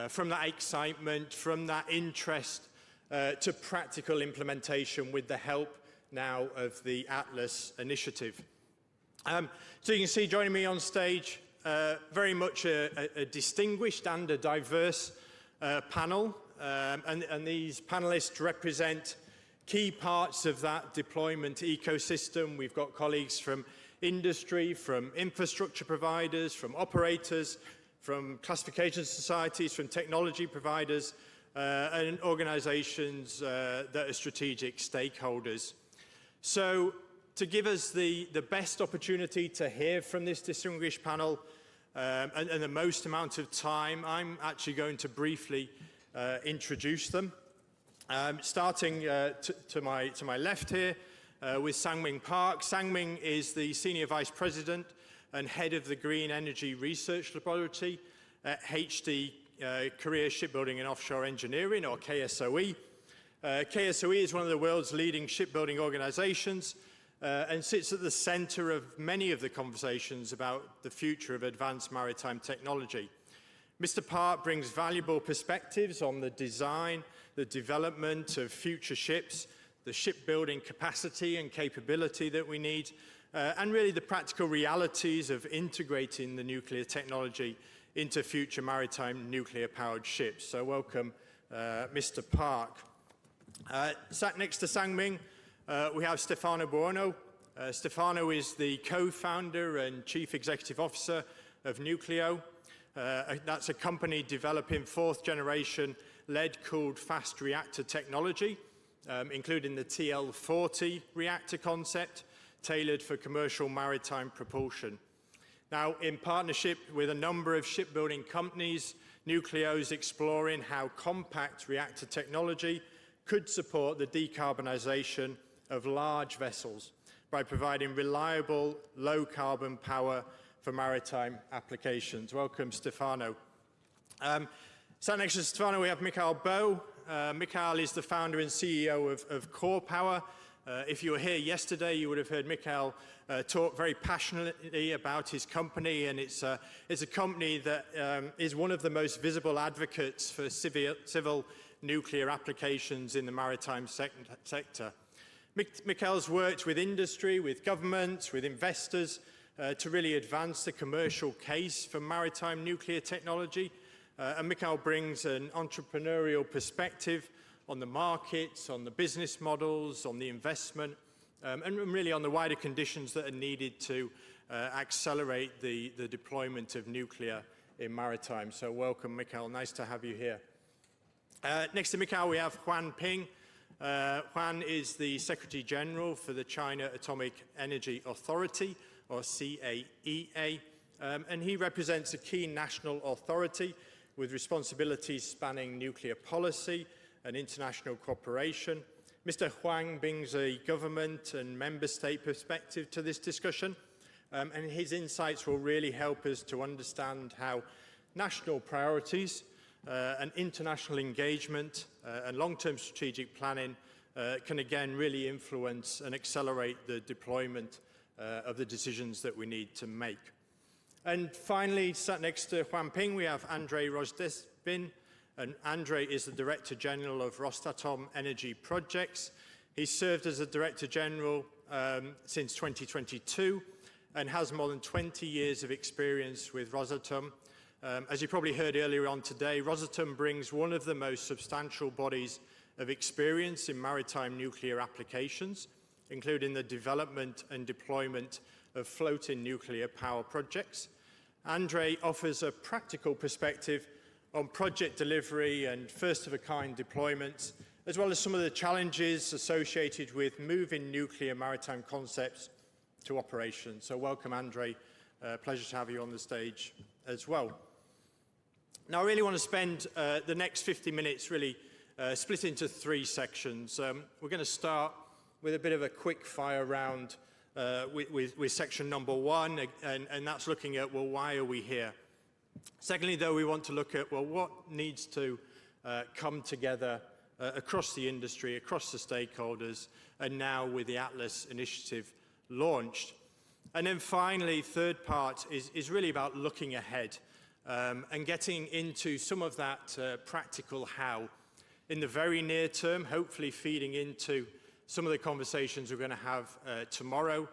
from that excitement, from that interest to practical implementation with the help now of the ATLAS initiative? So you can see joining me on stage, very much a distinguished and a diverse panel. And these panelists represent key parts of that deployment ecosystem. We've got colleagues from industry, from infrastructure providers, from operators, from classification societies, from technology providers, and organizations that are strategic stakeholders. So to give us the best opportunity to hear from this distinguished panel and the most amount of time, I'm actually going to briefly introduce them. Starting to my left here with Sang-Ming Park. Sang-Ming is the Senior Vice President and Head of the Green Energy Research Laboratory at HD Korea Shipbuilding and Offshore Engineering, or KSOE. KSOE is one of the world's leading shipbuilding organizations and sits at the center of many of the conversations about the future of advanced maritime technology. Mr. Park brings valuable perspectives on the design, the development of future ships, the shipbuilding capacity and capability that we need, and really the practical realities of integrating the nuclear technology into future maritime nuclear-powered ships. So welcome, Mr. Park. Sat next to Sang-Ming, we have Stefano Buono. Stefano is the co-founder and chief executive officer of Nucleo. That's a company developing fourth-generation lead-cooled fast reactor technology, including the TL40 reactor concept, tailored for commercial maritime propulsion. Now, in partnership with a number of shipbuilding companies, Nucleo is exploring how compact reactor technology could support the decarbonisation of large vessels by providing reliable, low-carbon power for maritime applications. Welcome, Stefano. Sat next to Stefano, we have Mikhail Bo. Mikhail is the founder and CEO of Core Power. If you were here yesterday, you would have heard Mikhail talk very passionately about his company, and it's a company that is one of the most visible advocates for civil nuclear applications in the maritime sector. Mikhail's worked with industry, with governments, with investors to really advance the commercial case for maritime nuclear technology. And Mikhail brings an entrepreneurial perspective on the markets, on the business models, on the investment, and really on the wider conditions that are needed to accelerate the deployment of nuclear in maritime. So welcome, Mikhail. Nice to have you here. Next to Mikhail, we have Huan Ping. Huan is the Secretary General for the China Atomic Energy Authority, or CAEA, and he represents a key national authority with responsibilities spanning nuclear policy and international cooperation. Mr. Huang brings a government and member state perspective to this discussion, and his insights will really help us to understand how national priorities and international engagement and long-term strategic planning can again really influence and accelerate the deployment of the decisions that we need to make. And finally, sat next to Huan Ping, we have Andrei Rozdesbin. And Andrei is the Director General of Rosatom Energy Projects. He served as a Director General since 2022 and has more than 20 years of experience with Rosatom. As you probably heard earlier on today, Rosatom brings one of the most substantial bodies of experience in maritime nuclear applications, including the development and deployment of floating nuclear power projects. Andrei offers a practical perspective on project delivery and first-of-a-kind deployments, as well as some of the challenges associated with moving nuclear maritime concepts to operation. So welcome, Andrei. Pleasure to have you on the stage as well. Now, I really want to spend the next 50 minutes really split into three sections. We're going to start with a bit of a quick fire round with section number one, and that's looking at, well, why are we here? Secondly, though, we want to look at, well, what needs to come together across the industry, across the stakeholders, and now with the ATLAS initiative launched. And then finally, third part is really about looking ahead and getting into some of that practical how in the very near term, hopefully feeding into some of the conversations we're going to have tomorrow,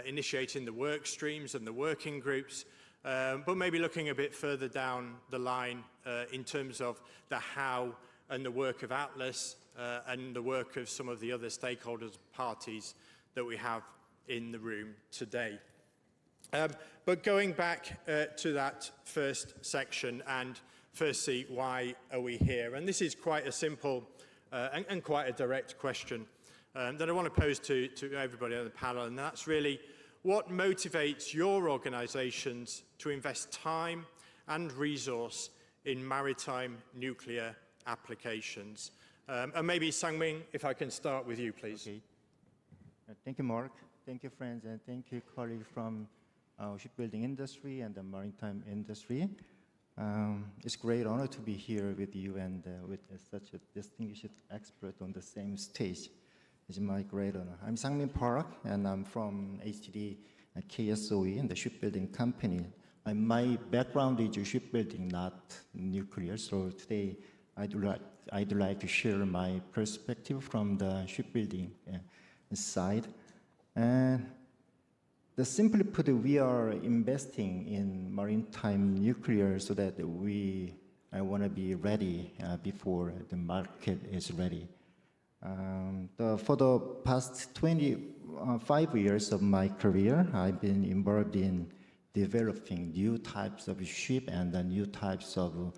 initiating the work streams and the working groups, but maybe looking a bit further down the line in terms of the how and the work of ATLAS and the work of some of the other stakeholders and parties that we have in the room today. But going back to that first section, and firstly, why are we here? And this is quite a simple and quite a direct question that I want to pose to everybody on the panel, and that's really what motivates your organisations to invest time and resource in maritime nuclear applications. And maybe Sang-Ming, if I can start with you, please.
Okay. Thank you, Mark. Thank you, friends, and thank you, colleagues from shipbuilding industry and the maritime industry. It's a great honor to be here with you and with such a distinguished expert on the same stage. It's my great honor. I'm Sang-Min Park, and I'm from HTD KSOE, the shipbuilding company. And my background is shipbuilding, not nuclear. So today, I'd like to share my perspective from the shipbuilding side. And simply put, we are investing in maritime nuclear so that I want to be ready before the market is ready. For the past 25 years of my career, I've been involved in developing new types of ship and new types of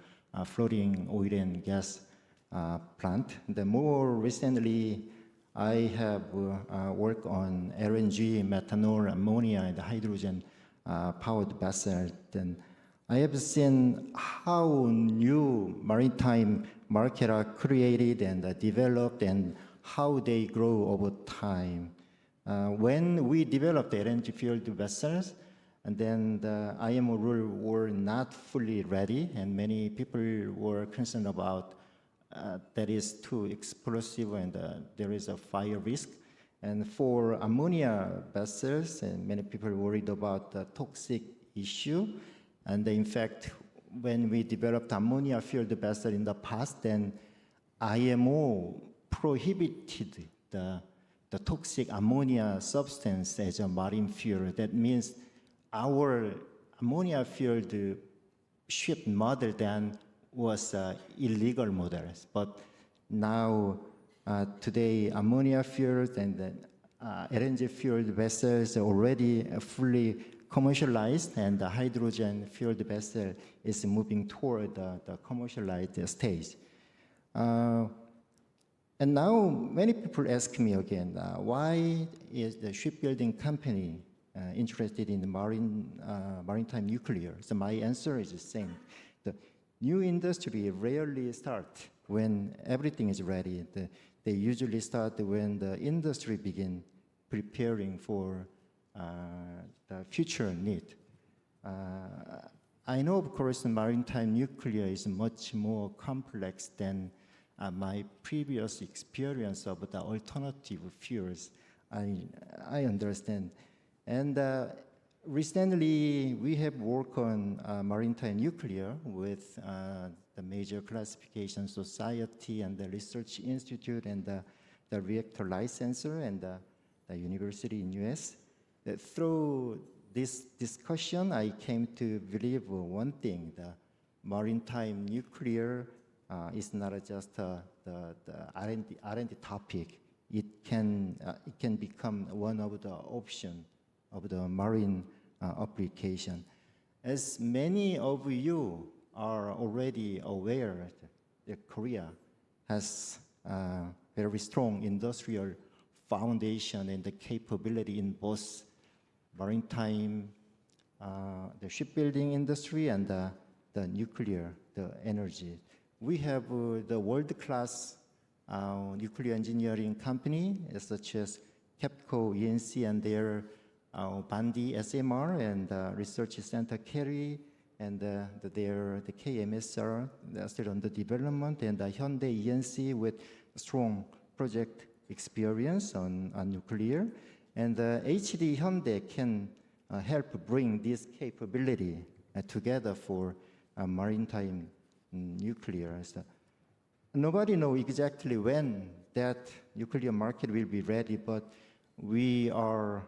floating oil and gas plant. The more recently, I have worked on LNG, methanol, ammonia, and hydrogen powered vessels. And I have seen how new maritime markets are created and developed and how they grow over time. When we developed the LNG fueled vessels, and then the IMO rule were not fully ready, and many people were concerned about that is too explosive and there is a fire risk. And for ammonia vessels, and many people worried about the toxic issue. And in fact, when we developed ammonia fueled vessel in the past, then IMO prohibited the toxic ammonia substance as a marine fuel. That means our ammonia fueled ship model then was illegal models. But now, today, ammonia fueled and LNG fueled vessels are already fully commercialized, and the hydrogen fueled vessel is moving toward the commercialized stage. And now many people ask me again, why is the shipbuilding company interested in the maritime nuclear? So my answer is the same. The new industry rarely starts when everything is ready. They usually start when the industry begins preparing for the future need. I know, of course, maritime nuclear is much more complex than my previous experience of the alternative fuels. I understand. And recently, we have worked on maritime nuclear with the major classification society and the research institute and the reactor licensor and the university in US. Through this discussion, I came to believe one thing: the maritime nuclear is not just the R&D topic. It can become one of the options of the marine application. As many of you are already aware, that Korea has a very strong industrial foundation and the capability in both maritime, the shipbuilding industry, and the nuclear, the energy. We have the world-class nuclear engineering company such as KEPCO, ENC, and their Bandi SMR and Research Center Kerry, and the KMSR still under development, and the Hyundai ENC with strong project experience on nuclear. And HD Hyundai can help bring this capability together for maritime nuclear. So nobody knows exactly when that nuclear market will be ready, but we are,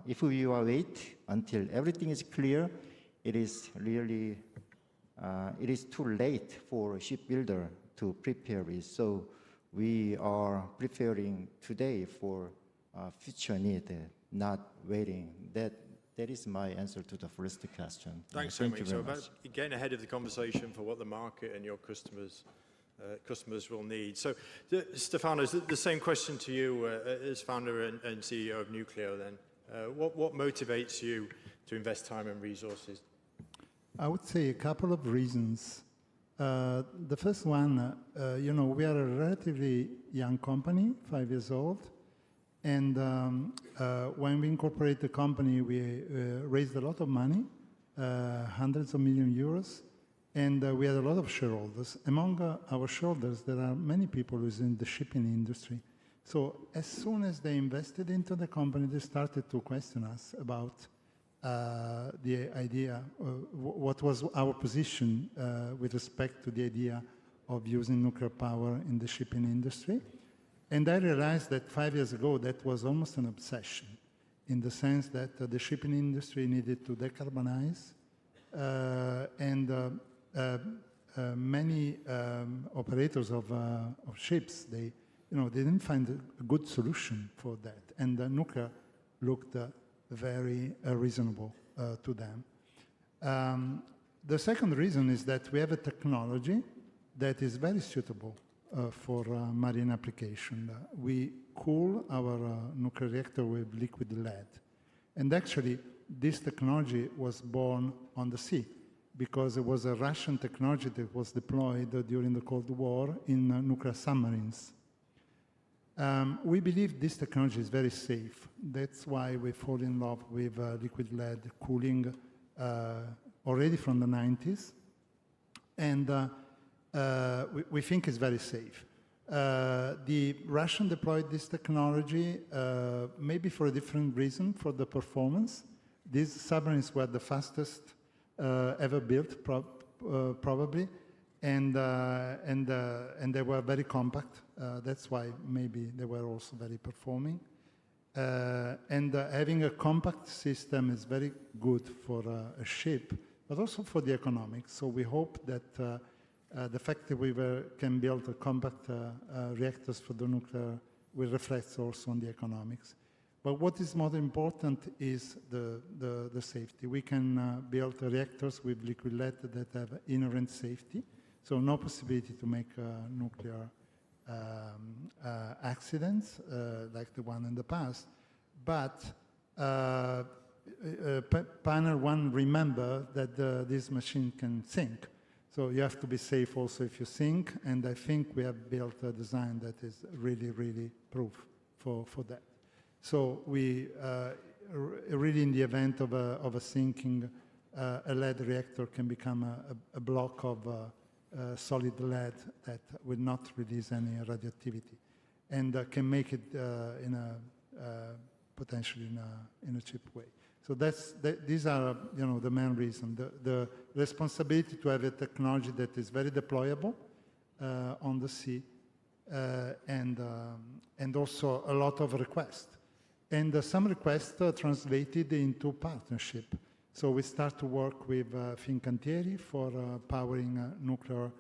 if we wait until everything is clear, it is really, it is too late for a shipbuilder to prepare it. So we are preparing today for future need, not waiting. That is my answer to the first question.
Thanks
Thank
so
you
much.
very
So
much.
about getting ahead of the conversation for what the market and your customers will need. So, Stefano, the same question to you as founder and CEO of Nucleo then. What motivates you to invest time and resources?
I would say a couple of reasons. The first one, we are a relatively young company, 5 years old. And when we incorporated the company, we raised a lot of money, hundreds of million euros. And we had a lot of shareholders. Among our shareholders, there are many people who's in the shipping industry. So as soon as they invested into the company, they started to question us about the idea, what was our position with respect to the idea of using nuclear power in the shipping industry. And I realized that 5 years ago, that was almost an obsession, in the sense that the shipping industry needed to decarbonize, and many operators of ships, they didn't find a good solution for that, and nuclear looked very reasonable to them. The second reason is that we have a technology that is very suitable for marine application. We cool our nuclear reactor with liquid lead, and actually this technology was born on the sea, because it was a Russian technology that was deployed during the Cold War in nuclear submarines. We believe this technology is very safe. That's why we fall in love with liquid lead cooling already from the 90s. And we think it's very safe. The Russian deployed this technology maybe for a different reason, for the performance. These submarines were the fastest ever built, probably, and they were very compact. That's why maybe they were also very performing. And having a compact system is very good for a ship, but also for the economics. So we hope that the fact that we can build a compact reactors for the nuclear will reflect also on the economics. But what is more important is the safety. We can build reactors with liquid lead that have inherent safety, so no possibility to make nuclear accidents like the one in the past. But panel one, remember that this machine can sink. So you have to be safe also if you sink, and I think we have built a design that is really, really proof for that. So we really, in the event of a sinking, a lead reactor can become a block of solid lead that will not release any radioactivity, and can make it potentially in a cheap way. So these are the main reason. The responsibility to have a technology that is very deployable on the sea, and also a lot of requests. And some requests translated into partnership. So we start to work with Fincantieri for powering nuclear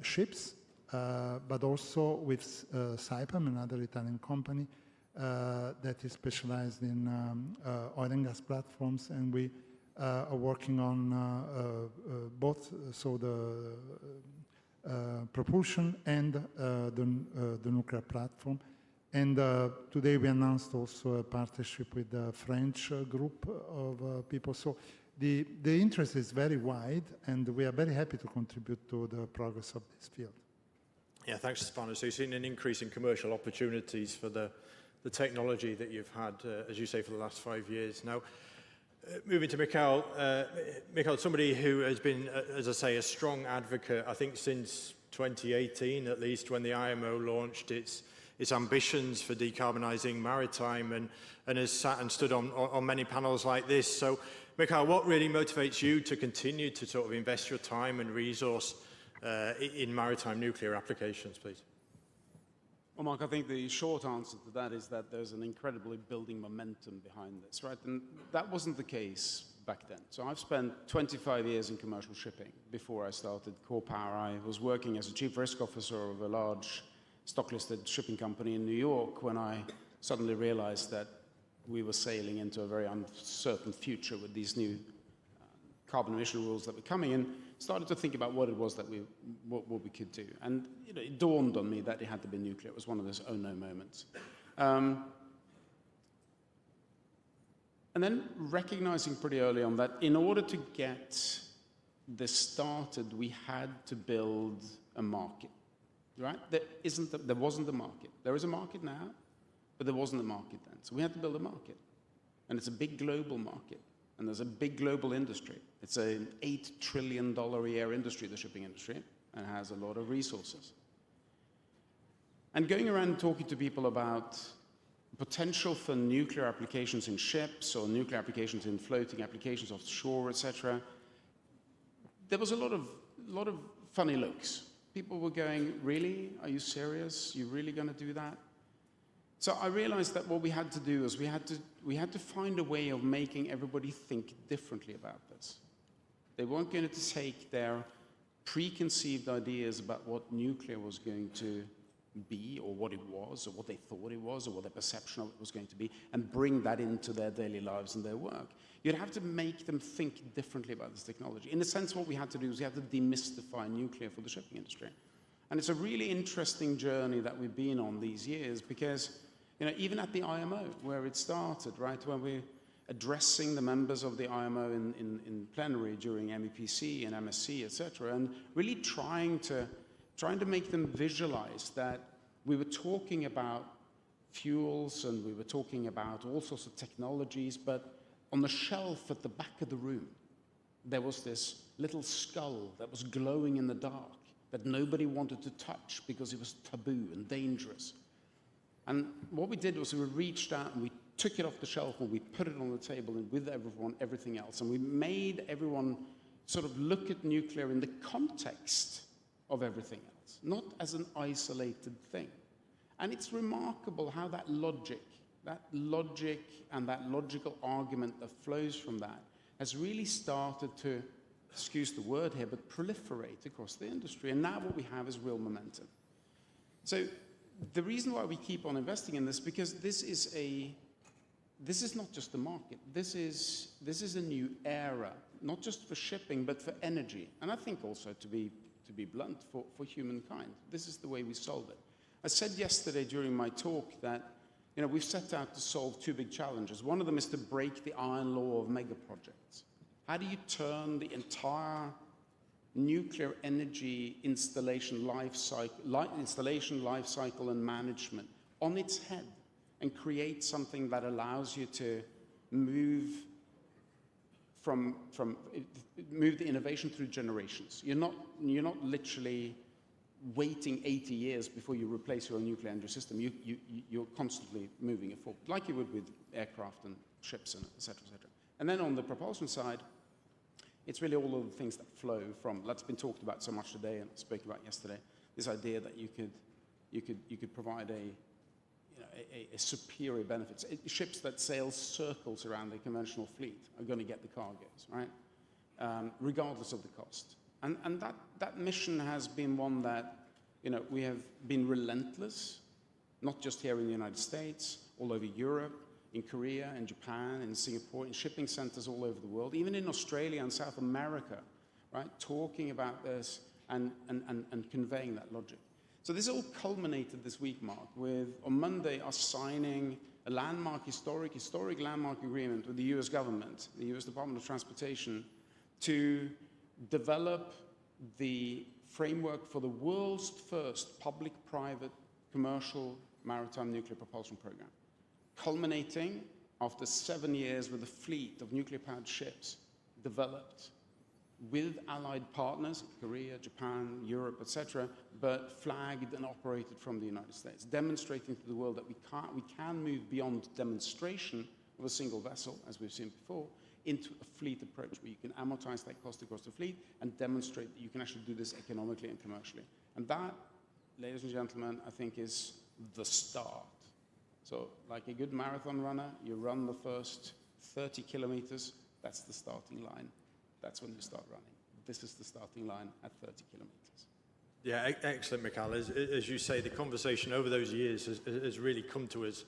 ships, but also with Saipem, another Italian company that is specialized in oil and gas platforms. And we are working on both, so the propulsion and the nuclear platform. And today we announced also a partnership with a French group of people. So the interest is very wide, and we are very happy to contribute to the progress of this field.
Yeah, thanks, Stefano. So you've seen an increase in commercial opportunities for the technology that you've had, as you say, for the last 5 years. Now, moving to Mikhail. Mikhail, somebody who has been, as I say, a strong advocate, I think since 2018 at least, when the IMO launched its ambitions for decarbonising maritime, and has sat and stood on many panels like this. So, Mikhail, what really motivates you to continue to sort of invest your time and resource in maritime nuclear applications, please?
Well, Mark, I think the short answer to that is that there's an incredibly building momentum behind this, right? And that wasn't the case back then. So I've spent 25 years in commercial shipping. Before I started Core Power, I was working as a chief risk officer of a large stock-listed shipping company in New York when I suddenly realized that we were sailing into a very uncertain future with these new carbon emission rules that were coming in. Started to think about what it was that what we could do. And it dawned on me that it had to be nuclear. It was one of those oh no moments. And then recognizing pretty early on that in order to get this started, we had to build a market, right? There wasn't a market. There is a market now, but there wasn't a market then. So we had to build a market. And it's a big global market. And there's a big global industry. It's an $8 trillion a year industry, the shipping industry, and it has a lot of resources. And going around and talking to people about potential for nuclear applications in ships or nuclear applications in floating applications offshore, etc., there was a lot of funny looks. People were going, really? Are you serious? You really going to do that? So I realized that what we had to do is we had to find a way of making everybody think differently about this. They weren't going to take their preconceived ideas about what nuclear was going to be or what it was or what they thought it was or what their perception of it was going to be and bring that into their daily lives and their work. You'd have to make them think differently about this technology. In a sense, what we had to do is we had to demystify nuclear for the shipping industry. And it's a really interesting journey that we've been on these years because, even at the IMO, where it started, right, when we're addressing the members of the IMO in plenary during MEPC and MSC, etc., and really trying to make them visualize that we were talking about fuels and we were talking about all sorts of technologies, but on the shelf at the back of the room, there was this little skull that was glowing in the dark that nobody wanted to touch because it was taboo and dangerous. And what we did was we reached out and we took it off the shelf and we put it on the table and with everything else. And we made everyone sort of look at nuclear in the context of everything else, not as an isolated thing. And it's remarkable how that logic and that logical argument that flows from that has really started to, excuse the word here, but proliferate across the industry. And now what we have is real momentum. So the reason why we keep on investing in this, because this is not just the market. This is a new era, not just for shipping, but for energy. And I think also, to be blunt, for humankind. This is the way we solve it. I said yesterday during my talk that we've set out to solve two big challenges. One of them is to break the iron law of mega projects. How do you turn the entire nuclear energy installation life cycle and management on its head and create something that allows you to move move the innovation through generations. You're not literally waiting 80 years before you replace your nuclear energy system. You're constantly moving it forward, like you would with aircraft and ships and et cetera, et cetera. And then on the propulsion side, it's really all of the things that flow from, that's been talked about so much today and spoke about yesterday, this idea that you could provide a superior benefits. Ships that sail circles around the conventional fleet are going to get the cargoes, right? Regardless of the cost. And that mission has been one that, we have been relentless, not just here in the United States, all over Europe, in Korea, in Japan, in Singapore, in shipping centers all over the world, even in Australia and South America, right? Talking about this and conveying that logic. So this all culminated this week, Mark, with, on Monday, us signing a landmark, historic landmark agreement with the US government, the US Department of Transportation, to develop the framework for the world's first public-private commercial maritime nuclear propulsion program, culminating after 7 years with a fleet of nuclear-powered ships developed with allied partners, Korea, Japan, Europe, etc., but flagged and operated from the United States, demonstrating to the world that we can move beyond demonstration of a single vessel, as we've seen before, into a fleet approach where you can amortize that cost across the fleet and demonstrate that you can actually do this economically and commercially. And that, ladies and gentlemen, I think is the start. So like a good marathon runner, you run the first 30 kilometers, That's the starting line. That's when you start running. This is the starting line at 30 kilometers.
Yeah, excellent, Mikhail. As you say, the conversation over those years has really come to us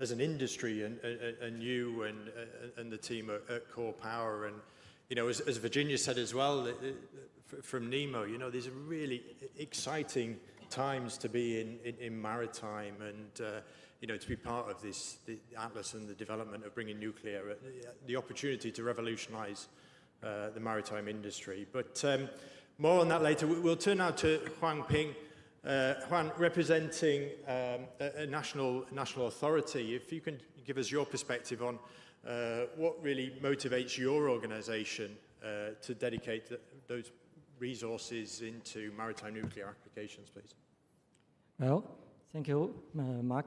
as an industry, and you and the team at Core Power, and as Virginia said as well, from Nemo, these are really exciting times to be in maritime, and to be part of the Atlas and the development of bringing nuclear, the opportunity to revolutionise the maritime industry. But more on that later. We'll turn now to Huang Ping. Juan, representing a national authority, if you can give us your perspective on what really motivates your organisation to dedicate those resources into maritime nuclear applications, please.
Well, thank you, Mark.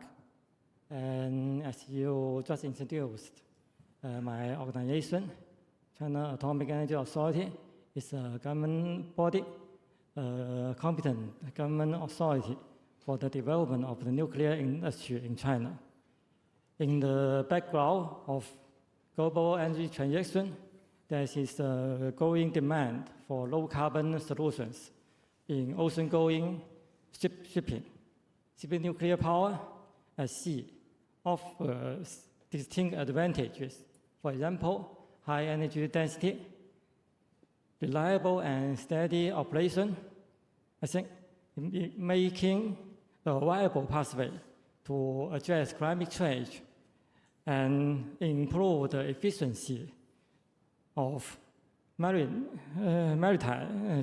And as you just introduced, my organization, China Atomic Energy Authority, is a government body, competent government authority for the development of the nuclear industry in China. In the background of global energy transition, there is a growing demand for low-carbon solutions in ocean-going shipping. Shipping nuclear power at sea offers distinct advantages. For example, high energy density, reliable and steady operation, I think, making a viable pathway to address climate change and improve the efficiency of maritime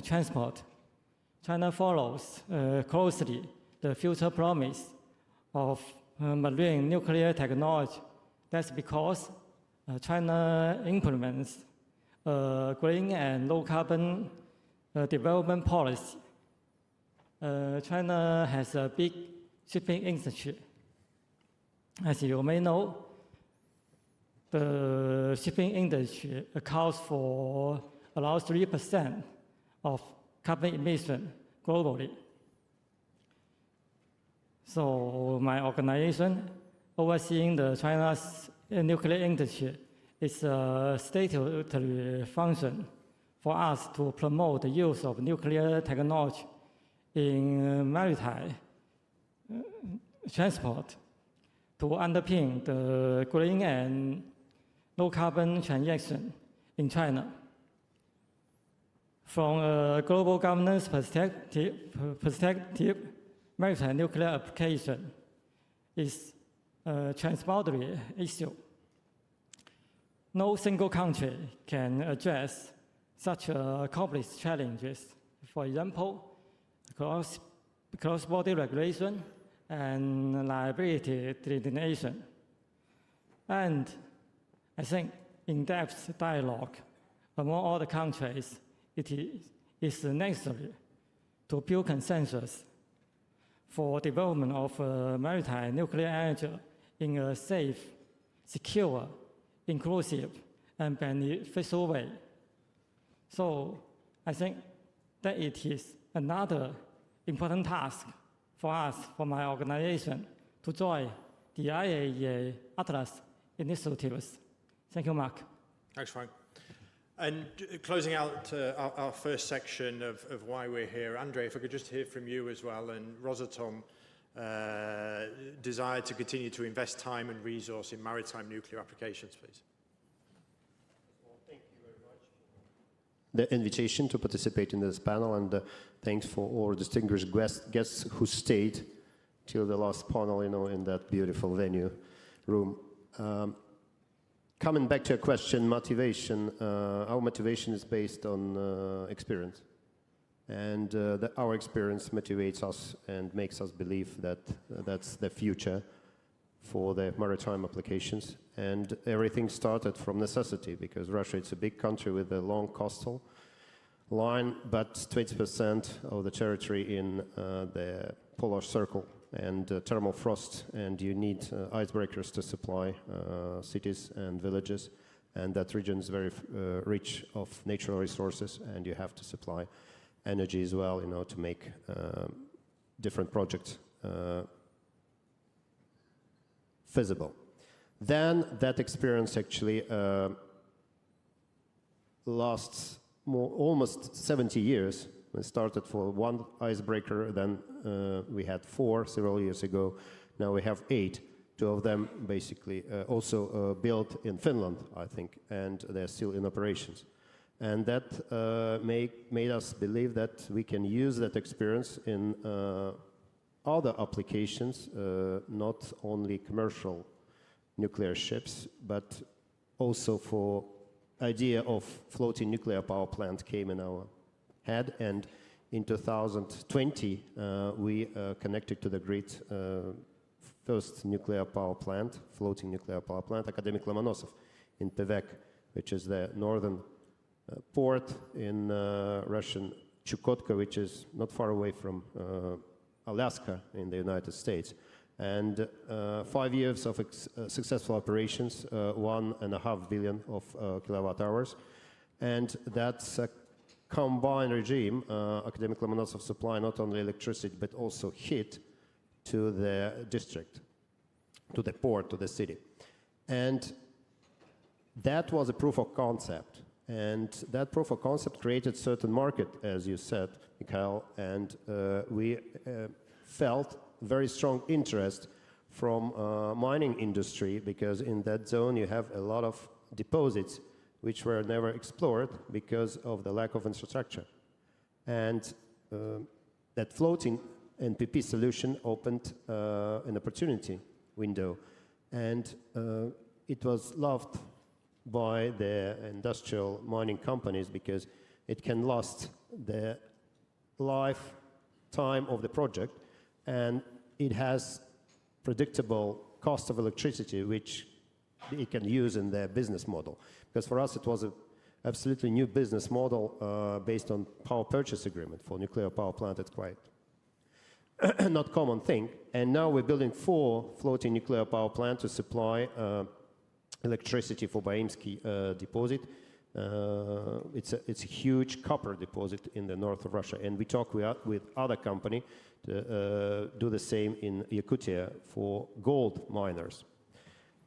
transport. China follows closely the future promise of marine nuclear technology. That's because China implements green and low-carbon development policy. China has a big shipping industry. As you may know, the shipping industry accounts for around 3% of carbon emission globally. So my organization, overseeing the China's nuclear industry, is a statutory function for us to promote the use of nuclear technology in maritime transport to underpin the green and low-carbon transition in China. From a global governance perspective, maritime nuclear application is a transboundary issue. No single country can address such complex challenges. For example, cross-border regulation and liability delineation. And I think in-depth dialogue among all the countries is necessary to build consensus for development of maritime nuclear energy in a safe, secure, inclusive, and beneficial way. So I think that it is another important task for us, for my organization, to join the IAEA ATLAS initiatives. Thank you, Mark.
Thanks, Frank. And closing out our first section of why we're here, Andre, if I could just hear from you as well, and Rosatom desire to continue to invest time and resource in maritime nuclear applications, please.
Well, thank you very much for the invitation to participate in this panel, and thanks for all distinguished guests who stayed till the last panel, in that beautiful venue room. Coming back to your question, motivation, our motivation is based on experience. And our experience motivates us and makes us believe that that's the future for the maritime applications. And everything started from necessity, because Russia, it's a big country with a long coastal line, but 20% of the territory in the polar circle and thermal frost, and you need icebreakers to supply cities and villages, and that region is very rich of natural resources, and you have to supply energy as well, to make different projects feasible. Then that experience actually lasts almost 70 years. We started for one icebreaker, then we had 4 several years ago. Now we have 8. 2 of them basically also built in Finland, I think, and they're still in operations. And that made us believe that we can use that experience in other applications, not only commercial nuclear ships, but also for idea of floating nuclear power plant came in our head. And in 2020, we connected to the grid first nuclear power plant, floating nuclear power plant, Akademik Lomonosov in Pevek, which is the northern port in Russian Chukotka, which is not far away from Alaska in the United States. And 5 years of successful operations, 1.5 billion of kilowatt hours. And that's a combined regime, Akademik Lomonosov supply not only electricity, but also heat to the district, to the port, to the city. And that was a proof of concept. And that proof of concept created certain market, as you said, Mikhail, and we felt very strong interest from mining industry, because in that zone you have a lot of deposits which were never explored because of the lack of infrastructure. And that floating NPP solution opened an opportunity window, and it was loved by the industrial mining companies because it can last the lifetime of the project, and it has predictable cost of electricity which it can use in their business model. Because for us it was an absolutely new business model based on power purchase agreement. For nuclear power plant it's quite not common thing. And now we're building 4 floating nuclear power plants to supply electricity for Baimsky deposit. It's a huge copper deposit in the north of Russia, and we talk with other company to do the same in Yakutia for gold miners.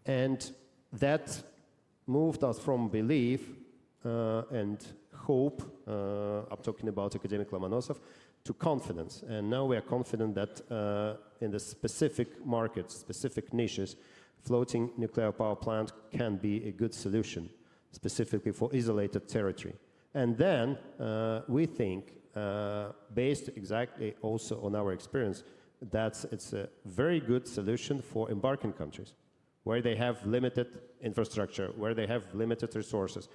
And that moved us from belief and hope, I'm talking about Akademik Lomonosov, to confidence. And now we are confident that in the specific markets, specific niches, floating nuclear power plant can be a good solution, specifically for isolated territory. And then we think, based exactly also on our experience, that it's a very good solution for embarking countries, where they have limited infrastructure, where they have limited resources.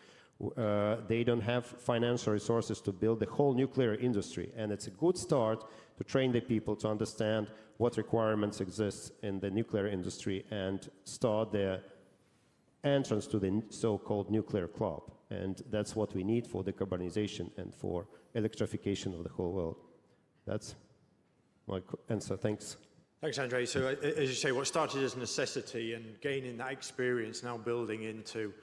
They don't have financial resources to build the whole nuclear industry. And it's a good start to train the people to understand what requirements exist in the nuclear industry and start their entrance to the so-called nuclear club. And that's what we need for decarbonization and for electrification of the whole world. That's my answer. Thanks.
Thanks, Andrei. So, as you say, what started as a necessity and gaining that experience, now building into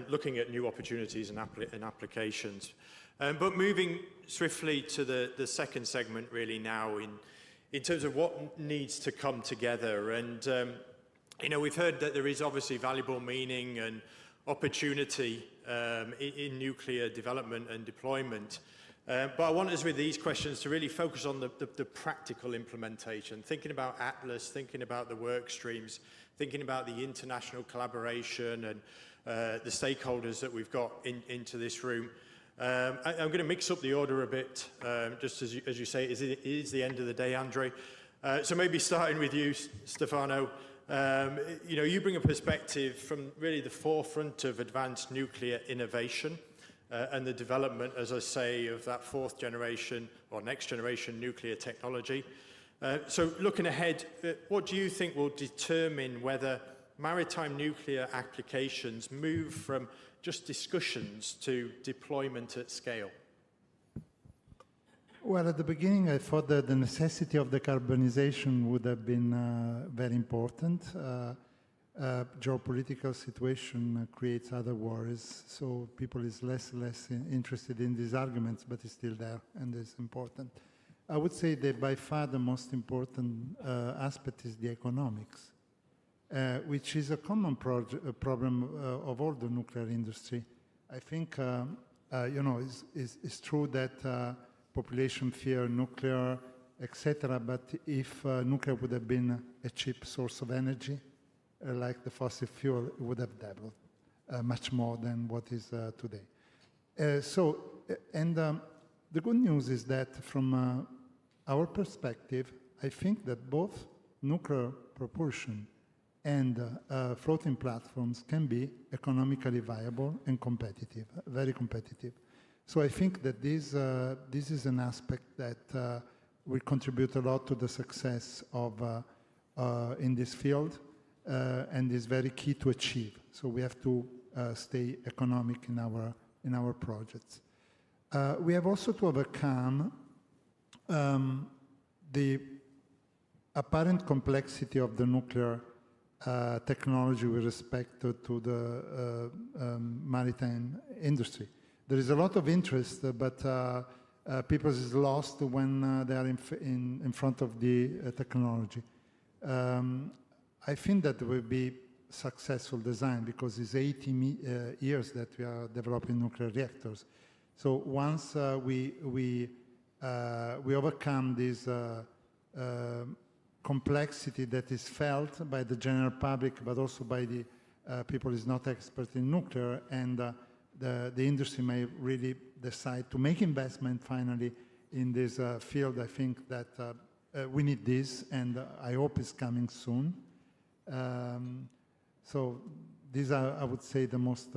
looking at new opportunities and applications. But moving swiftly to the second segment, really now, in terms of what needs to come together. And, you know, we've heard that there is obviously valuable meaning and opportunity in nuclear development and deployment. But I want us with these questions to really focus on the practical implementation, thinking about ATLAS, thinking about the work streams, thinking about the international collaboration and the stakeholders that we've got into this room. I'm going to mix up the order a bit, just as you say, it is the end of the day, Andrei. So maybe starting with you, Stefano. You know, you bring a perspective from really the forefront of advanced nuclear innovation and the development, as I say, of that 4th generation or next generation nuclear technology. So looking ahead, what do you think will determine whether maritime nuclear applications move from just discussions to deployment at scale?
Well, at the beginning, I thought that the necessity of decarbonization would have been very important. Geopolitical situation creates other worries, so people is less interested in these arguments, but it's still there and it's important. I would say that by far the most important aspect is the economics, which is a common problem of all the nuclear industry. I think, it's true that population fear nuclear, etc. But if nuclear would have been a cheap source of energy, like the fossil fuel, it would have doubled much more than what is today. The good news is that from our perspective, I think that both nuclear propulsion and floating platforms can be economically viable and competitive, very competitive. So I think that this is an aspect that will contribute a lot to the success of in this field and is very key to achieve. So we have to stay economic in our projects. We have also to overcome the apparent complexity of the nuclear technology with respect to the maritime industry. There is a lot of interest, but people is lost when they are in front of the technology. I think that will be successful design because it's 80 years that we are developing nuclear reactors. So once we overcome this complexity that is felt by the general public, but also by the people who is not expert in nuclear, and the industry may really decide to make investment finally in this field. I think that we need this, and I hope it's coming soon. So these are, I would say, the most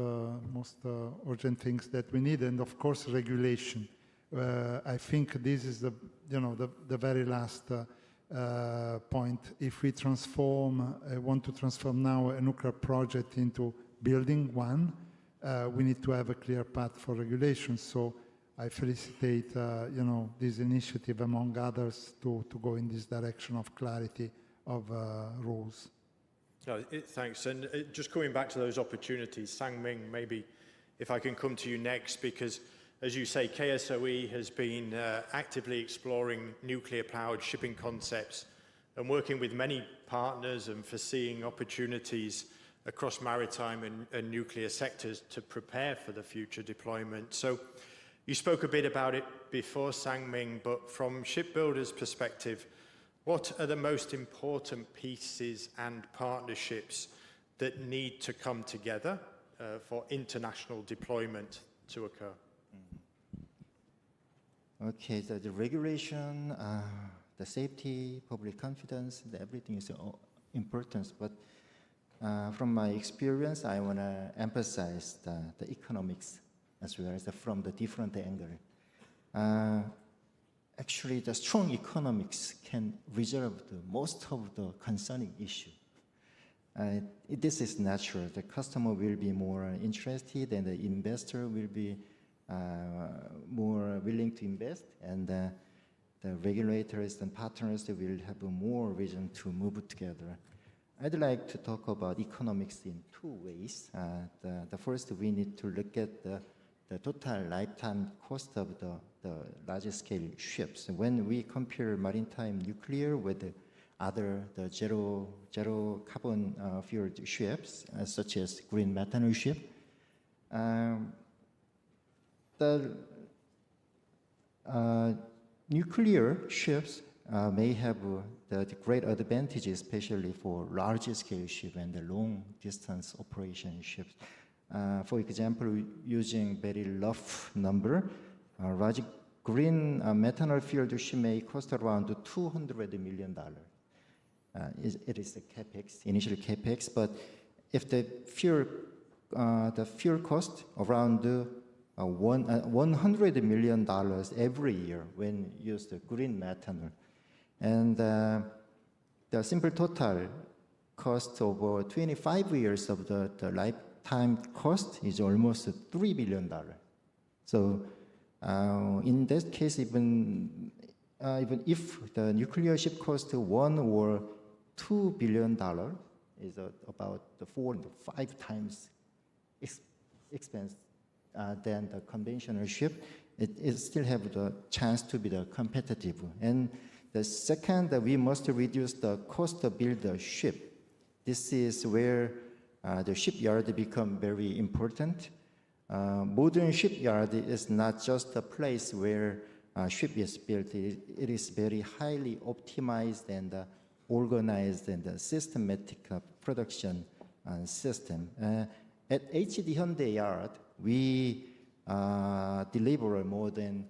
urgent things that we need, and of course regulation. I think this is the very last point. If we want to transform now a nuclear project into building one, we need to have a clear path for regulation. So I felicitate this initiative, among others, to go in this direction of clarity of rules.
No, thanks. And just coming back to those opportunities, Sang-Ming, maybe if I can come to you next, because as you say, KSOE has been actively exploring nuclear-powered shipping concepts and working with many partners and foreseeing opportunities across maritime and nuclear sectors to prepare for the future deployment. So you spoke a bit about it before, Sang-Ming, but from shipbuilders' perspective, what are the most important pieces and partnerships that need to come together for international deployment to occur?
Okay, so the regulation, the safety, public confidence, everything is important. But from my experience, I want to emphasize the economics as well as from the different angle. Actually, the strong economics can resolve most of the concerning issue. This is natural. The customer will be more interested, and the investor will be more willing to invest, and the regulators and partners will have more reason to move together. I'd like to talk about economics in two ways. The first, we need to look at the total lifetime cost of the large-scale ships. When we compare maritime nuclear with the zero carbon fueled ships, such as green methanol ship, the nuclear ships may have the great advantages, especially for large-scale ships and the long-distance operation ships. For example, using very rough number, large green methanol-fueled ship may cost around $200 million. It is the capex, initial capex, but if the fuel cost around $100 million every year when used the green methanol, and the simple total cost over 25 years of the lifetime cost is almost $3 billion. So in that case, even if the nuclear ship costs $1 or $2 billion, is about 4 to 5 times expense than the conventional ship, it still have the chance to be the competitive. And the second, we must reduce the cost to build the ship. This is where the shipyard become very important. modern shipyard is not just a place where a ship is built. It is very highly optimized and organized and systematic production system. At HD Hyundai Yard, we deliver more than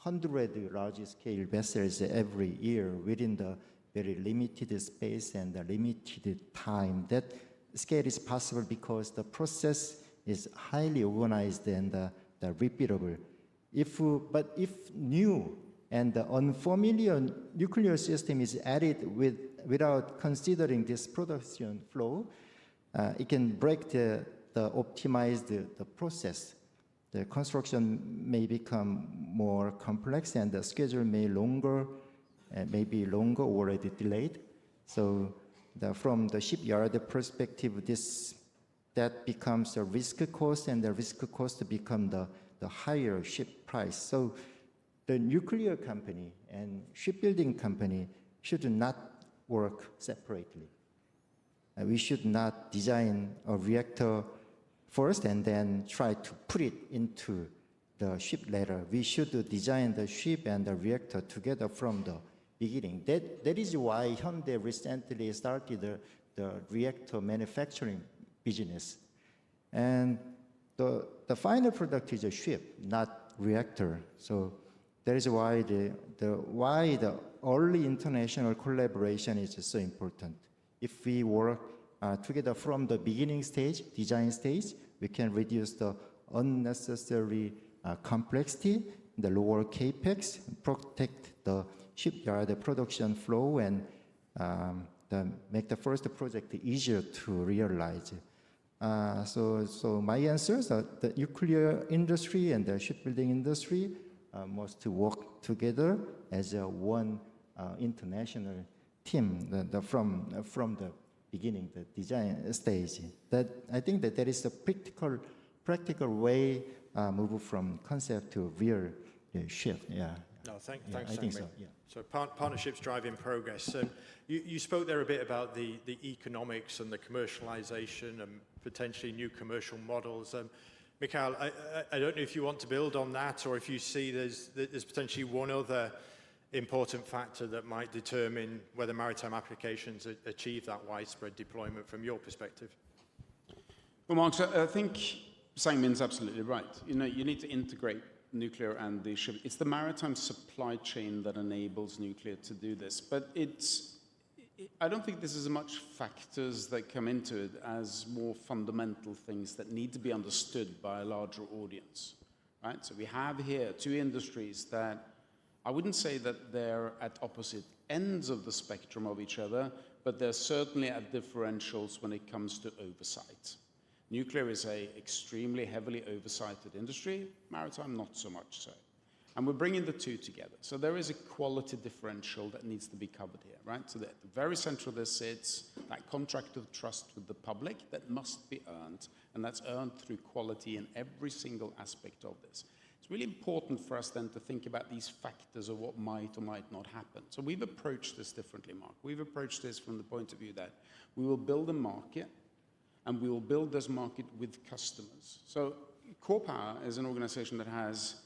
100 large-scale vessels every year within the very limited space and the limited time. That scale is possible because the process is highly organized and repeatable. But if new and unfamiliar nuclear system is added without considering this production flow, it can break the optimized the process. The construction may become more complex and the schedule may be longer or already delayed. So from the shipyard perspective, that becomes a risk cost, and the risk cost become the higher ship price. So the nuclear company and shipbuilding company should not work separately. We should not design a reactor first and then try to put it into the ship later. We should design the ship and the reactor together from the beginning. That is why Hyundai recently started the reactor manufacturing business. And the final product is a ship, not reactor. So that is why the early international collaboration is so important. If we work together from the beginning stage, design stage, we can reduce the unnecessary complexity, the lower capex, protect the shipyard production flow, and make the first project easier to realize. So my answer is that the nuclear industry and the shipbuilding industry must work together as one international team from the beginning, the design stage. I think that is a practical way move from concept to real shift. Yeah.
No, thanks.
I think so. Yeah.
So partnerships driving progress. You spoke there a bit about the economics and the commercialization and potentially new commercial models. Mikhail, I don't know if you want to build on that, or if you see there's potentially one other important factor that might determine whether maritime applications achieve that widespread deployment from your perspective.
Well, Mark, I think Sang-Min's absolutely right. You need to integrate nuclear and the ship. It's the maritime supply chain that enables nuclear to do this. But I don't think this is as much factors that come into it as more fundamental things that need to be understood by a larger audience, right? So we have here two industries that I wouldn't say that they're at opposite ends of the spectrum of each other, but they're certainly at differentials when it comes to oversight. Nuclear is an extremely heavily oversighted industry, maritime not so much so. And we're bringing the two together. So there is a quality differential that needs to be covered here, right? So at the very center of this sits that contract of trust with the public that must be earned, and that's earned through quality in every single aspect of this. It's really important for us then to think about these factors of what might or might not happen. So we've approached this differently, Mark. We've approached this from the point of view that we will build a market, and we will build this market with customers. So Core Power is an organization that has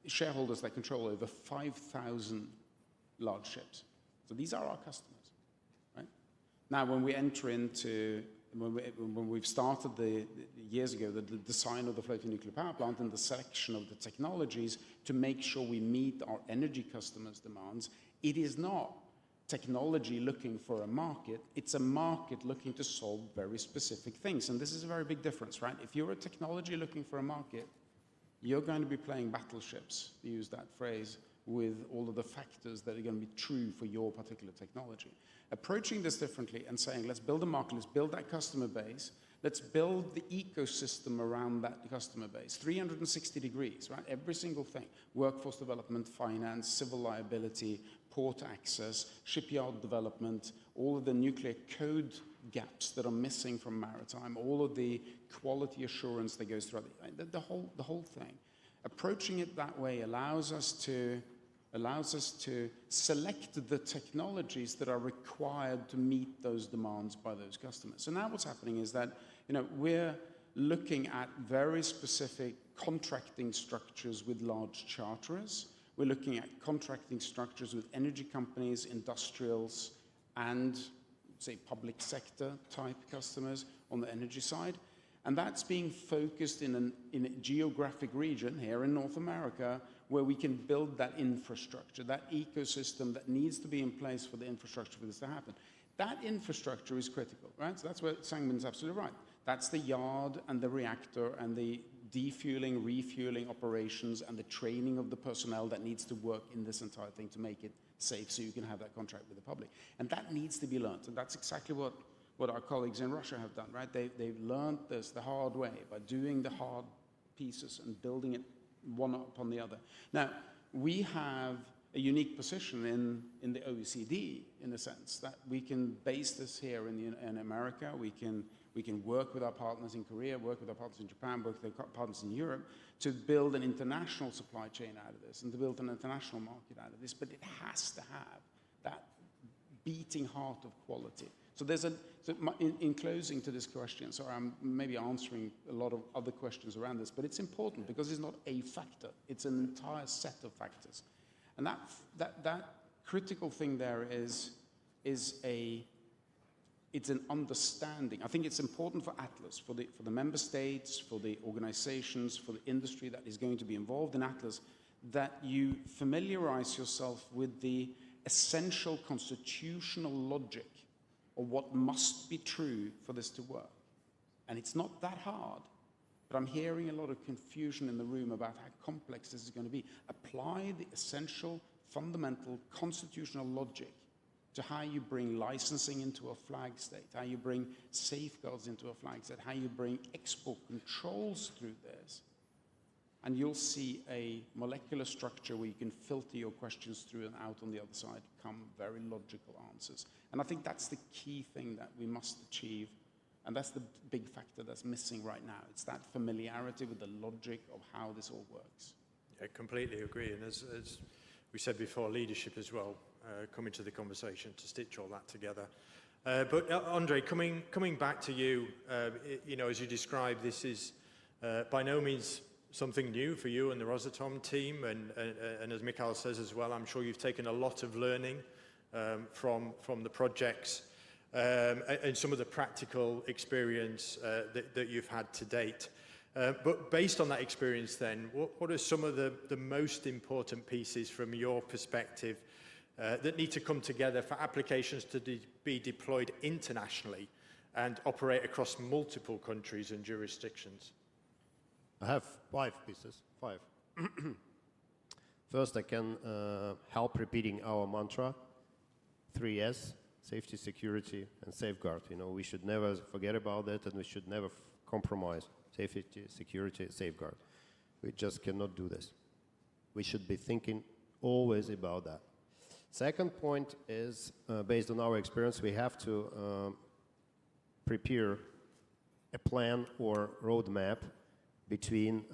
shareholders that control over 5,000 large ships. So these are our customers, right? Now, when we enter into, when we've started years ago, the design of the floating nuclear power plant and the selection of the technologies to make sure we meet our energy customers' demands, it is not technology looking for a market, it's a market looking to solve very specific things. And this is a very big difference, right? If you're a technology looking for a market, you're going to be playing battleships, to use that phrase, with all of the factors that are going to be true for your particular technology. Approaching this differently and saying, let's build a market, let's build that customer base, let's build the ecosystem around that customer base, 360 degrees, right? Every single thing, workforce development, finance, civil liability, port access, shipyard development, all of the nuclear code gaps that are missing from maritime, all of the quality assurance that goes through the whole thing. Approaching it that way allows us to select the technologies that are required to meet those demands by those customers. So now what's happening is that we're looking at very specific contracting structures with large charterers. We're looking at contracting structures with energy companies, industrials, and, say, public sector type customers on the energy side. And that's being focused in a geographic region here in North America where we can build that infrastructure, that ecosystem that needs to be in place for the infrastructure for this to happen. That infrastructure is critical, right? So that's where Sangman's absolutely right. That's the yard and the reactor and the defueling, refueling operations and the training of the personnel that needs to work in this entire thing to make it safe so you can have that contract with the public. And that needs to be learned. And that's exactly what our colleagues in Russia have done, right? They've learned this the hard way by doing the hard pieces and building it one upon the other. Now, we have a unique position in the OECD, in a sense, that we can base this here in America. We can work with our partners in Korea, work with our partners in Japan, work with our partners in Europe to build an international supply chain out of this and to build an international market out of this. But it has to have that beating heart of quality. So in closing to this question, so I'm maybe answering a lot of other questions around this, but it's important because it's not a factor. It's an entire set of factors. And that critical thing there is it's an understanding. I think it's important for ATLAS, for the member states, for the organizations, for the industry that is going to be involved in ATLAS, that you familiarize yourself with the essential constitutional logic of what must be true for this to work. And it's not that hard, but I'm hearing a lot of confusion in the room about how complex this is going to be. Apply the essential, fundamental, constitutional logic to how you bring licensing into a flag state, how you bring safeguards into a flag state, how you bring export controls through this. And you'll see a molecular structure where you can filter your questions through and out on the other side, come very logical answers. And I think that's the key thing that we must achieve. And that's the big factor that's missing right now. It's that familiarity with the logic of how this all works.
I completely agree. And as we said before, leadership as well, coming to the conversation to stitch all that together. But Andre, coming back to you, you know, as you described, this is by no means something new for you and the Rosatom team. And as Mikhail says as well, I'm sure you've taken a lot of learning from the projects and some of the practical experience that you've had to date. But based on that experience then, what are some of the most important pieces from your perspective that need to come together for applications to be deployed internationally and operate across multiple countries and jurisdictions?
I have 5 pieces. 5. First, I can help repeating our mantra, 3S, safety, security, and safeguard. You know, we should never forget about that, and we should never compromise safety, security, safeguard. We just cannot do this. We should be thinking always about that. Second point is, based on our experience, we have to prepare a plan or roadmap between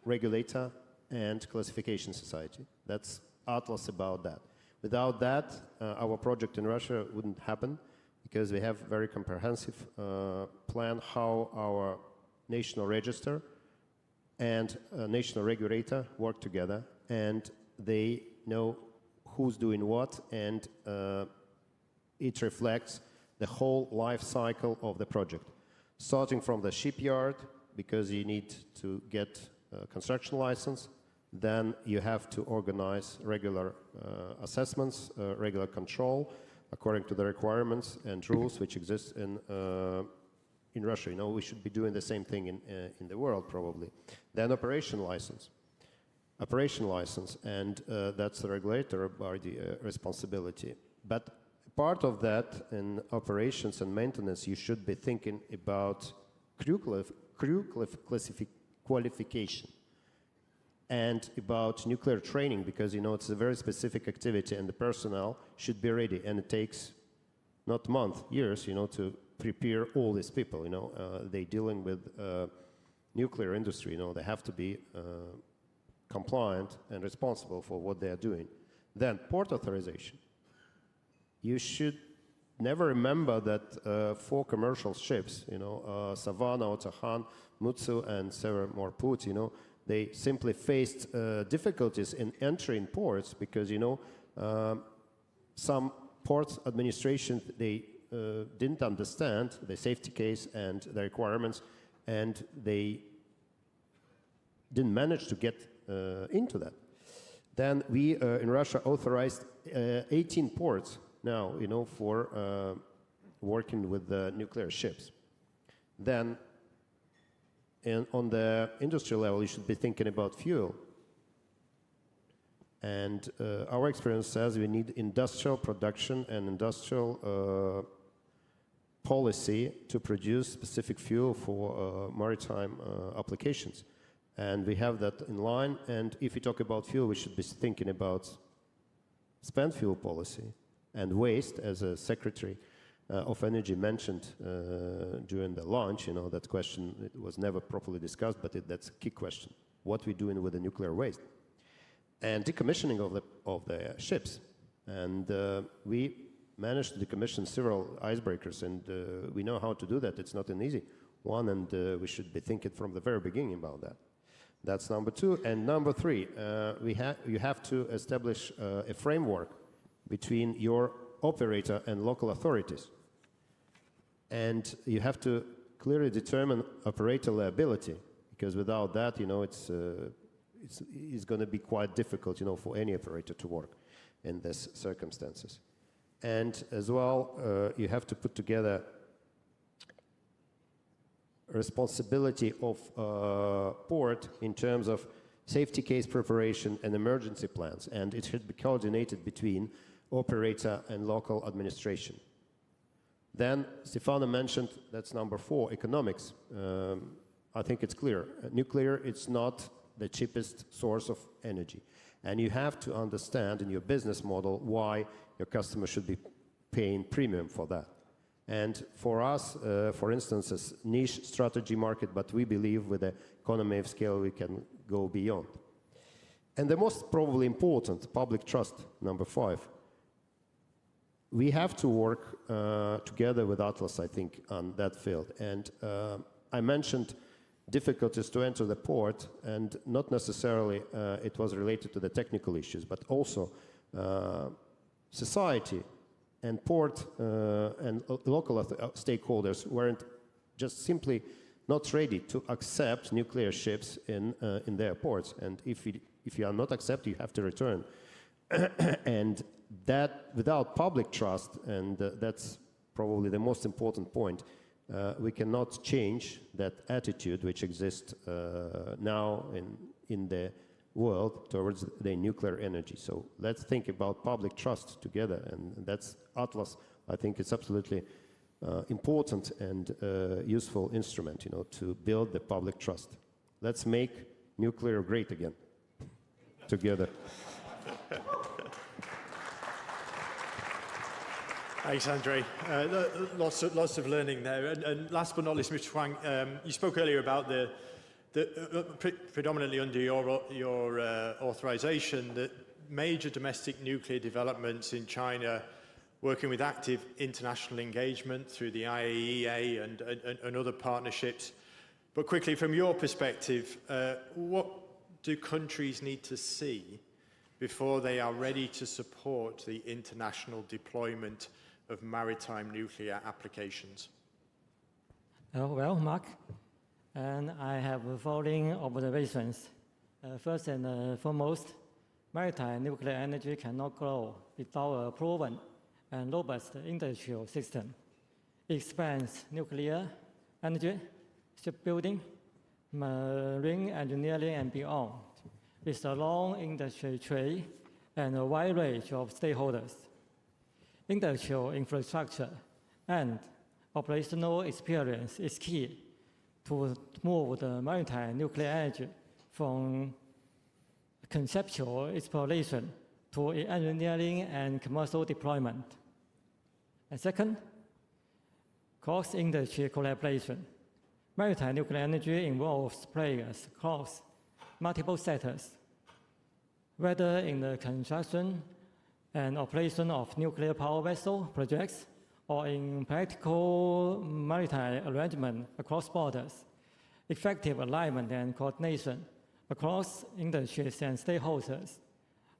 regulator and classification society. That's ATLAS about that. Without that, our project in Russia wouldn't happen because we have very comprehensive plan how our national register and national regulator work together, and they know who's doing what, and it reflects the whole life cycle of the project, starting from the shipyard, because you need to get a construction license. Then you have to organize regular assessments, regular control, according to the requirements and rules which exist in Russia. You know, we should be doing the same thing in the world, probably. Then operation license, and that's the regulator body responsibility. But part of that in operations and maintenance, you should be thinking about crew qualification and about nuclear training, because, you know, it's a very specific activity and the personnel should be ready, and it takes not months, years, you know, to prepare all these people. You know, they're dealing with nuclear industry, you know, they have to be compliant and responsible for what they are doing. Then port authorization. You should never remember that 4 commercial ships, Savannah, Otahan, Mutsu, and several more ports, they simply faced difficulties in entering ports because, some port administration, they didn't understand the safety case and the requirements, and they didn't manage to get into that. Then we, in Russia, authorized 18 ports now, for working with the nuclear ships. Then, on the industry level, you should be thinking about fuel. And our experience says we need industrial production and industrial policy to produce specific fuel for maritime applications. And we have that in line. And if we talk about fuel, we should be thinking about spent fuel policy and waste, as a Secretary of Energy mentioned during the launch. That question, it was never properly discussed, but that's a key question. What we're doing with the nuclear waste. And decommissioning of the ships. And we managed to decommission several icebreakers, and we know how to do that. It's not an easy one, and we should be thinking from the very beginning about that. That's number 2. And number 3, you have to establish a framework between your operator and local authorities. And you have to clearly determine operator liability, because without that, it's going to be quite difficult, for any operator to work in these circumstances. And as well, you have to put together responsibility of port in terms of safety case preparation and emergency plans, and it should be coordinated between operator and local administration. Then Stefano mentioned, that's number 4, economics. I think it's clear. Nuclear, it's not the cheapest source of energy. And you have to understand in your business model why your customer should be paying premium for that. And for us, for instance, it's a niche strategy market, but we believe with the economy of scale we can go beyond. And the most probably important, public trust, number 5. We have to work together with ATLAS, I think, on that field. And I mentioned difficulties to enter the port, and not necessarily it was related to the technical issues, but also society and port and local stakeholders weren't just simply not ready to accept nuclear ships in their ports. And if you are not accepted, you have to return. And that, without public trust, and that's probably the most important point, we cannot change that attitude which exists now in the world towards the nuclear energy. So let's think about public trust together, and that's ATLAS. I think it's absolutely important and useful instrument, to build the public trust. Let's make nuclear great again, together.
Thanks, Andrei. Lots of learning there. And last but not least, Mr. Huang, you spoke earlier about the predominantly under your authorization, that major domestic nuclear developments in China, working with active international engagement through the IAEA and other partnerships. But quickly, from your perspective, what do countries need to see before they are ready to support the international deployment of maritime nuclear applications?
Well, Mark, and I have the following observations. First and foremost, maritime nuclear energy cannot grow without a proven and robust industrial system. It spans nuclear energy, shipbuilding, marine engineering, and beyond, with a long industry trade and a wide range of stakeholders. Industrial infrastructure and operational experience is key to move the maritime nuclear energy from conceptual exploration to engineering and commercial deployment. And second, cross-industry collaboration. Maritime nuclear energy involves players across multiple sectors, whether in the construction and operation of nuclear power vessel projects or in practical maritime arrangement across borders, effective alignment and coordination across industries and stakeholders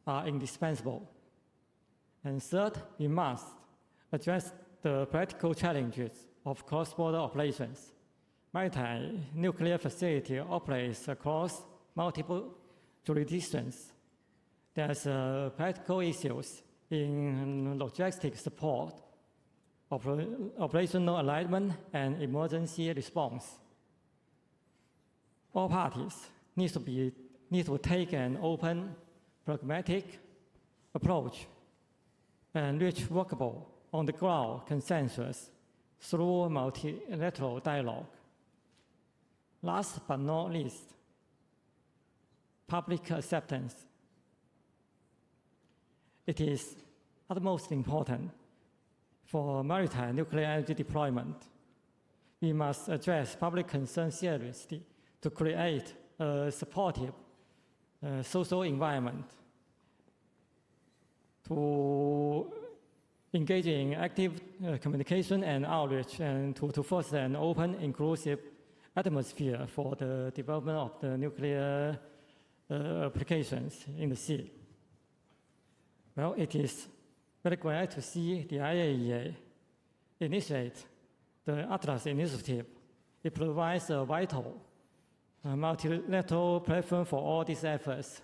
are indispensable. And third, we must address the practical challenges of cross-border operations. Maritime nuclear facility operates across multiple jurisdictions. There's practical issues in logistic support, operational alignment, and emergency response. All parties need to take an open, pragmatic approach and reach workable, on-the-ground consensus through multilateral dialogue. Last but not least, public acceptance. It is utmost important for maritime nuclear energy deployment. We must address public concern seriously to create a supportive social environment, to engage in active communication and outreach, and to foster an open, inclusive atmosphere for the development of the nuclear applications in the sea. Well, it is very glad to see the IAEA initiate the ATLAS initiative. It provides a vital multilateral platform for all these efforts.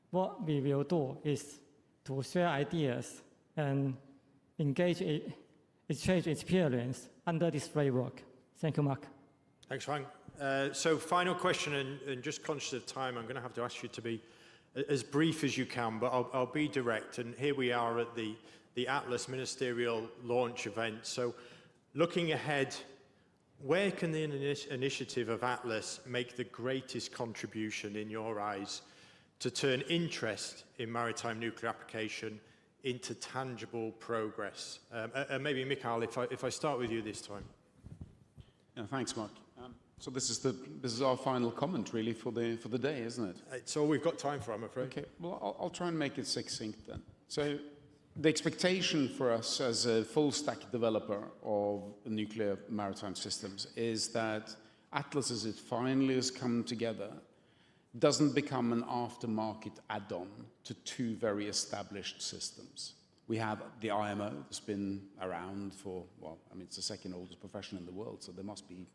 What we will do is to share ideas and exchange experience under this framework. Thank you, Mark.
Thanks, Wang. So final question, and just conscious of time, I'm going to have to ask you to be as brief as you can, but I'll be direct. And here we are at the ATLAS ministerial launch event. So looking ahead, where can the initiative of ATLAS make the greatest contribution in your eyes to turn interest in maritime nuclear application into tangible progress? And maybe Mikhail, if I start with you this time.
Yeah, thanks, Mark. So this is our final comment, really, for the day, isn't it?
It's all we've got time for, I'm afraid.
Okay. Well, I'll try and make it succinct then. So the expectation for us as a full-stack developer of nuclear maritime systems is that ATLAS, as it finally has come together, doesn't become an aftermarket add-on to two very established systems. We have the IMO that's been around for, well, I mean, it's the second oldest profession in the world, so there must be,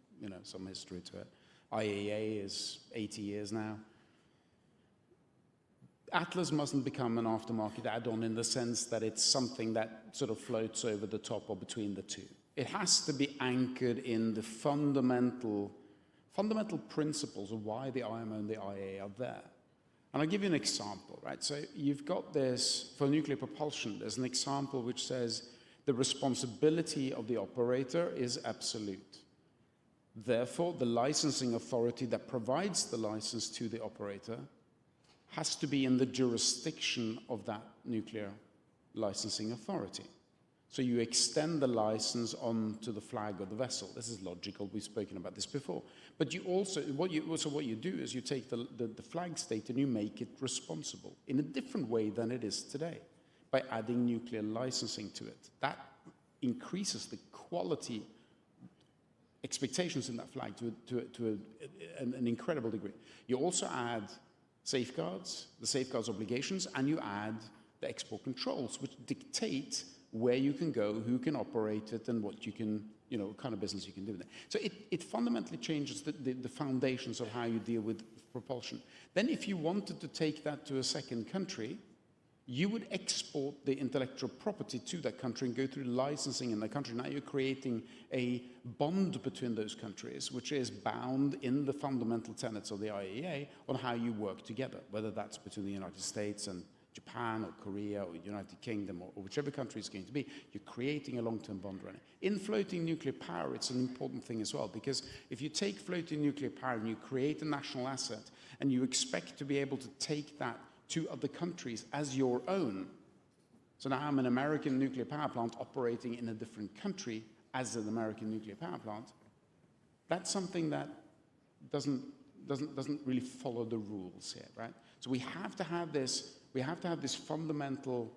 some history to it. IAEA is 80 years now. ATLAS mustn't become an aftermarket add-on in the sense that it's something that sort of floats over the top or between the two. It has to be anchored in the fundamental principles of why the IMO and the IAEA are there. And I'll give you an example, right? So you've got this, for nuclear propulsion, there's an example which says the responsibility of the operator is absolute. Therefore, the licensing authority that provides the license to the operator has to be in the jurisdiction of that nuclear licensing authority. So you extend the license onto the flag of the vessel. This is logical. We've spoken about this before. But you also, what you do is you take the flag state and you make it responsible in a different way than it is today by adding nuclear licensing to it. That increases the quality expectations in that flag to an incredible degree. You also add safeguards, the safeguards obligations, and you add the export controls, which dictate where you can go, who can operate it, and what you can, what kind of business you can do with it. So it fundamentally changes the foundations of how you deal with propulsion. Then if you wanted to take that to a second country, you would export the intellectual property to that country and go through licensing in that country. Now you're creating a bond between those countries, which is bound in the fundamental tenets of the IAEA on how you work together, whether that's between the United States and Japan or Korea or United Kingdom or whichever country it's going to be. You're creating a long-term bond running. In floating nuclear power, it's an important thing as well, because if you take floating nuclear power and you create a national asset and you expect to be able to take that to other countries as your own. So now I'm an American nuclear power plant operating in a different country as an American nuclear power plant. That's something that doesn't really follow the rules here, right? So we have to have this fundamental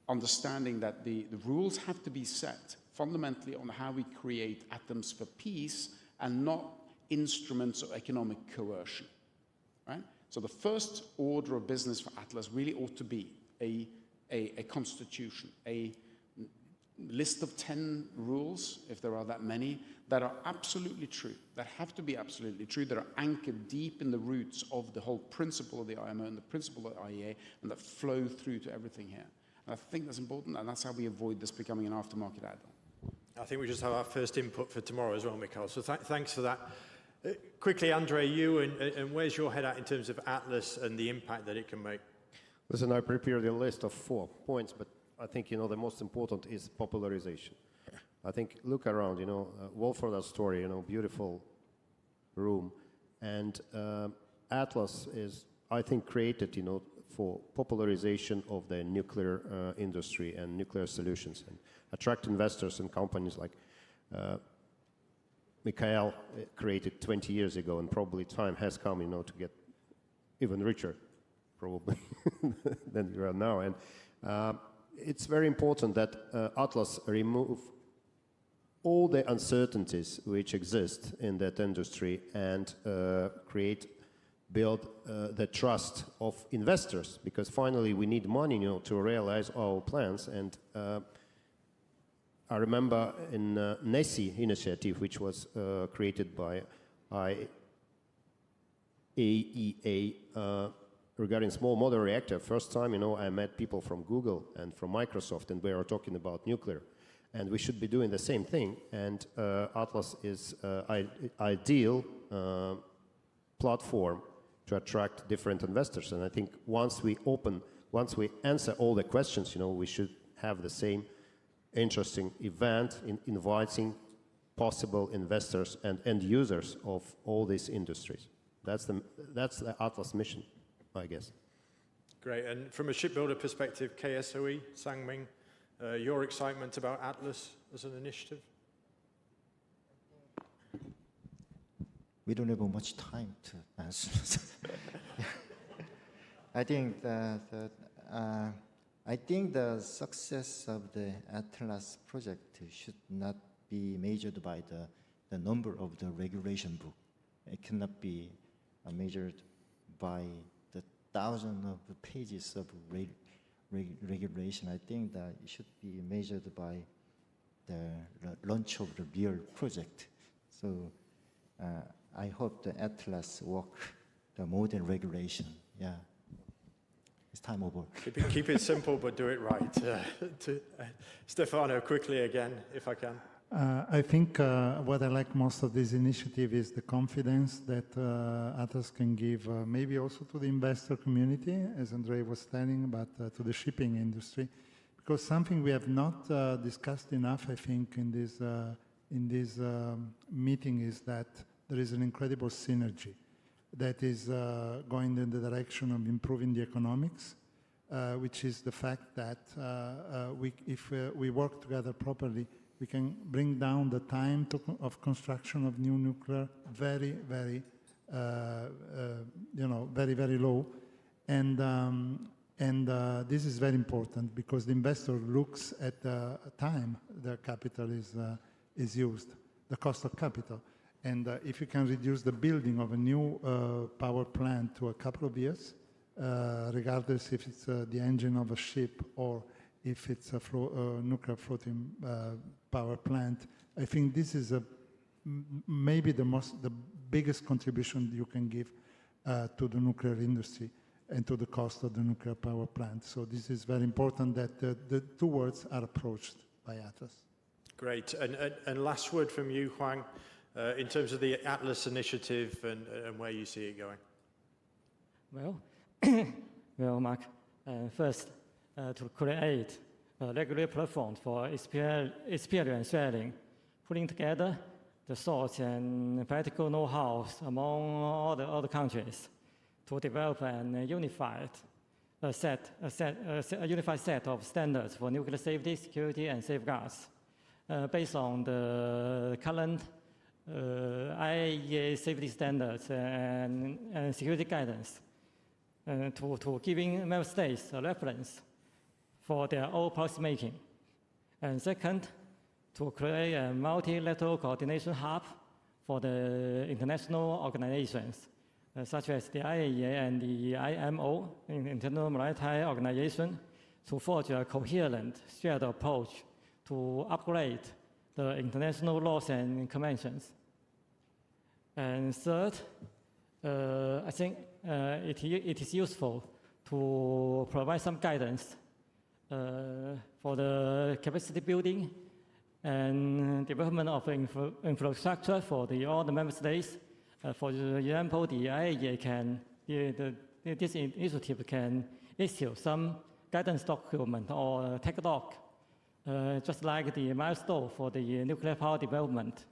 understanding that the rules have to be set fundamentally on how we create atoms for peace and not instruments of economic coercion, right? So the first order of business for ATLAS really ought to be a constitution, a list of 10 rules, if there are that many, that are absolutely true, that have to be absolutely true, that are anchored deep in the roots of the whole principle of the IMO and the principle of the IAEA, and that flow through to everything here. And I think that's important, and that's how we avoid this becoming an aftermarket add-on.
I think we just have our first input for tomorrow as well, Mikhail, so thanks for that. Quickly, Andre, you, and where's your head at in terms of ATLAS and the impact that it can make?
Listen, I prepared a list of 4 points, but I think, the most important is popularization. I think, look around, Wolford Astoria, beautiful room. And ATLAS is, I think, created, for popularization of the nuclear industry and nuclear solutions, and attract investors and companies like Mikhail created 20 years ago, and probably time has come, to get even richer, probably, than we are now. And it's very important that ATLAS remove all the uncertainties which exist in that industry and build the trust of investors, because finally we need money, to realize our plans. And I remember in NESI initiative, which was created by IAEA regarding small modular reactor. First time, I met people from Google and from Microsoft, and we were talking about nuclear. And we should be doing the same thing. And ATLAS is ideal platform to attract different investors. And I think once we answer all the questions, we should have the same interesting event in inviting possible investors and end users of all these industries. That's the ATLAS mission, I guess.
Great. And from a shipbuilder perspective, KSOE, Sang-Ming, your excitement about ATLAS as an initiative?
We don't have much time to answer. I think the success of the ATLAS project should not be measured by the number of the regulation book. It cannot be measured by the thousands of pages of regulation. I think that it should be measured by the launch of the real project. So I hope the ATLAS work the modern regulation. Yeah. It's time over.
Keep it simple, but do it right. Stefano, quickly again, if I can.
I think what I like most of this initiative is the confidence that ATLAS can give maybe also to the investor community, as Andrei was telling, but to the shipping industry. Because something we have not discussed enough, I think, in this meeting is that there is an incredible synergy that is going in the direction of improving the economics, which is the fact that if we work together properly, we can bring down the time of construction of new nuclear very, very, very, very low. And this is very important because the investor looks at the time the capital is used, the cost of capital. And if you can reduce the building of a new power plant to a couple of years, regardless if it's the engine of a ship or if it's a nuclear floating power plant, I think this is maybe the biggest contribution you can give to the nuclear industry and to the cost of the nuclear power plant. So this is very important that the two words are approached by ATLAS.
Great. And last word from you, Huang, in terms of the ATLAS initiative and where you see it going.
Well, Mark, first, to create a regular platform for experience sharing, putting together the source and practical know-how among all the other countries to develop a unified set of standards for nuclear safety, security, and safeguards based on the current IAEA safety standards and security guidance, to giving member states a reference for their own policy making. And second, to create a multilateral coordination hub for the international organizations, such as the IAEA and the IMO, International Maritime Organization, to forge a coherent, shared approach to upgrade the international laws and conventions. And third, I think it is useful to provide some guidance for the capacity building and development of infrastructure for all the member states. For example, the IAEA this initiative can issue some guidance document or tech doc, just like the milestone for the nuclear power development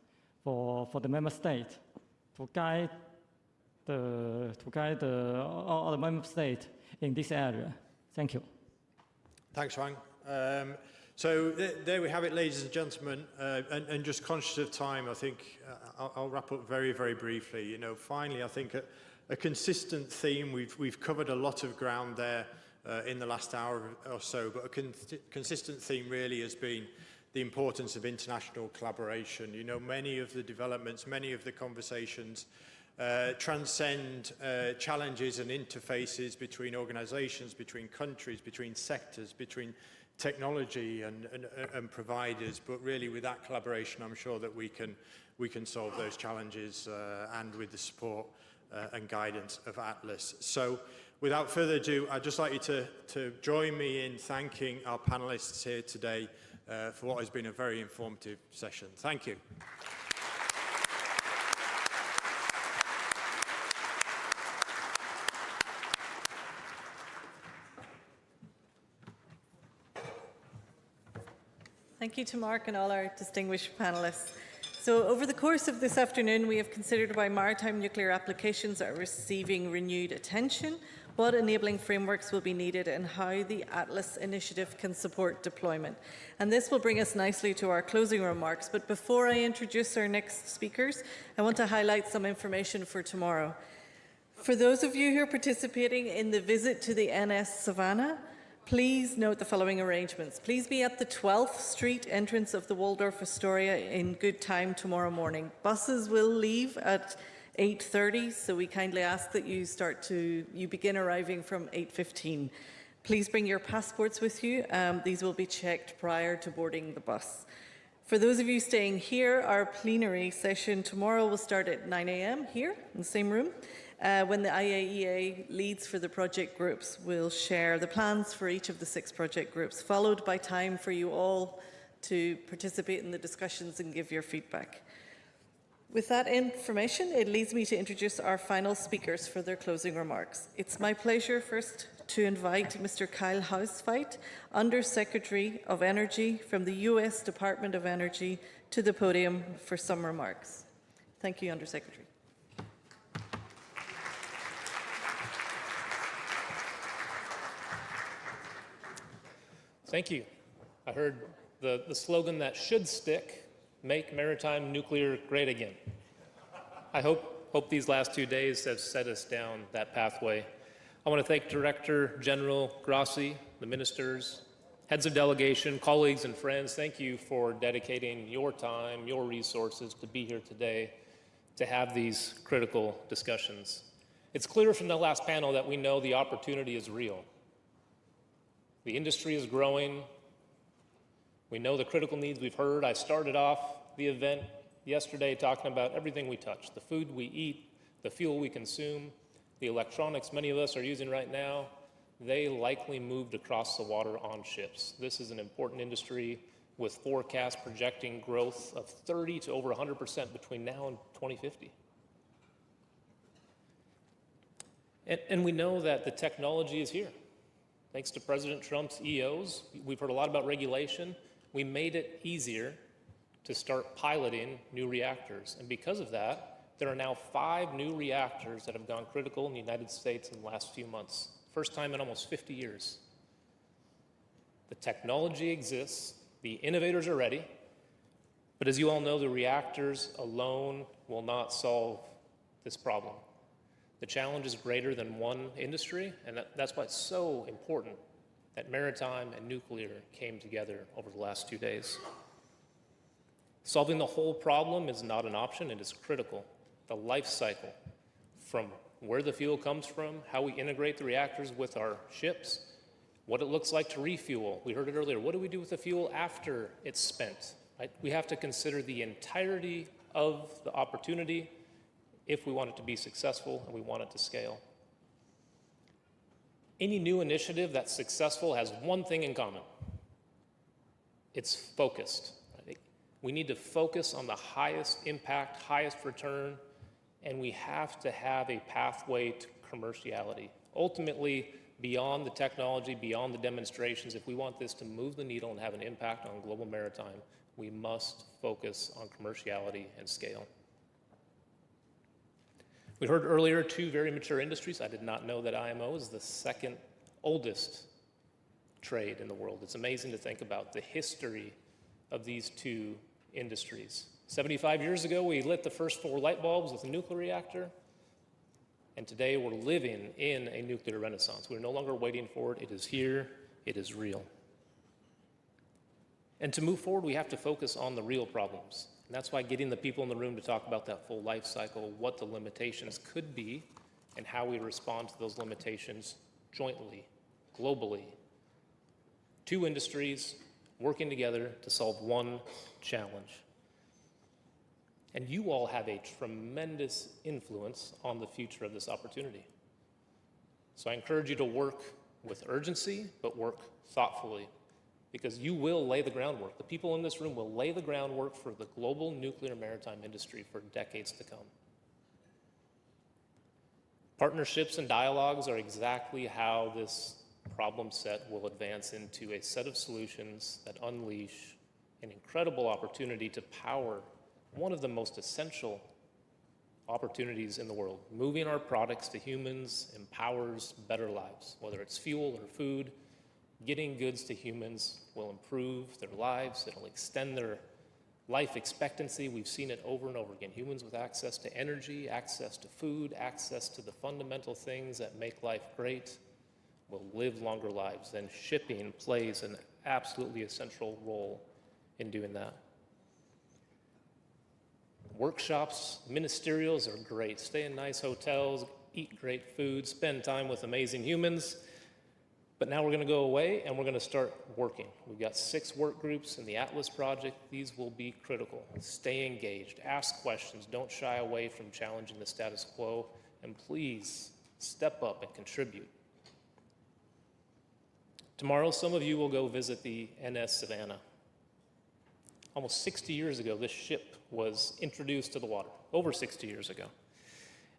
for the member state, to guide all the member states in this area. Thank you.
Thanks, Wang. So there we have it, ladies and gentlemen, and just conscious of time, I think I'll wrap up very, very briefly. You know, finally, I think a consistent theme, we've covered a lot of ground there in the last hour or so, but a consistent theme really has been the importance of international collaboration. You know, many of the developments, many of the conversations transcend challenges and interfaces between organizations, between countries, between sectors, between technology and providers, but really with that collaboration, I'm sure that we can solve those challenges and with the support and guidance of ATLAS. So without further ado, I'd just like you to join me in thanking our panelists here today for what has been a very informative session. Thank you.
Thank you to Mark and all our distinguished panelists. So over the course of this afternoon, we have considered why maritime nuclear applications are receiving renewed attention, what enabling frameworks will be needed, and how the ATLAS initiative can support deployment. And this will bring us nicely to our closing remarks. But before I introduce our next speakers, I want to highlight some information for tomorrow. For those of you who are participating in the visit to the NS Savannah, please note the following arrangements. Please be at the 12th Street entrance of the Waldorf Astoria in good time tomorrow morning. Buses will leave at 8:30, so we kindly ask that you begin arriving from 8:15. Please bring your passports with you. These will be checked prior to boarding the bus. For those of you staying here, our plenary session tomorrow will start at 9 a.m. here in the same room. When the IAEA leads for the project groups will share the plans for each of the 6 project groups, followed by time for you all to participate in the discussions and give your feedback. With that information, it leads me to introduce our final speakers for their closing remarks. It's my pleasure first to invite Mr. Kyle Housefeit, Under-Secretary of Energy from the U.S. Department of Energy, to the podium for some remarks. Thank you, Under-Secretary.
Thank you. I heard the slogan that should stick, make maritime nuclear great again. I hope these last 2 days have set us down that pathway. I want to thank Director General Grassi, the ministers, heads of delegation, colleagues and friends. Thank you for dedicating your time, your resources to be here today to have these critical discussions. It's clear from the last panel that we know the opportunity is real. The industry is growing. We know the critical needs we've heard. I started off the event yesterday talking about everything we touch, the food we eat, the fuel we consume, the electronics many of us are using right now. They likely moved across the water on ships. This is an important industry with forecasts projecting growth of 30 to over 100% between now and 2050. And we know that the technology is here. Thanks to President Trump's EOs, we've heard a lot about regulation. We made it easier to start piloting new reactors. And because of that, there are now 5 new reactors that have gone critical in the United States in the last few months. First time in almost 50 years. The technology exists, the innovators are ready, but as you all know, the reactors alone will not solve this problem. The challenge is greater than one industry, and that's why it's so important that maritime and nuclear came together over the last 2 days. Solving the whole problem is not an option, it is critical. The life cycle, from where the fuel comes from, how we integrate the reactors with our ships, what it looks like to refuel. We heard it earlier. What do we do with the fuel after it's spent? Right? We have to consider the entirety of the opportunity if we want it to be successful and we want it to scale. Any new initiative that's successful has one thing in common. It's focused. Right? We need to focus on the highest impact, highest return, and we have to have a pathway to commerciality. Ultimately, beyond the technology, beyond the demonstrations, if we want this to move the needle and have an impact on global maritime, we must focus on commerciality and scale. We heard earlier 2 very mature industries. I did not know that IMO is the second oldest trade in the world. It's amazing to think about the history of these 2 industries. 75 years ago, we lit the first 4 light bulbs with a nuclear reactor. And today we're living in a nuclear renaissance. We're no longer waiting for it. It is here. It is real. And to move forward, we have to focus on the real problems. And that's why getting the people in the room to talk about that full life cycle, what the limitations could be, and how we respond to those limitations jointly, globally. 2 industries working together to solve one challenge. And you all have a tremendous influence on the future of this opportunity. So I encourage you to work with urgency, but work thoughtfully, because you will lay the groundwork. The people in this room will lay the groundwork for the global nuclear maritime industry for decades to come. Partnerships and dialogues are exactly how this problem set will advance into a set of solutions that unleash an incredible opportunity to power one of the most essential opportunities in the world. Moving our products to humans empowers better lives, whether it's fuel or food. Getting goods to humans will improve their lives. It'll extend their life expectancy. We've seen it over and over again. Humans with access to energy, access to food, access to the fundamental things that make life great will live longer lives. And shipping plays an absolutely essential role in doing that. Workshops, ministerials are great. Stay in nice hotels, eat great food, spend time with amazing humans. But now we're going to go away and we're going to start working. We've got 6 work groups in the ATLAS project. These will be critical. Stay engaged, ask questions, don't shy away from challenging the status quo, and please step up and contribute. Tomorrow, some of you will go visit the NS Savannah. Almost 60 years ago, this ship was introduced to the water, over 60 years ago.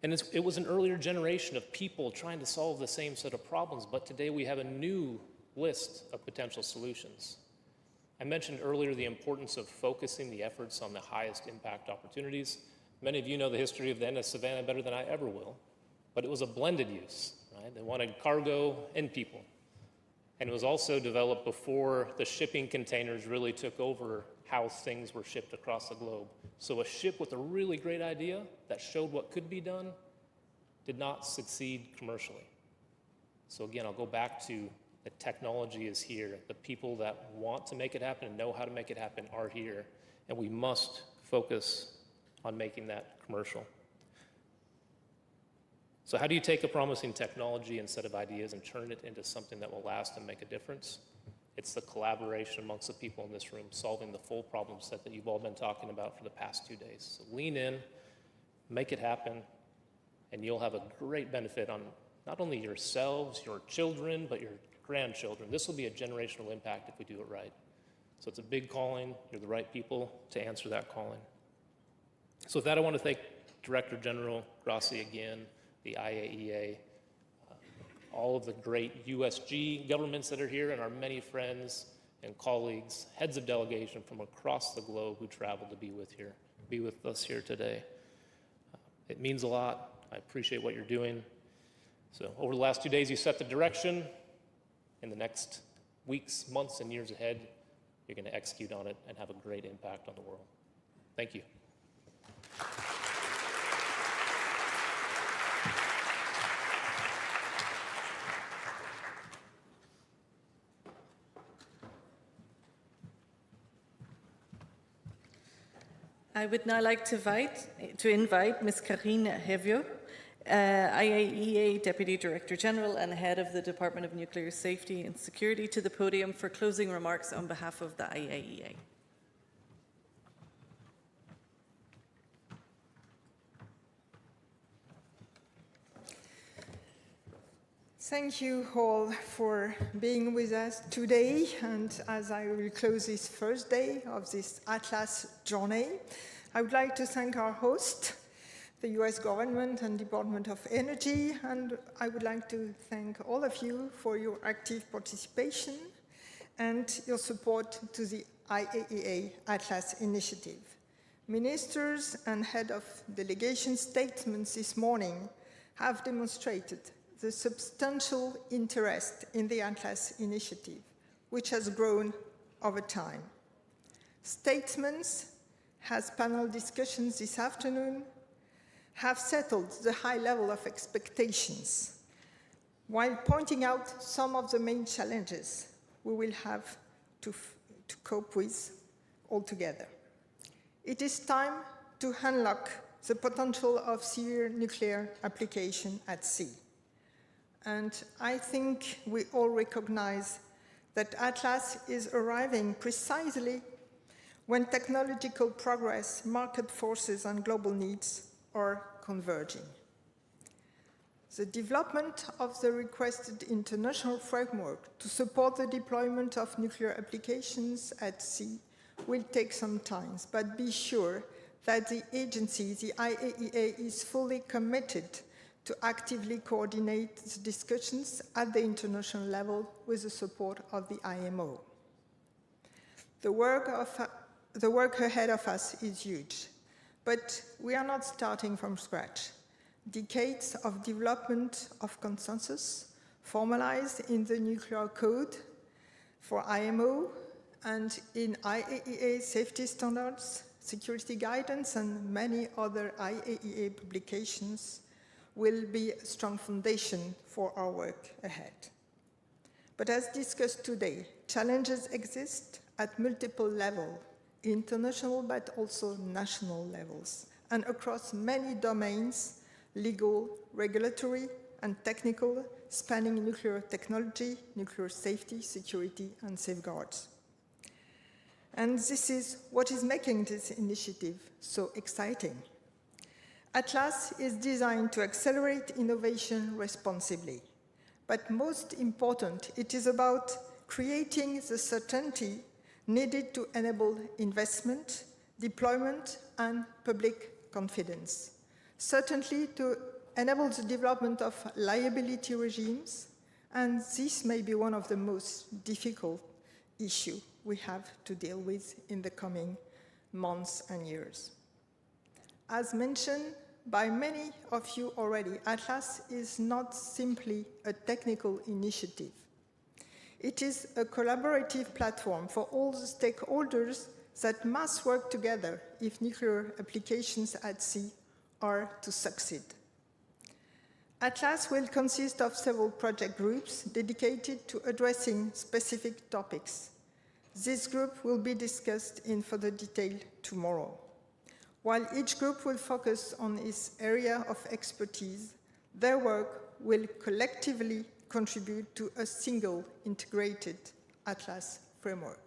And it was an earlier generation of people trying to solve the same set of problems, but today we have a new list of potential solutions. I mentioned earlier the importance of focusing the efforts on the highest impact opportunities. Many of you know the history of the NS Savannah better than I ever will, but it was a blended use, right? They wanted cargo and people. And it was also developed before the shipping containers really took over how things were shipped across the globe. So a ship with a really great idea that showed what could be done did not succeed commercially. So again, I'll go back to the technology is here. The people that want to make it happen and know how to make it happen are here. And we must focus on making that commercial. So how do you take a promising technology and set of ideas and turn it into something that will last and make a difference? It's the collaboration amongst the people in this room, solving the full problem set that you've all been talking about for the past 2 days. So lean in, make it happen, and you'll have a great benefit on not only yourselves, your children, but your grandchildren. This will be a generational impact if we do it right. So it's a big calling. You're the right people to answer that calling. So with that, I want to thank Director General Grassi again, the IAEA, all of the great USG governments that are here, and our many friends and colleagues, heads of delegation from across the globe who traveled to be with us here today. It means a lot. I appreciate what you're doing. So over the last 2 days, you set the direction. In the next weeks, months, and years ahead, you're going to execute on it and have a great impact on the world. Thank you.
I would now like to invite Ms. Karine Hevio, IAEA Deputy Director General and Head of the Department of Nuclear Safety and Security, to the podium for closing remarks on behalf of the IAEA.
Thank you all for being with us today, and as I will close this first day of this ATLAS journey, I would like to thank our host, the US government and Department of Energy, and I would like to thank all of you for your active participation and your support to the IAEA ATLAS initiative. Ministers and head of delegation statements this morning have demonstrated the substantial interest in the ATLAS initiative, which has grown over time. Statements, as panel discussions this afternoon, have settled the high level of expectations, while pointing out some of the main challenges we will have to cope with altogether. It is time to unlock the potential of severe nuclear application at sea. And I think we all recognize that ATLAS is arriving precisely when technological progress, market forces, and global needs are converging. The development of the requested international framework to support the deployment of nuclear applications at sea will take some time, but be sure that the agency, the IAEA, is fully committed to actively coordinate the discussions at the international level with the support of the IMO. The work ahead of us is huge, but we are not starting from scratch. Decades of development of consensus formalized in the nuclear code for IMO and in IAEA safety standards, security guidance, and many other IAEA publications will be a strong foundation for our work ahead. But as discussed today, challenges exist at multiple levels, international but also national levels, and across many domains, legal, regulatory, and technical, spanning nuclear technology, nuclear safety, security, and safeguards. And this is what is making this initiative so exciting. ATLAS is designed to accelerate innovation responsibly. But most important, it is about creating the certainty needed to enable investment, deployment, and public confidence. Certainly to enable the development of liability regimes, and this may be one of the most difficult issues we have to deal with in the coming months and years. As mentioned by many of you already, ATLAS is not simply a technical initiative. It is a collaborative platform for all the stakeholders that must work together if nuclear applications at sea are to succeed. ATLAS will consist of several project groups dedicated to addressing specific topics. This group will be discussed in further detail tomorrow. While each group will focus on its area of expertise, their work will collectively contribute to a single integrated ATLAS framework.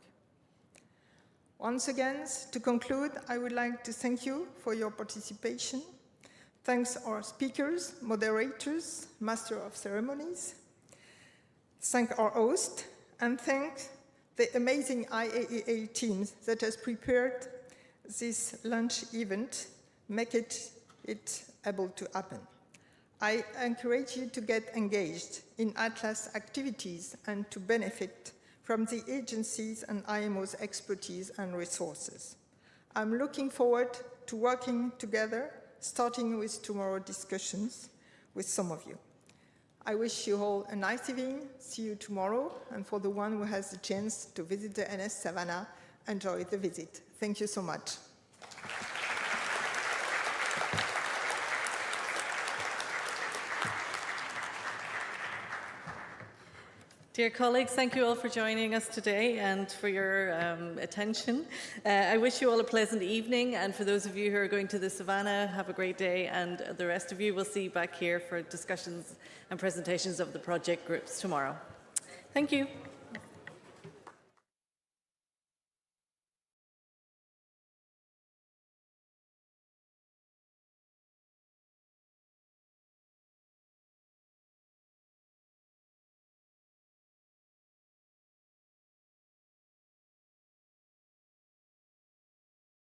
Once again, to conclude, I would like to thank you for your participation. Thanks our speakers, moderators, master of ceremonies. Thank our host, and thank the amazing IAEA teams that has prepared this lunch event, make it able to happen. I encourage you to get engaged in ATLAS activities and to benefit from the agencies and IMO's expertise and resources. I'm looking forward to working together, starting with tomorrow's discussions with some of you. I wish you all a nice evening. See you tomorrow. And for the one who has the chance to visit the NS Savannah, enjoy the visit. Thank you so much.
Dear colleagues, thank you all for joining us today and for your attention. I wish you all a pleasant evening, and for those of you who are going to the Savannah, have a great day, and the rest of you will see you back here for discussions and presentations of the project groups tomorrow. Thank you.